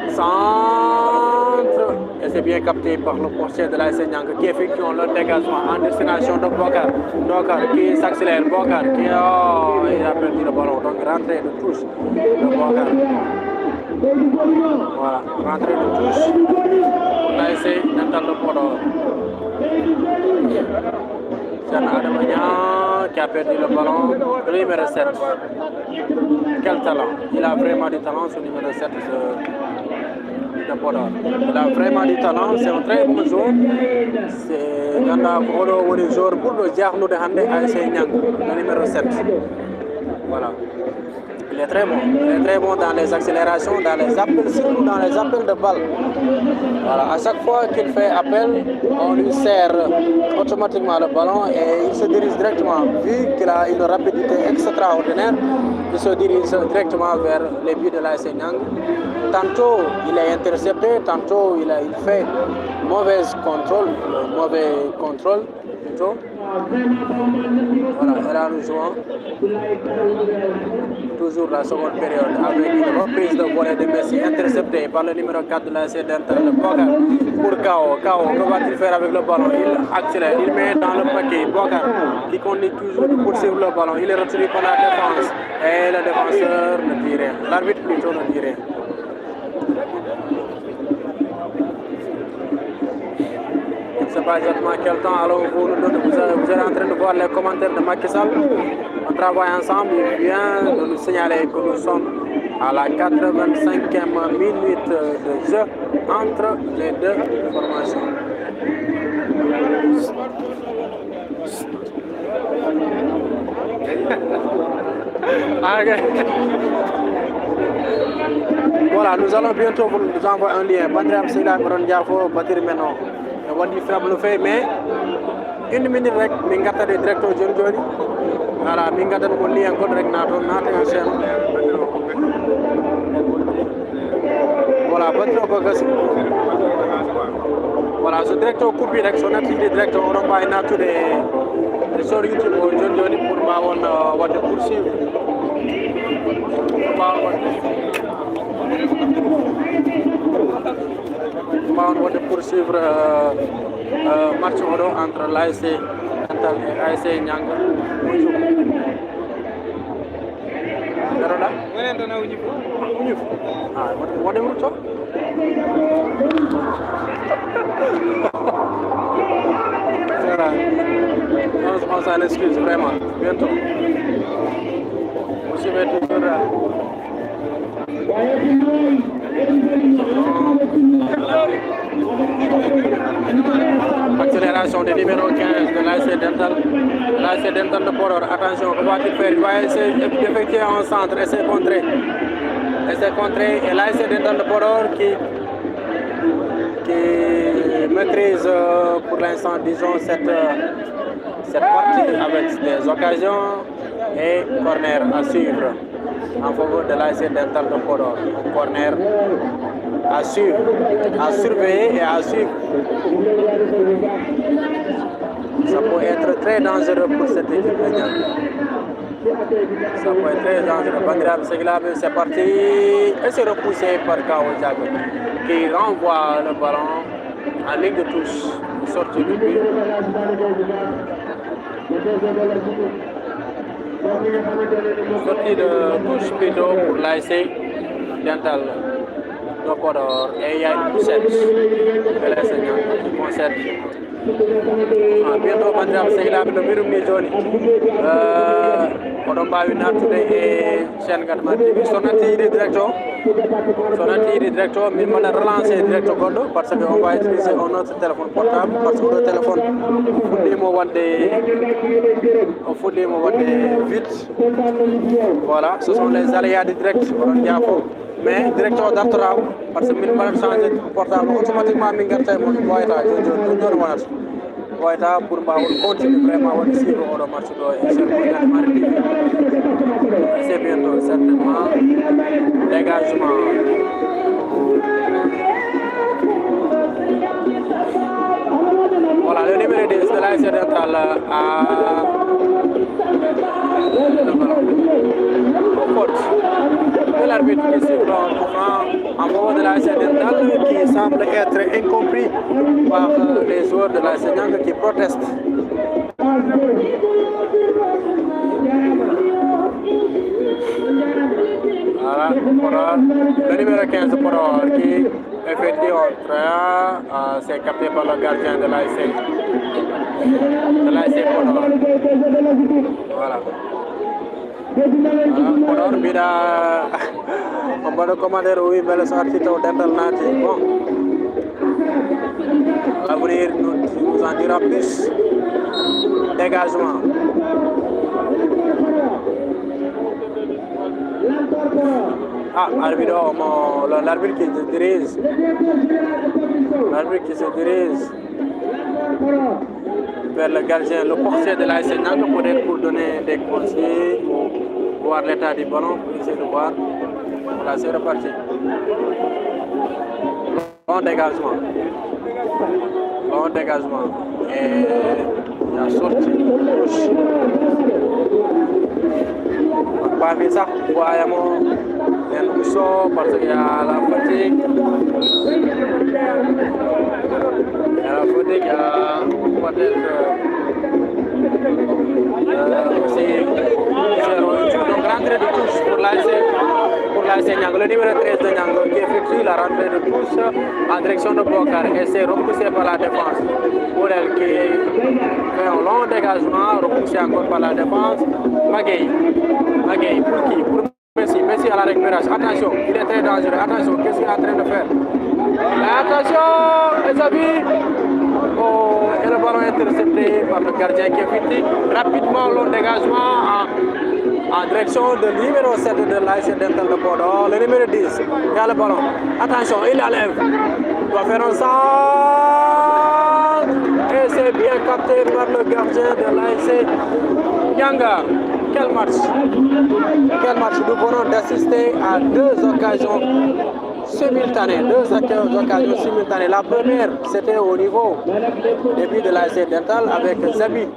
Centre. Et c'est bien capté par le portier de l'ASC Nianga qui effectue le dégagement en destination de Bokar. Bokar qui s'accélère. Bokar qui il a perdu le ballon. Donc rentrée de touche de Bokar. Voilà, rentrée de touche pour l'ASC Dental de Podor. C'est Adamagnan qui a perdu le ballon. Le numéro 7. Quel talent. Il a vraiment du talent, ce numéro 7 de Podor. Il a vraiment du talent. C'est un très bon joueur. C'est un joueur pour le Diarno de Hande ASC Nianga, le numéro 7. Voilà. Il est très bon. Il est très bon dans les accélérations, dans les appels, surtout dans les appels de balle. Voilà. À chaque fois qu'il fait appel, on lui sert automatiquement le ballon et il se dirige directement. Vu qu'il a une rapidité extraordinaire, il se dirige directement vers les buts de l'ASC Nianga. Tantôt il est intercepté, tantôt il fait mauvais contrôle plutôt. Voilà, et là nous jouons toujours la seconde période avec une reprise de volée de Messi interceptée par le numéro 4 de l'ASC Dental de Bokar pour Kao. Kao, que va-t-il faire avec le ballon? Il accélère, il met dans le paquet. Bokar qui continue toujours de poursuivre le ballon. Il est retenu par la défense et le défenseur ne dit rien. L'arbitre plutôt ne dit rien. Je ne sais pas exactement quel temps alors vous êtes en train de voir les commentaires de Macky Sall. On travaille ensemble, il vient de nous signaler que nous sommes à la 85e minute de jeu entre les deux formations. Voilà, nous allons bientôt vous envoyer un lien. Bandram Sida Moron Diafo, Batir Meno. On dit faible fait, mais une minute rek, Mingata de directeur Joni. Voilà, Mingata de lien encore rek Nato, en chaîne. Voilà, Batir Bogas. Voilà, ce directeur coupe rek, son activité directeur, on va y Nato de sur YouTube Joni pour ma poursuivre. On va poursuivre match entre l'ASC Dental et ASC Nianga. On s'en excuse vraiment, bientôt. Vous suivez toujours accélération du numéro 15 de l'ASC Dental. L'ASC Dental de Podor, attention, que va-t-il faire? Il va essayer d'effectuer un centre, essayer de contrer. Et l'ASC Dental de Podor qui maîtrise pour l'instant, disons, cette partie avec des occasions et corner à suivre en faveur de l'ASC Dental de Podor. Un corner à suivre, à surveiller et à suivre. Ça peut être très dangereux pour cette équipe de Nianga. Ça peut être très dangereux. Bandram Segla, c'est parti. Et c'est repoussé par Kao Diago qui renvoie le ballon en ligne de touche. Sortie du but. Sortie de touche plutôt pour l'ASC Dental de Podor et il y a une poussette de l'enseignant qui concerne. Bientôt Madame Seyla no mirum ni joni oɗon mbawi nattude e chaîne Gatama TV sonati yiɗi direct o min mbaɗa relancer direct goɗɗo par ce que on va utiliser un autre téléphone portable par ce que le téléphone fuɗɗimo wadde vite. Voilà, ce sont les aléas du direct oɗon jaafo mais direct o dartora par ce que min mbaɗat changer portable automatiquement min garta e mon wayata joni wonata wayta pour mbawol continue vraiment wadde suivre oɗo match ɗo e chaîne Gatama TV. C'est bientôt certainement dégagement. Voilà, le numéro 10 de l'ASC Dental à faute de l'arbitre qui siffle en faveur de l'ASC Dental qui semble être incompris par les joueurs de l'ASC Nianga qui protestent. Voilà, le numéro 15 Podor qui effectue un trait, c'est capté par le gardien de l'ASC Podor. Voilà. Podor bida on va le commander oui mais le sorti au Dental nati bon l'avenir nous en dira plus. Dégagement. Ah, l'arbitre qui se dirige. L'arbitre qui se dirige vers le gardien, le portier de l'ASC Nianga peut-être pour donner des conseils ou voir l'état du ballon, pour essayer de voir. Voilà, c'est reparti. Bon dégagement. Bon dégagement. Et la sortie gauche. Pas vu ça, voyons. Parce qu'il y a la fatigue. Il y a la fatigue, il y a peut-être aussi donc rentrée de touche pour l'ASC Nianga. Le numéro 13 de Nianga qui effectue la rentrée de touche en direction de Bokar et c'est repoussé par la défense. Pour elle qui fait un long dégagement, repoussé encore par la défense. Maguey, pour qui? Pour Messi à la récupération. Attention, il est très dangereux. Attention, qu'est-ce qu'il est en train de faire? Attention, Ezabi. Oh, et le ballon est intercepté par le gardien qui effectue rapidement le dégagement en direction de numéro 7 de l'ASC Dental de Podor. Le numéro 10, il y a le ballon. Attention, il enlève. Il doit faire un centre. Et c'est bien capté par le gardien de l'ASC Nianga. Quel match nous venons d'assister à deux occasions simultanées. La première, c'était au niveau début de l'ASC Dental avec Zabi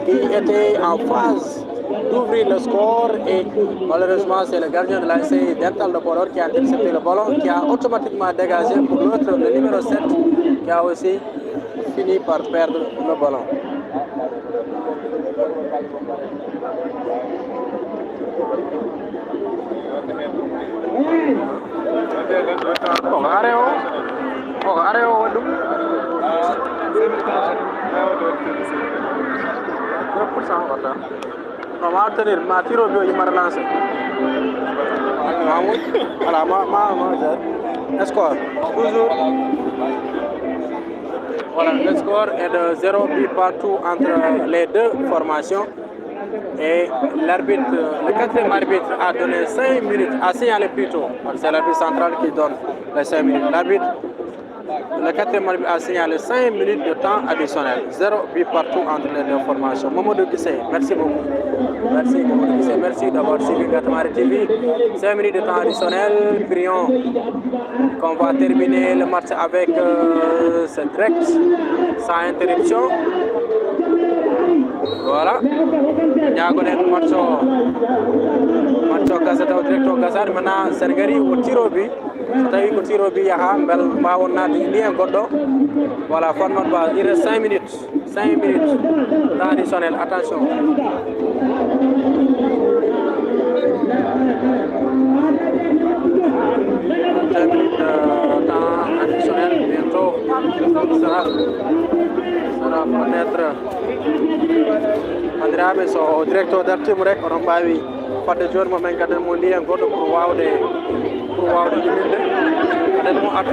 qui était en phase d'ouvrir le score et malheureusement c'est le gardien de l'ASC Dental de Podor qui a intercepté le ballon, qui a automatiquement dégagé pour l'autre, le numéro 7 qui a aussi fini par perdre le ballon. Areo wadum 2% wala non ma tenir ma tiro bio yi ma relancer voilà ma score toujours voilà le score est de 0 but partout entre les deux formations. Et l'arbitre, le quatrième arbitre a donné 5 minutes, a signalé plutôt, c'est l'arbitre central qui donne les 5 minutes. Le quatrième arbitre a signalé 5 minutes de temps additionnel, 0 but partout entre les deux formations. Mamadou Guissé, merci beaucoup. Merci Mamadou Guissé, merci d'avoir suivi Gatama TV. 5 minutes de temps additionnel, prions qu'on va terminer le match avec ce direct sans interruption. Voilà. Niago nen matcho gasata o directo gasar mana sergari o tirobi tawi ko tirobi yaha bel mbawon nade ni en goddo voilà fonnot ba il reste 5 minutes additionnel attention so directeur d'artime rek onon mbawi fadde joni momin gadden mo ndiyen goɗɗo pour wawde yiminde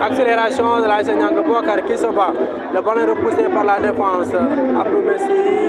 accélération de la Nianga Boubacar qui se bat le ballon repoussé par la défense Abdou Messi